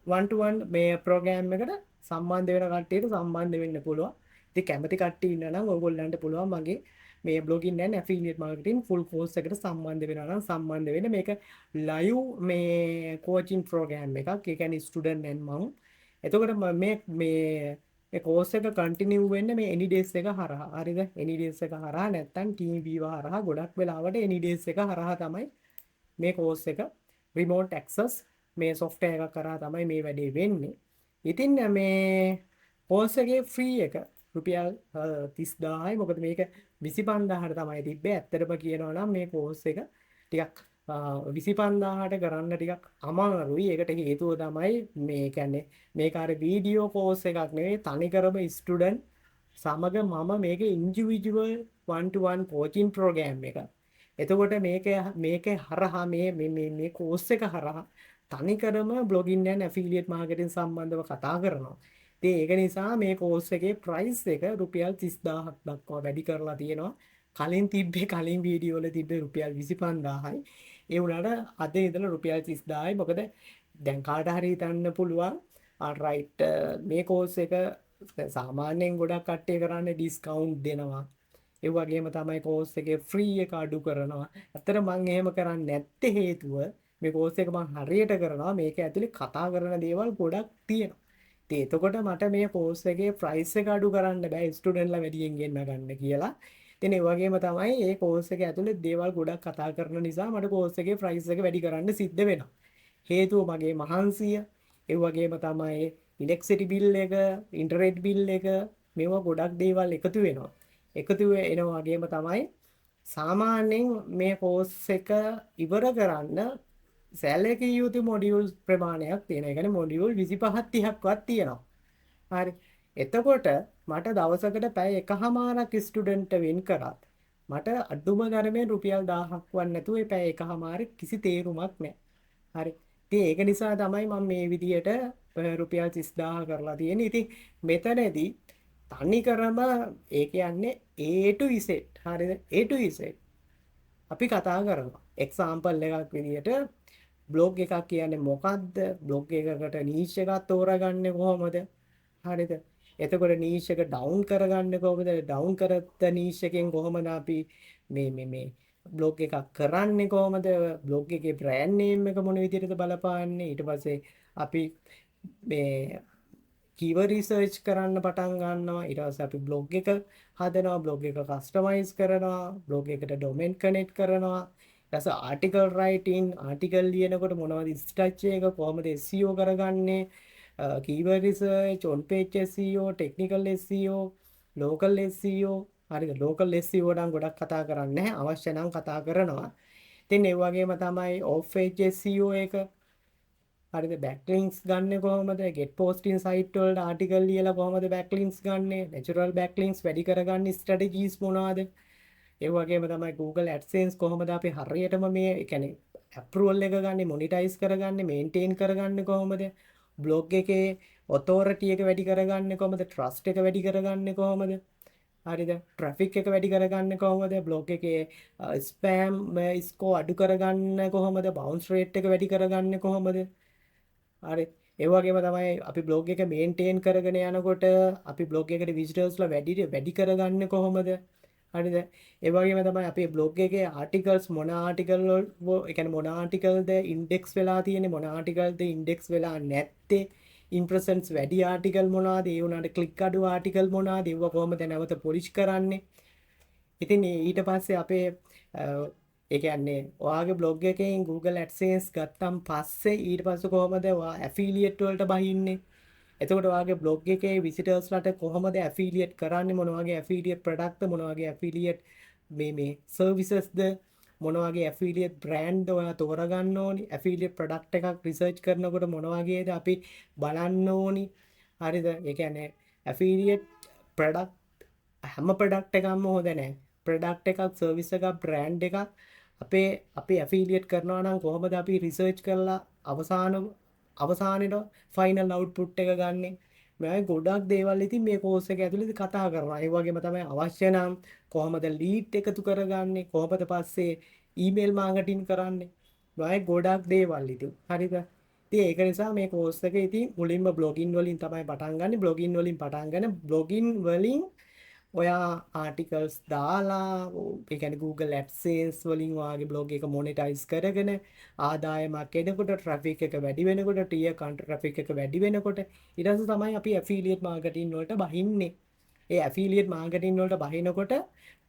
1-to-1 මේ program එකට සම්බන්ධ වෙන කට්ටියට සම්බන්ධ වෙන්න පුළුවන්. ඉතින් කැමති කට්ටිය ඉන්නවා නම් ඔයගොල්ලන්ට පුළුවන් මගේ මේ blogging and affiliate marketing full course එකට සම්බන්ධ වෙනවා නම් සම්බන්ධ වෙන්න. මේක live මේ coaching program එකක්. ඒ කියන්නේ student and මම. එතකොට මේ course එක continue වෙන්නේ මේ any days එක හරහා. හරිද? any days එක හරහා නැත්නම් team viewer හරහා ගොඩක් වෙලාවට any days එක හරහා තමයි මේ course එක remote access මේ software එකක් කරා තමයි මේ වැඩේ වෙන්නේ. ඉතින් මේ course එකේ free එක රුපියල් 30000යි. මොකද මේක 25000ට තමයි තිබ්බේ. ඇත්තටම කියනවා නම් මේ course එක ටිකක් 25000ට කරන්න ටිකක් අමාරුයි. ඒකට හේතුව තමයි මේ කියන්නේ මේක අර වීඩියෝ course එකක් නෙවෙයි තනිකරම ස්ටුඩන්ට් සමග මම මේක ඉන්ඩිවිජුවල් 1-to-1 coaching program එකක්. එතකොට මේක හරහා මේ course එක හරහා තනිකරම blogging and affiliate marketing සම්බන්ධව කතා කරනවා. ඉතින් ඒක නිසා මේ course එකේ price එක රුපියල් 30000ක් දක්වා වැඩි කරලා තියෙනවා. කලින් වීඩියෝ වල තිබ්බේ රුපියල් 25000යි. ඒ වුණාට අද ඉඳලා රුපියල් 30000යි. මොකද දැන් කාට හරි හිතන්න පුළුවන් alright මේ course එක සාමාන්‍යයෙන් ගොඩක් කට්ටිය කරන්නේ ඩිස්කවුන්ට් දෙනවා. ඒ වගේම තමයි course එකේ free එක අඩු කරනවා. ඇත්තට මම එහෙම කරන්නේ නැත්තේ හේතුව මේ course එක මම හරියට කරනවා. මේක ඇතුලේ කතා කරන දේවල් ගොඩක් තියෙනවා. ඉතින් එතකොට මට මේ course එකේ price එක අඩු කරන්න බෑ ස්ටුඩන්ට්ලා වැඩියෙන් ගෙන්න ගන්න කියලා. ඉතින් ඒ වගේම තමයි මේ course එක ඇතුලේ දේවල් ගොඩක් කතා කරන නිසා මට course එකේ price එක වැඩි කරන්න සිද්ධ වෙනවා. හේතුව මගේ මහන්සිය, ඒ වගේම තමයි electricity bill එක, internet bill එක මේවා ගොඩක් දේවල් එකතු වෙනවා. එකතු වෙනවා වගේම තමයි සාමාන්‍යයෙන් මේ course එක ඉවර කරන්න සැලකිය යුතු මොඩියුල් ප්‍රමාණයක් තියෙනවා. ඒ කියන්නේ මොඩියුල් 25ක් 30ක්වත් තියෙනවා. හරි. එතකොට මට දවසකට පැය එකහමාරක් ස්ටුඩන්ට්ට වෙන් කරත් මට අඩුම තරමේ රුපියල් 1000ක් වත් නැතුව ඒ පැය එකහමාරේ කිසි තේරුමක් නැහැ. හරි. ඉතින් ඒක නිසා තමයි මම මේ විදියට රුපියල් 30000 කරලා තියෙන්නේ. ඉතින් මෙතනදී තනිකරම ඒ කියන්නේ A to Z. හරිද? A to Z. අපි කතා කරනවා. එක්සැම්පල් එකක් විදියට බ්ලොග් එකක් කියන්නේ මොකක්ද? බ්ලොග් එකකට නීෂ් එකක් තෝරගන්නේ කොහොමද? හරිද? එතකොට නීෂ් එක ඩවුන් කරගන්නේ කොහොමද? ඩවුන් කරත්ත නීෂ් එකෙන් කොහොමද අපි මේ බ්ලොග් එකක් කරන්නේ කොහොමද? බ්ලොග් එකේ බ්‍රෑන්ඩ් නේම් එක මොන විදිහටද බලපාන්නේ? ඊට පස්සේ අපි මේ කීවර්ඩ් රිසර්ච් කරන්න පටන් ගන්නවා. ඊට පස්සේ අපි බ්ලොග් එක හදනවා, බ්ලොග් එක කස්ටමයිස් කරනවා, බ්ලොග් එකට ඩොමේන් කනෙක්ට් කරනවා. ඊට පස්සේ ආටිකල් රයිටින්, ආටිකල් ලියනකොට මොනවද ස්ට්‍රක්චර් එක කොහොමද SEO කරගන්නේ? Keyword research, on page SEO, technical SEO, local SEO. හරිද? ලෝකල් SEO නම් ගොඩක් කතා කරන්නේ නැහැ. අවශ්‍ය නම් කතා කරනවා. ඉතින් ඒ වගේම තමයි ඔෆ් පේජ් SEO එක. හරිද? බැක්ලින්ක්ස් ගන්න කොහොමද? get posting site වලට ආටිකල් ලියලා කොහොමද බැක්ලින්ක්ස් ගන්නෙ? natural backlinks වැඩි කරගන්න strategies මොනවාද? ඒ වගේම තමයි Google AdSense කොහොමද අපි හරියටම මේ කියන්නේ approval එක ගන්න, monetize කරගන්නේ, maintain කරගන්නේ කොහොමද? blog එකේ authority එක වැඩි කරගන්නේ කොහොමද? trust එක වැඩි කරගන්නේ කොහොමද? හරිද? traffic එක වැඩි කරගන්නේ කොහොමද? blog එකේ spam score අඩු කරගන්න කොහොමද? bounce rate එක වැඩි කරගන්නේ කොහොමද? හරි. ඒ වගේම තමයි අපි blog එක maintain කරගෙන යනකොට අපි blog එකට visitorsලා වැඩි කරගන්නේ කොහොමද? හරිද? ඒ වගේම තමයි අපි blog එකේ articles මොන article ඒ කියන්නේ මොන articleද index වෙලා තියෙන්නේ, මොන articleද index වෙලා නැත්තේ, impressions වැඩි article මොනවාද, ඒ උනාට click අඩු article මොනවාද, ඒව කොහොමද නැවත polish කරන්නේ. ඉතින් ඊට පස්සේ අපේ ඒ කියන්නේ ඔයාගේ බ්ලොග් එකෙන් Google AdSense ගත්තන් පස්සේ ඊට පස්සේ කොහොමද ඔයා ඇෆිලියේට් වලට බහින්නේ? එතකොට ඔයාගේ බ්ලොග් එකේ විසිටර්ස්ලාට කොහොමද ඇෆිලියේට් කරන්නේ? මොන වගේ ඇෆිලියේට් ප්‍රොඩක්ට්ද මොන වගේ ඇෆිලියේට් මේ සර්විසස්ද මොන වගේ ඇෆිලියේට් බ්‍රෑන්ඩ්ද ඔයා තෝරගන්න ඕනි? ඇෆිලියේට් ප්‍රොඩක්ට් එකක් රිසර්ච් කරනකොට මොන වගේද අපි බලන්න ඕනි? හරිද? ඒ කියන්නේ ඇෆිලියේට් ප්‍රොඩක්ට් හැම ප්‍රොඩක්ට් එකක්ම හොඳ නැහැ. ප්‍රොඩක්ට් එකක්, සර්විස් එකක්, බ්‍රෑන්ඩ් එකක් අපි ඇෆිලියේට් කරනවා නම් කොහොමද අපි රිසර්ච් කරලා අවසානෙට ෆයිනල් අවුට්පුට් එක ගන්නෙ? මේ ගොඩක් දේවල් ඉතින් මේ කෝස් එක ඇතුළේ කතා කරනවා. ඒ වගේම තමයි අවශ්‍ය නම් කොහොමද ලීඩ් එකතු කරගන්නේ? කොහොමද පස්සේ ඊමේල් මාකටිං කරන්නේ? මේ ගොඩක් දේවල් ඉතින්. හරිද? ඉතින් ඒක නිසා මේ කෝස් එක ඉතින් මුලින්ම බ්ලොගින් වලින් තමයි පටන් ගන්න. බ්ලොගින් වලින් පටන් ගන්න. බ්ලොගින් වලින් ඔයා ආටිකල්ස් දාලා ඒ කියන්නේ Google AdSense වලින් ඔයාගේ බ්ලොග් එක මොනිටයිස් කරගෙන ආදායමක් එනකොට ට්‍රැෆික් එක වැඩි වෙනකොට ටියර් කවුන්ට් ට්‍රැෆික් එක වැඩි වෙනකොට ඊට පස්සේ තමයි අපි ඇෆිලියේට් මාකටිං වලට බහින්නේ. ඒ ඇෆිලියේට් මාකටිං වලට බහිනකොට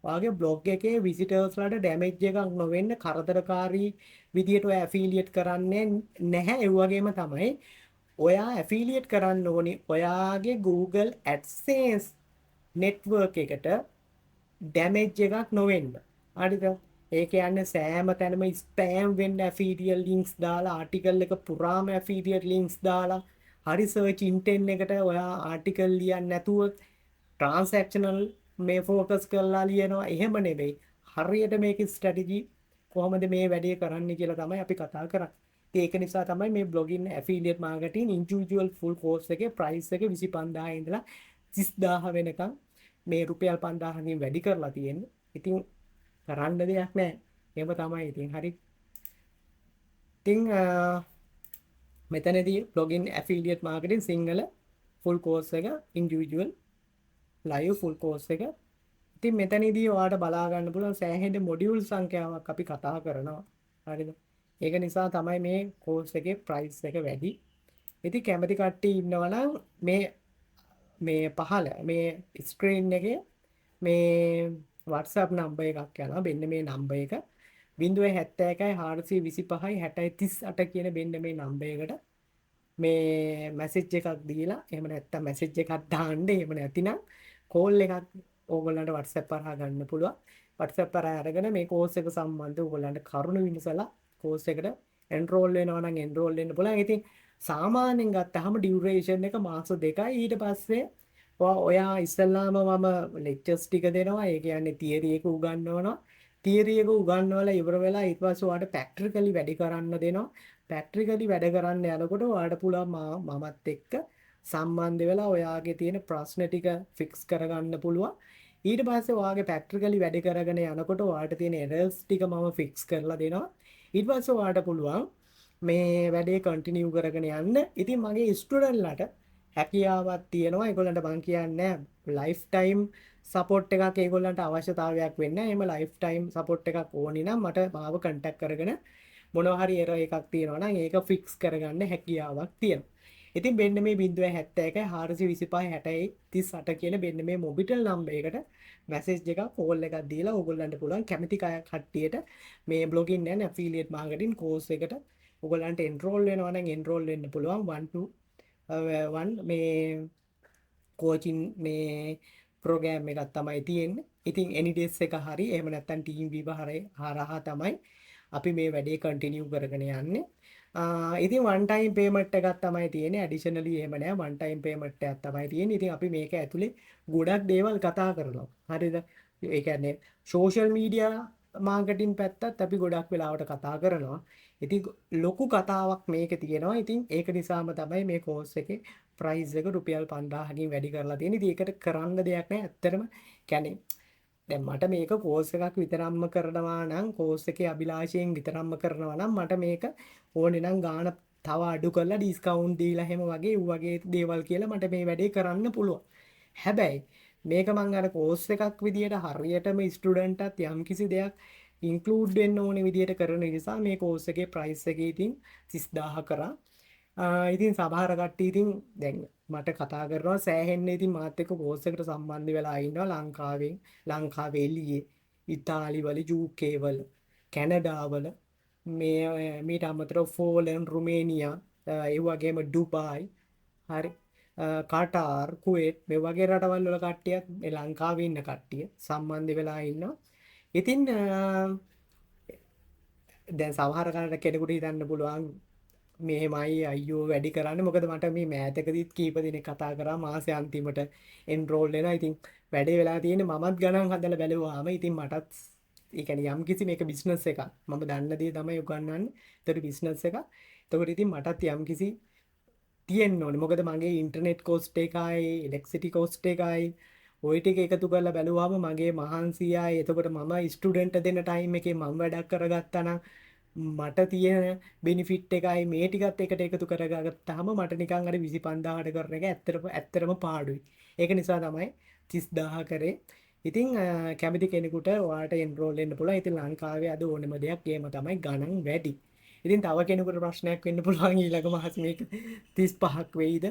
ඔයාගේ බ්ලොග් එකේ විසිටර්ස්ලාට ඩැමේජ් එකක් නොවෙන්න කරදරකාරී විදියට ඔය ඇෆිලියේට් කරන්නේ නැහැ. ඒ වගේම තමයි ඔයා ඇෆිලියේට් කරන්න ඕනි ඔයාගේ Google AdSense නෙට්වර්ක් එකට ඩැමේජ් එකක් නොවෙන්න. හරිද? ඒ කියන්නේ සෑම තැනම ස්පෑම් වෙන්න ඇෆිලියේට් ලින්ක්ස් දාලා ආටිකල් එක පුරාම ඇෆිලියේට් ලින්ක්ස් දාලා හරි සර්ච් ඉන්ටෙන්ට් එකට ඔයා ආටිකල් ලියන්නේ නැතුව ට්‍රාන්සැක්ෂනල් මේ ફોකස් කරලා ලියනවා. එහෙම නෙමෙයි. හරියට මේකේ ස්ට්‍රැටජි කොහොමද මේ වැඩේ කරන්නේ කියලා තමයි අපි කතා කරන්නේ. ඒක නිසා තමයි මේ blogging affiliate marketing individual full course එකේ ප්‍රයිස් එක 25000 ඉඳලා 30000 වෙනකම් මේ රුපියල් 5000කින් වැඩි කරලා තියෙන්නේ. ඉතින් කරන්න දෙයක් නැහැ. එහෙම තමයි ඉතින් හරි. ඉතින් මෙතනදී blogging affiliate marketing Sinhala full course එක ඉන්ඩිවිජුවල් ලයිව් ෆුල් කෝස් එක. ඉතින් මෙතනදී ඔයාලට බලා ගන්න පුළුවන් සෑහෙන මොඩියුල් සංඛ්‍යාවක් අපි කතා කරනවා. හරිද? ඒක නිසා තමයි මේ කෝස් එකේ ප්‍රයිස් එක වැඩි. ඉතින් කැමති කට්ටිය ඉන්නවා නම් මේ පහළ මේ ස්ක්‍රීන් එකේ මේ WhatsApp නම්බර් එකක් යනවා. මෙන්න මේ නම්බර් එක 071 425 60 38 කියන මෙන්න මේ නම්බර් එකට මේ මැසේජ් එකක් දීලා එහෙම නැත්නම් මැසේජ් එකක් දාන්න. එහෙම නැතිනම් කෝල් එකක් ඕගොල්ලන්ට WhatsApp හරහා ගන්න පුළුවන්. WhatsApp හරහා අරගෙන මේ කෝස් එක සම්බන්ධව ඕගොල්ලන්ට කරුණු විමසලා කෝස් එකට එන්රෝල් වෙනවා නම් එන්රෝල් වෙන්න පුළුවන්. ඉතින් සාමාන්‍යයෙන් ගත්තාම ඩියුරේෂන් එක මාස 2යි. ඊට පස්සේ ඔයා ඉස්සල්ලාම මම ලෙක්චර්ස් ටික දෙනවා. ඒ කියන්නේ තියරි එක උගන්වනවා. තියරි එක උගන්වලා ඉවර වෙලා ඊට පස්සේ ඔයාලට ප්‍රැක්ටිකලි වැඩි කරන්න දෙනවා. ප්‍රැක්ටිකලි වැඩ කරන්න යනකොට ඔයාලට පුළුවන් මමත් එක්ක සම්බන්ධ වෙලා ඔයාගේ තියෙන ප්‍රශ්න ටික ෆික්ස් කරගන්න පුළුවන්. ඊට පස්සේ ඔයාගේ ප්‍රැක්ටිකලි වැඩ කරගෙන යනකොට ඔයාලට තියෙන එරර්ස් ටික මම ෆික්ස් කරලා දෙනවා. ඊට පස්සේ ඔයාලට පුළුවන් මේ වැඩේ කන්ටිනියු කරගෙන යන්න. ඉතින් මගේ ස්ටුඩන්ට්ලාට හැකියාවක් තියෙනවා. ඒගොල්ලන්ට මම කියන්නේ ලයිෆ් ටයිම් සපෝට් එකක් ඒගොල්ලන්ට අවශ්‍යතාවයක් වෙන්නේ. එහෙම ලයිෆ් ටයිම් සපෝට් එකක් ඕනි නම් මට මාව කන්ටැක්ට් කරගෙන මොනවා හරි එරර් එකක් තියෙනවා නම් ඒක ෆික්ස් කරගන්න හැකියාවක් තියෙනවා. ඉතින් මෙන්න මේ 071 425 60 38 කියන මෙන්න මේ මොබිටල් නම්බර් එකට මැසේජ් එකක් කෝල් එකක් දීලා ඕගොල්ලන්ට පුළුවන් කැමති කට්ටියට මේ blogging and affiliate marketing course එකට ඕගොල්ලන්ට එන්රෝල් වෙනවා නම් එන්රෝල් වෙන්න පුළුවන් 1 to 1 මේ කෝචින් මේ ප්‍රෝග්‍රෑම් එකක් තමයි තියෙන්නේ. ඉතින් any days එක හරි එහෙම නැත්නම් ටීම් වීව හරහා තමයි අපි මේ වැඩේ කන්ටිනියු කරගෙන යන්නේ. ඉතින් වන් ටයිම් පේමන්ට් එකක් තමයි තියෙන්නේ. ඇඩිෂනලි එහෙම නෑ වන් ටයිම් පේමන්ට් එකක් තමයි තියෙන්නේ. ඉතින් අපි මේක ඇතුලේ ගොඩක් දේවල් කතා කරනවා. හරිද? ඒ කියන්නේ සෝෂල් මීඩියා මාකටිං පැත්තත් අපි ගොඩක් වෙලාවට කතා කරනවා. ඉතින් ලොකු කතාවක් මේකේ තියෙනවා. ඉතින් ඒක නිසාම තමයි මේ කෝස් එකේ ප්‍රයිස් එක රුපියල් 5000කින් වැඩි කරලා තියෙන්නේ. ඉතින් ඒකට කරන්න දෙයක් නෑ. ඇත්තටම කියන්නේ දැන් මට මේක කෝස් එකක් විතරක්ම කරනවා නම් කෝස් එකේ අභිලාෂයෙන් විතරක්ම කරනවා නම් මට මේක ඕනේ නම් ගාණ තව අඩු කරලා ඩිස්කවුන්ට් දීලා හැම වගේ දේවල් කියලා මට මේ වැඩේ කරන්න පුළුවන්. හැබැයි මේක මං අර කෝස් එකක් විදියට හරියටම ස්ටුඩන්ට්ටත් යම්කිසි දෙයක් ඉන්ක්ලූඩ් වෙන්න ඕනේ විදියට කරන නිසා මේ කෝස් එකේ ප්‍රයිස් එක ඉතින් 30000 කරා. ඉතින් සමහර කට්ටිය ඉතින් දැන් මට කතා කරනවා සෑහෙන්න ඉතින් මාත් එක්ක කෝස් එකට සම්බන්ධ වෙලා ඉන්නවා ලංකාවේ එළියේ ඉතාලි වල UK වල කැනඩාවල මේ මීට අමතරව ෆෝලන් රුමේනියා ඒ වගේම ඩුබායි හරි කටාර් කුවේට් මේ වගේ රටවල් වල කට්ටියත් මේ ලංකාවේ ඉන්න කට්ටිය සම්බන්ධ වෙලා ඉන්නවා. ඉතින් දැන් සමහර කාලට කෙනෙකුට හිතන්න පුළුවන් මෙහෙමයි අයියෝ වැඩි කරන්න මොකද මට මේ මෑතකදීත් කීප දෙනෙක් කතා කරා මාසේ අන්තිමට එන්රෝල් වෙලා. ඉතින් වැඩේ වෙලා තියෙන්නේ මමත් ගණන් හදලා බැලුවාම ඉතින් මටත් ඒ කියන්නේ යම් කිසි මේක බිස්නස් එකක්. මම දන්න දේ තමයි උගන්වන්නේ. ඒතර බිස්නස් එකක්. එතකොට ඉතින් මටත් යම් කිසි තියෙන්න ඕනේ. මොකද මගේ ඉන්ටර්නෙට් කොස්ට් එකයි, ඉලෙක්ට්‍රිසිටි කොස්ට් එකයි ওই ටික එකතු කරලා බැලුවාම මගේ මහන්සියයි. එතකොට මම ස්ටුඩන්ට් දෙන ටයිම් එකේ මම වැඩක් කරගත්තා නම් මට තියෙන බෙනිෆිට් එකයි මේ ටිකත් එකට එකතු කරගත්තාම මට නිකන් අර 25000ට කරන එක ඇත්තටම පාඩුයි. ඒක නිසා තමයි 30000 කරේ. ඉතින් කැමති කෙනෙකුට ඔයාලට එන්රෝල් වෙන්න පුළුවන්. ඉතින් ලංකාවේ අද ඕනෙම දෙයක් එහෙම තමයි ගණන් වැඩි. ඉතින් තව කෙනෙකුට ප්‍රශ්නයක් වෙන්න පුළුවන් ඊළඟ මාසෙ මේක 35ක් වෙයිද?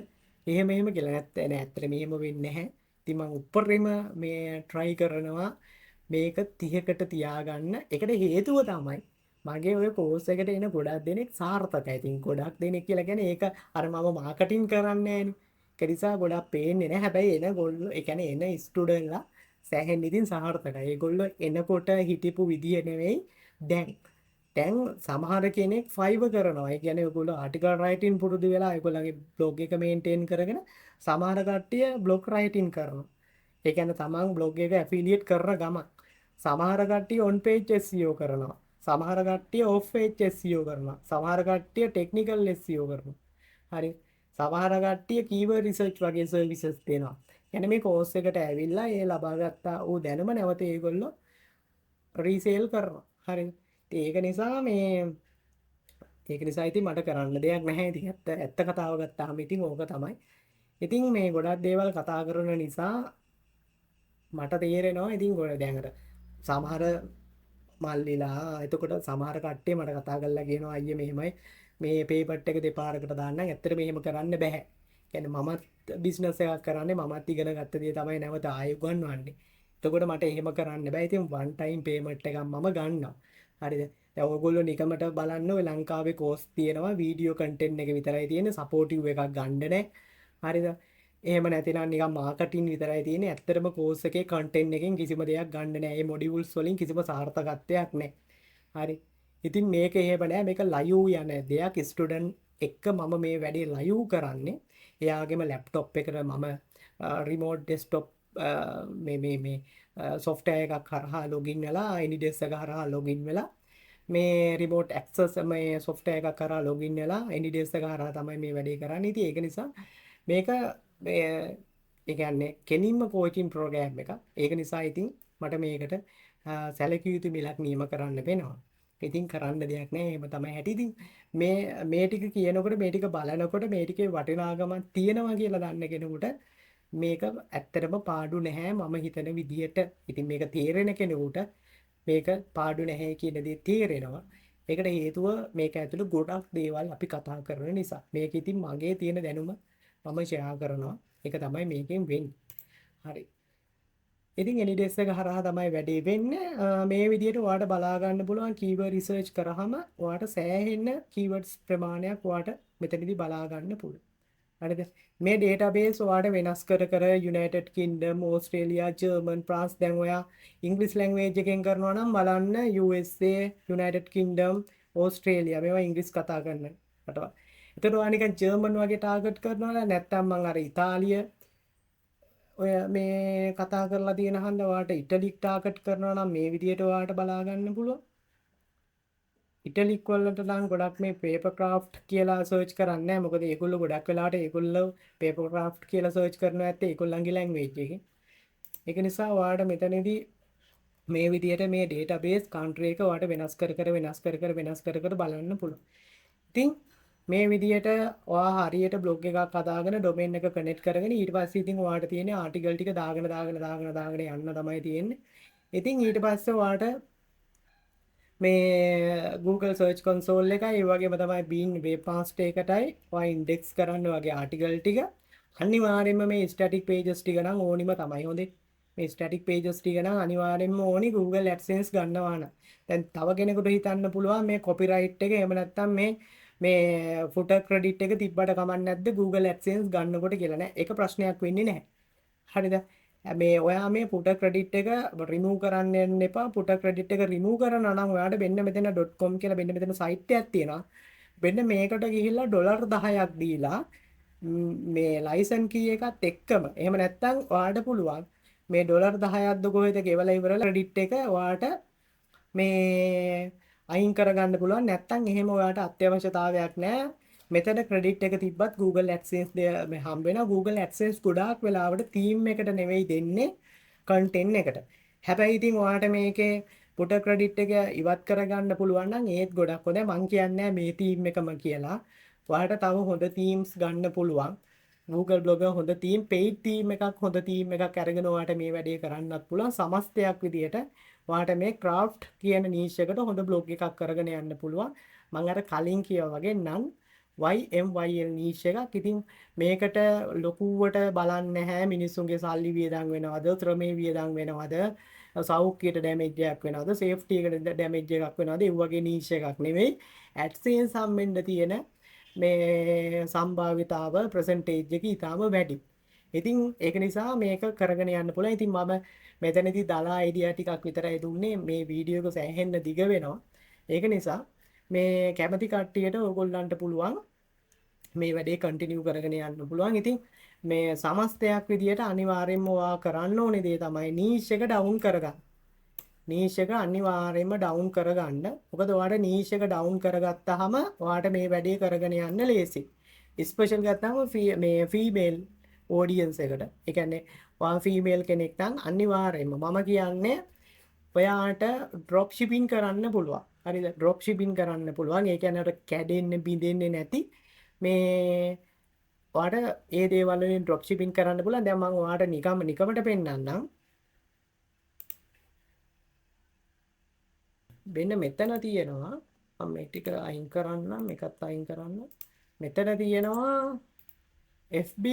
එහෙම කියලා නැත්නම් නෑ ඇත්තට මෙහෙම වෙන්නේ නැහැ. ඉතින් මම උඩරිම මේ try කරනවා මේක 30කට තියාගන්න. ඒකට හේතුව තමයි මගේ ඔය කෝස් එකට එන ගොඩක් දෙනෙක් සාර්ථකයි. ඉතින් ගොඩක් දෙනෙක් කියලා කියන්නේ ඒක අර මම මාකටිං කරන්නේ නෑනේ. ඒක නිසා ගොඩක් පේන්නේ නැහැ. හැබැයි එන ගොල්ලෝ ඒ කියන්නේ එන ස්ටුඩන්ට්ලා සෑහෙන ඉතින් සාර්ථකයි. ඒගොල්ලෝ එනකොට හිටපු විදිය නෙවෙයි දැන්. දැන් සමහර කෙනෙක් ෆයිව කරනවා. ඒ කියන්නේ ඔයගොල්ලෝ ආටිකල් රයිටින් පුරුදු වෙලා ඒගොල්ලන්ගේ බ්ලොග් එක මේන්ටේන් කරගෙන සමහර කට්ටිය බ්ලොග් රයිටින් කරනවා. ඒ කියන්නේ තමන් බ්ලොග් එක ඇෆිලියේට් කරන ගමන් සමහර කට්ටිය ඔන් පේජ් SEO කරනවා. සමහර කට්ටිය ඔෆ් පේජ් SEO කරනවා. සමහර කට්ටිය ටෙක්නිකල් SEO කරනවා. හරි. සමහර කට්ටිය කීවර්ඩ් රිසර්ච් වගේ සර්විසස් දෙනවා. يعني මේ කෝස් එකට ඇවිල්ලා ඒ ලබාගත්තා ඌ දැනුම නැවත ඒගොල්ලෝ රීසේල් කරනවා. හරිද? ඒක නිසා ඉතින් මට කරන්න දෙයක් නැහැ. ඉතින් ඇත්ත කතාව ගත්තාම ඉතින් ඕක තමයි. ඉතින් මේ ගොඩක් දේවල් කතා කරන නිසා මට තේරෙනවා ඉතින් දැන් අර සමහර මල්ලිලා එතකොට සමහර කට්ටිය මට කතා කරලා කියනවා අයියේ මෙහෙමයි මේ පේපර් එක දෙපාරකට දාන්න. ඇත්තට මෙහෙම කරන්න බෑ. කියන්නේ මමත් බිස්නස් එකක් කරන්නේ මමත් ඉගෙන ගත්ත දේ තමයි නැවත ආයෙ උගන්වන්නේ. එතකොට මට එහෙම කරන්න බෑ. ඉතින් වන් ටයිම් පේමන්ට් එකක් මම ගන්නවා. හරිද? දැන් ඔයගොල්ලෝ නිකමට බලන්න ඔය ලංකාවේ කෝස් තියෙනවා වීඩියෝ කන්ටෙන්ට් එක විතරයි තියෙන්නේ සපෝටිව් එකක් ගන්න නැහැ. හරිද? එහෙම නැතිනම් නිකන් මාකටිං විතරයි තියෙන්නේ. ඇත්තටම කෝස් එකේ කන්ටෙන්ට් එකෙන් කිසිම දෙයක් ගන්න නැහැ. මේ මොඩියුල්ස් වලින් කිසිම සාර්ථකත්වයක් නැහැ. හරි. ඉතින් මේක එහෙම නෑ. මේක ලයිව් යන දෙයක්. ස්ටුඩන්ට් එක්ක මම මේ වැඩේ ලයිව් කරන්නේ. එයාගේම ලැප්ටොප් එකට මම රිමෝට් ඩෙස්ක්ටොප් මේ software එකක් හරහා login වෙලා AnyDesk එක හරහා login වෙලා මේ රිමෝට් ඇක්සස් මේ software එකක් හරහා login වෙලා AnyDesk එක හරහා තමයි මේ වැඩේ කරන්නේ. ඉතින් ඒක නිසා මේක ඒ කියන්නේ කෙලින්ම කෝචින් ප්‍රෝග්‍රෑම් එකක්. ඒක නිසා ඉතින් මට මේකට සැලකිය යුතු මිලක් නියම කරන්න වෙනවා. ඉතින් කරන්න දෙයක් නැහැ. එහෙම තමයි හැටි. ඉතින් මේ ටික කියනකොට මේ ටික බලනකොට මේ ටිකේ වටිනාකමක් තියෙනවා කියලා දන්න කෙනෙකුට මේක ඇත්තටම පාඩු නැහැ මම හිතන විදියට. ඉතින් මේක තේරෙන කෙනෙකුට මේක පාඩු නැහැ කියන දේ තේරෙනවා. ඒකට හේතුව මේක ඇතුළේ ගොඩක් දේවල් අපි කතා කරන නිසා. මේක ඉතින් මගේ තියෙන දැනුම මම ෂෙයා කරනවා. ඒක තමයි මේකෙන් වෙන්නේ. හරි. ඉතින් AnyDesk එක හරහා තමයි වැඩේ වෙන්නේ. මේ විදිහට ඔයාලට බලා ගන්න පුළුවන් කීවර්ඩ් රිසර්ච් කරාම ඔයාලට සෑහෙන කීවර්ඩ්ස් ප්‍රමාණයක් ඔයාලට මෙතනදී බලා ගන්න පුළුවන්. හරිද? මේ ඩේටාබේස් ඔයාලට වෙනස් කර යුනයිටඩ් කින්ග්ඩම්, ඕස්ට්‍රේලියා, ජර්මන්, ප්‍රාන්ස් දැන් ඔයා ඉංග්‍රීසි ලැන්ග්වේජ් එකෙන් කරනවා නම් බලන්න USA, යුනයිටඩ් කින්ග්ඩම්, ඕස්ට්‍රේලියා මේවා ඉංග්‍රීසි කතා කරන රටවල්. එතකොට ඔයා නිකන් ජර්මන් වගේ ටාගට් කරනවා නැත්නම් මං අර ඉතාලිය ඔය මේ කතා කරලා තියෙන හන්ද ඔයාලට ඉටලික් ටාගට් කරනවා නම් මේ විදියට ඔයාලට බලා ගන්න පුළුවන්. ඉටලික් වලට නම් ගොඩක් මේ පේපර් ක්‍රාෆ්ට් කියලා සර්ච් කරන්නේ නැහැ. මොකද ඒගොල්ලෝ ගොඩක් වෙලාවට ඒගොල්ලෝ පේපර් ක්‍රාෆ්ට් කියලා සර්ච් කරනවා ඇත්තේ ඒගොල්ලන්ගේ ලැන්ග්වේජ් එකෙන්. ඒක නිසා ඔයාලට මෙතනදී මේ විදියට මේ ඩේටාබේස් කන්ට්‍රි එක ඔයාලට වෙනස් කර බලන්න පුළුවන්. ඉතින් මේ විදියට ඔයා හරියට බ්ලොග් එකක් හදාගෙන ඩොමේන් එක කනෙක්ට් කරගෙන ඊට පස්සේ ඉතින් ඔයාලට තියෙන ආටිකල් ටික දාගෙන යන්න තමයි තියෙන්නේ. ඉතින් ඊට පස්සේ ඔයාලට මේ Google search console එකයි ඒ වගේම තමයි Bing Webmaster එකටයි ඔයා ඉන්ඩෙක්ස් කරන්න වගේ ආටිකල් ටික අනිවාර්යයෙන්ම මේ static pages ටික නම් ඕනිම තමයි හොඳේ. මේ ස්ටැටික් පේජස් ටික නම් අනිවාර්යෙන්ම ඕනි Google AdSense ගන්නවා නම්. දැන් තව කෙනෙකුට හිතන්න පුළුවන් මේ කොපිරයිට් එක එහෙම නැත්නම් මේ ෆුටර් ක්‍රෙඩිට් එක තිබ්බට කමක් නැද්ද Google AdSense ගන්නකොට කියලා නෑ. ඒක ප්‍රශ්නයක් වෙන්නේ නැහැ. හරිද? මේ ඔයා මේ ෆුටර් ක්‍රෙඩිට් එක රිමූව් කරන්න යන්න එපා. ෆුටර් ක්‍රෙඩිට් එක රිමූව් කරනවා නම් ඔයාට මෙන්න මෙතන .com කියලා මෙන්න මෙතන සයිට් එකක් තියෙනවා. මෙන්න මේකට ගිහිල්ලා ඩොලර් 10ක් දීලා මේ ලයිසන් කී එකත් එක්කම එහෙම නැත්නම් ඔයාට පුළුවන් මේ ඩොලර් 10ක්ද කොහෙද ගෙවලා ඉවරලා ක්‍රෙඩිට් එක ඔයාට මේ අයින් කරගන්න පුළුවන්. නැත්නම් එහෙම ඔයාට අත්‍යවශ්‍යතාවයක් නැහැ. මෙතන ක්‍රෙඩිට් එක තිබ්බත් Google AdSense මේ හම්බ වෙනවා. Google AdSense ගොඩාක් වෙලාවට තීම් එකට නෙවෙයි දෙන්නේ කන්ටෙන්ට් එකට. හැබැයි ඉතින් ඔයාට මේකේ පුට ක්‍රෙඩිට් එක ඉවත් කරගන්න පුළුවන් නම් ඒත් ගොඩක් හොඳයි. මං කියන්නේ මේ තීම් එකම කියලා. ඔයාට තව හොඳ තීම්ස් ගන්න පුළුවන්. Google Blogger හොඳ තීම්, paid තීම් එකක් හොඳ තීම් එකක් අරගෙන ඔයාට මේ වැඩේ කරන්නත් පුළුවන්. සමස්තයක් විදියට ඔයාට මේ craft කියන niche එකට හොඳ blog එකක් කරගෙන යන්න පුළුවන්. මම අර කලින් කිව්වා වගේ නම් YMYL niche එකක්. ඉතින් මේකට ලොකුවට බලන්නේ නැහැ. මිනිස්සුන්ගේ සල්ලි වියදම් වෙනවද, ශ්‍රමයේ වියදම් වෙනවද, සෞඛ්‍යයට ඩැමේජ් එකක් වෙනවද, සේෆ්ටි එකට ඩැමේජ් එකක් වෙනවද? ඒ වගේ niche එකක් නෙවෙයි. AdSense සම්බෙන්ද තියෙන මේ සම්භාවිතාව ප්‍රසන්ටේජ් එක ඉතාම වැඩි. ඉතින් ඒක නිසා මේක කරගෙන යන්න පුළුවන්. ඉතින් මම මෙතනදී දලා අයිඩියා ටිකක් විතරයි දුන්නේ. මේ වීඩියෝ එක සෑහෙන්න දිග වෙනවා. ඒක නිසා මේ කැමති කට්ටියට ඕගොල්ලන්ට පුළුවන් මේ වැඩේ කන්ටිනියු කරගෙන යන්න පුළුවන්. ඉතින් මේ සමස්තයක් විදියට අනිවාර්යෙන්ම ඔයා කරන්න ඕනේ දේ තමයි නීෂ් එක ඩවුන් කරගන්න. නීෂ් එක අනිවාර්යෙන්ම ඩවුන් කරගන්න. මොකද ඔයාට නීෂ් එක ඩවුන් කරගත්තාම ඔයාට මේ වැඩේ කරගෙන යන්න ලේසි. ස්පෙෂල් ගත්තාම මේ ෆීමේල් ඔඩියන්ස් එකට. ඒ කියන්නේ ඔයා ෆීමේල් කෙනෙක් නම් අනිවාර්යෙන්ම මම කියන්නේ ඔයාට ඩ්‍රොප් ෂිපින් කරන්න පුළුවන්. හරිද? ඩ්‍රොප් ෂිපින් කරන්න පුළුවන්. ඒ කියන්නේ අර කැඩෙන්නේ බිඳෙන්නේ නැති මේ ඔයාට ඒ දේවල් වලින් ඩ්‍රොප් ෂිපින් කරන්න පුළුවන්. දැන් මම ඔයාට නිකමට පෙන්නන්නම්. මෙන්න මෙතන තියෙනවා මම මේ ටික අයින් කරන්නම්, මේකත් අයින් කරන්න. මෙතන තියෙනවා FB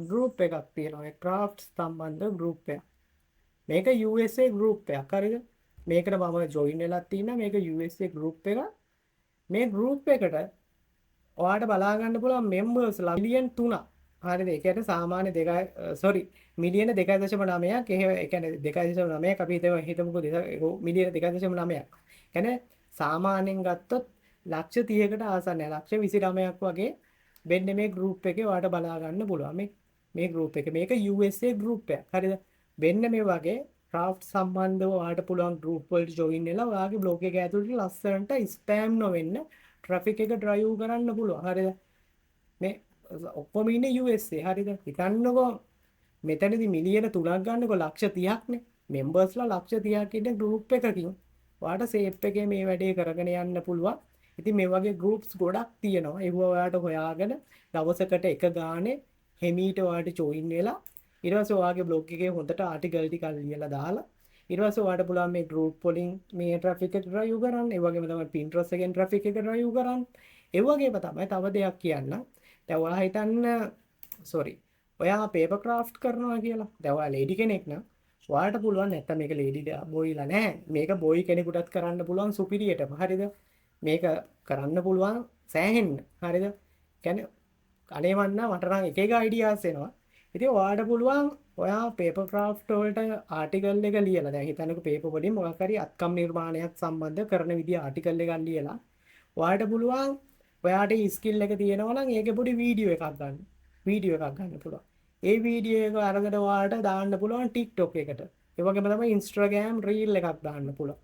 group එකක් තියෙනවා. ඒ craft සම්බන්ධ group එකක්. මේක USA group එකක්. හරිද? මේකට මම join වෙලා තියෙනවා. මේක USA group එක. මේ group එකට ඔයාට බලා ගන්න පුළුවන් members මිලියන් 3ක්. හරිද? ඒ කියන්නේ සාමාන්‍ය මිලියන 2.9ක්. ඒ කියන්නේ 2.9ක් අපි හිතමුකෝ මිලියන 2.9ක්. කියන්නේ සාමාන්‍යයෙන් ගත්තොත් ලක්ෂ 30කට ආසන්නයි. ලක්ෂ 29ක් වගේ වෙන්නේ මේ group එකේ ඔයාට බලා ගන්න පුළුවන්. මේ group එක. මේක USA group එකක්. හරිද? වෙන්න මේ වගේ craft සම්බන්ධව ඔයාට පුළුවන් group වලට join වෙලා ඔයාගේ blog එක ඇතුළේ ලස්සනට spam නොවෙන්න traffic එක drive කරන්න පුළුවන්. හරිද? මේ ඔක්කොම ඉන්නේ USA. හරිද? හිතන්නකෝ මෙතනදී මිලියන 3ක් ගන්නකො ලක්ෂ 30ක්නේ. members ලා ලක්ෂ 30ක් ඉන්න group එකකින් ඔයාට සේප් එකේ මේ වැඩේ කරගෙන යන්න පුළුවන්. ඉතින් මේ වගේ groups ගොඩක් තියෙනවා. ඒව ඔයාට හොයාගෙන දවසකට එක ගානේ හිමීට ඔයාට join වෙලා ඊට පස්සේ ඔයාගේ blog එකේ හොඳට article ටිකක් ලියලා දාලා ඊට පස්සේ ඔයාට පුළුවන් මේ group වලින් මේ traffic එක drive කරන්න. ඒ වගේම තමයි Pinterest එකෙන් traffic එක drive කරන්න. ඒ වගේම තමයි තව දෙයක් කියන්න. දැන් ඔයා හිතන්න ඔයා paper craft කරනවා කියලා. දැන් ඔයා lady කෙනෙක් නම් ඔයාට පුළුවන් නැත්තම් මේක lady බොයිලා නැහැ. මේක බොයි කෙනෙකුටත් කරන්න පුළුවන් සුපිරියටම. හරිද? මේක කරන්න පුළුවන් සෑහෙන්න. හරිද? කියන්නේ අනේ වන්න මට නම් එක එක ideas එනවා. ඉතින් ඔයාට පුළුවන් ඔයා paper craft වලට article එක ලියලා දැන් හිතන්නකෝ paper වලින් මොකක් හරි අත්කම් නිර්මාණයක් සම්බන්ධ කරන විදිය article එකක් ලියලා ඔයාට පුළුවන් ඔයාට skill එක තියෙනවා නම් ඒකේ පොඩි වීඩියෝ එකක් ගන්න පුළුවන්. ඒ වීඩියෝ එක අරගෙන ඔයාලට දාන්න පුළුවන් TikTok එකට. ඒ වගේම තමයි Instagram reel එකක් දාන්න පුළුවන්.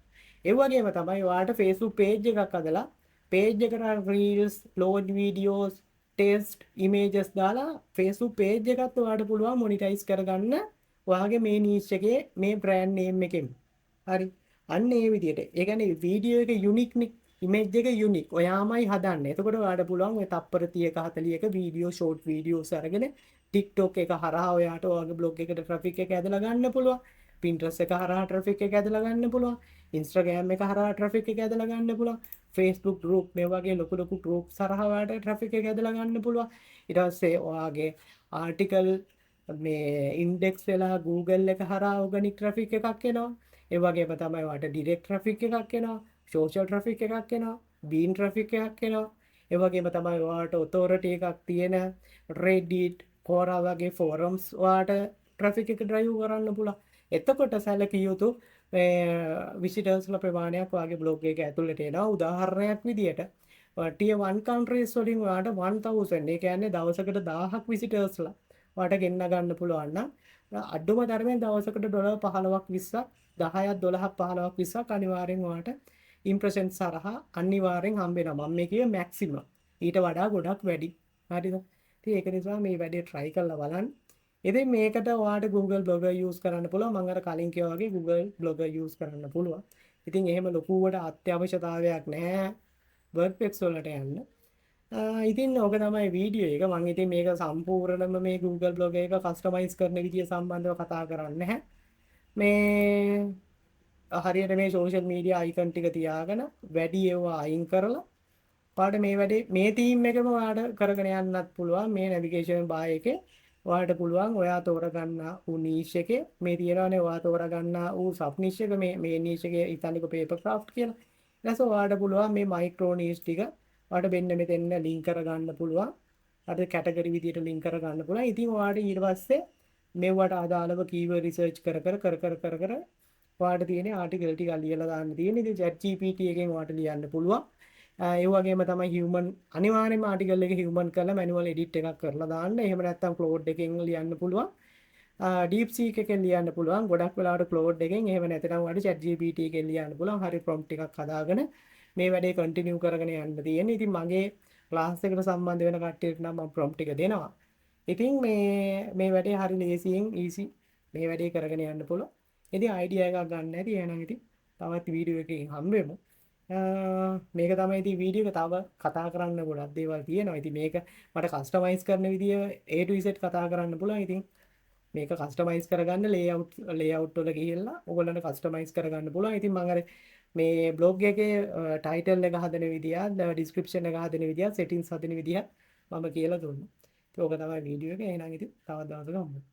ඒ වගේම තමයි ඔයාලට Facebook page එකක් හදලා page එකට reels, load videos, text, images දාලා Facebook page එකත් ඔයාලට පුළුවන් monetize කරගන්න ඔයාගේ මේ niche එකේ මේ brand name එකෙන්. හරි. අන්න ඒ විදිහට. ඒ කියන්නේ වීඩියෝ එක unique නේ. image එක unique. ඔයාමයි හදන්නේ. එතකොට ඔයාලට පුළුවන් ඔය තප්පර 30ක 40ක වීඩියෝ short videos අරගෙන TikTok එක හරහා ඔයාට ඔයාගේ blog එකට traffic එක ඇදලා ගන්න පුළුවන්. Pinterest එක හරහා traffic එක ඇදලා ගන්න පුළුවන්. Instagram එක හරහා traffic එක ඇදලා ගන්න පුළුවන්. Facebook group මේ වගේ ලොකු groups හරහා ඔයාට traffic එක ඇදලා ගන්න පුළුවන්. ඊට පස්සේ ඔයාගේ article මේ ඉන්ඩෙක්ස් වෙලා Google එක හරහා ඕගනික් ට්‍රැෆික් එකක් එනවා. ඒ වගේම තමයි වාට ඩිරෙක්ට් ට්‍රැෆික් එකක් එනවා. සෝෂල් ට්‍රැෆික් එකක් එනවා. බීන් ට්‍රැෆික් එකක් එනවා. ඒ වගේම තමයි වාට ඔතොරිටි එකක් තියෙන Reddit, Quora වගේ ෆෝරම්ස් වාට ට්‍රැෆික් එක ඩ්‍රයිව් කරන්න පුළුවන්. එතකොට සැලකිය යුතු විසිටර්ස්ලා ප්‍රමාණයක් වාගේ බ්ලොග් එක ඇතුළට එනවා. උදාහරණයක් විදියට ටියර් 1 කන්ට්‍රීස් වලින් වාට 1000 ඒ කියන්නේ දවසකට 1000ක් විසිටර්ස්ලා වාට ගෙන්න ගන්න පුළුවන් නම් අඩුම තරමෙන් දවසකට ඩොලර් 15ක් 20ක් 10ක් 12ක් 15ක් 20ක් අනිවාර්යෙන් වාට ඉම්ප්‍රෙෂන්ස් හරහා අනිවාර්යෙන් හම්බ වෙනවා. මම මේ කියේ මැක්සිමම්. ඊට වඩා ගොඩක් වැඩි. හරිද? ඉතින් ඒක නිසා මේ වැඩේ try කරලා බලන්න. ඉතින් මේකට ඔයාලට Google Blogger use කරන්න පුළුවන්. මම අර කලින් කිව්වා වගේ Google Blogger use කරන්න පුළුවන්. ඉතින් එහෙම ලොකුවට අත්‍යවශ්‍යතාවයක් නැහැ WordPress වලට යන්න. ඉතින් ඕක තමයි වීඩියෝ එක. මම ඉතින් මේක සම්පූර්ණයෙන්ම මේ Google Blogger එක කස්ටමයිස් කරන විදිය සම්බන්ධව කතා කරන්නේ නැහැ. මේ හරියට මේ සෝෂල් මීඩියා අයිකන් ටික තියාගෙන වැඩි ඒවා අයින් කරලා ඔයාලට මේ වැඩේ මේ තීම් එකම ඔයාලට කරගෙන යන්නත් පුළුවන්. මේ නැවිගේෂන් බාර් එකේ ඔයාලට පුළුවන් ඔයා තෝරගන්න ඌ නීෂ් එකේ මේ තියෙනවානේ ඔයා තෝරගන්න ඌ සබ් නීෂ් එක මේ නීෂ් එකේ ඉතින්ක පේපර් ක්‍රාෆ්ට් කියලා. ඊට පස්සේ ඔයාලට පුළුවන් මේ මයික්‍රෝ නීෂ් ටික ඔයාලට මෙන්න මෙතෙන් ලින්ක් කරගන්න පුළුවන්. අර කැටගරි විදියට ලින්ක් කරගන්න පුළුවන්. ඉතින් ඔයාලට ඊට පස්සේ මේවට අදාළව කීවර්ඩ් රිසර්ච් කර ඔයාලට තියෙන ආටිකල් ටික ලියලා දාන්න තියෙන. ඉතින් chat GPT එකෙන් ඔයාලට ලියන්න පුළුවන්. ඒ වගේම තමයි හියුමන් අනිවාර්යයෙන්ම ආටිකල් එක හියුමන් කරලා මැනුවල් එඩිට් එකක් කරලා දාන්න. එහෙම නැත්නම් Claude එකෙන් ලියන්න පුළුවන්. DeepSeek එකෙන් ලියන්න පුළුවන්. ගොඩක් වෙලාවට Claude එකෙන් එහෙම නැත්නම් ඔයාලට chat GPT එකෙන් ලියන්න පුළුවන්. හරි prompt එකක් හදාගෙන මේ වැඩේ කන්ටිනියු කරගෙන යන්න තියෙන්නේ. ඉතින් මගේ ක්ලාස් එකට සම්බන්ධ වෙන කට්ටියට නම් මම prompt එක දෙනවා. ඉතින් මේ වැඩේ හරි ලේසියෙන් easy මේ වැඩේ කරගෙන යන්න පුළුවන්. ඉතින් idea එකක් ගන්න ඇති. එහෙනම් ඉතින් තවත් වීඩියෝ එකකින් හම්බෙමු. මේක තමයි ඉතින් වීඩියෝ එක තව කතා කරන්න ගොඩක් දේවල් තියෙනවා. ඉතින් මේක මට කස්ටමයිස් කරන විදිය A to Z කතා කරන්න පුළුවන්. ඉතින් මේක කස්ටමයිස් කරගන්න ලේඅවුට් වල ගිහිල්ලා ඔයගොල්ලන්ට කස්ටමයිස් කරගන්න පුළුවන්. ඉතින් මම අර මේ බ්ලොග් එකේ ටයිටල් එක හදන විදිය, ඩිස්ක්‍රිප්ෂන් එක හදන විදිය, සෙටින්ග්ස් හදන විදිය මම කියලා දුන්නා. ඒක තමයි වීඩියෝ එක. එහෙනම් ඉතින් තවත් දවසක හම්බෙමු.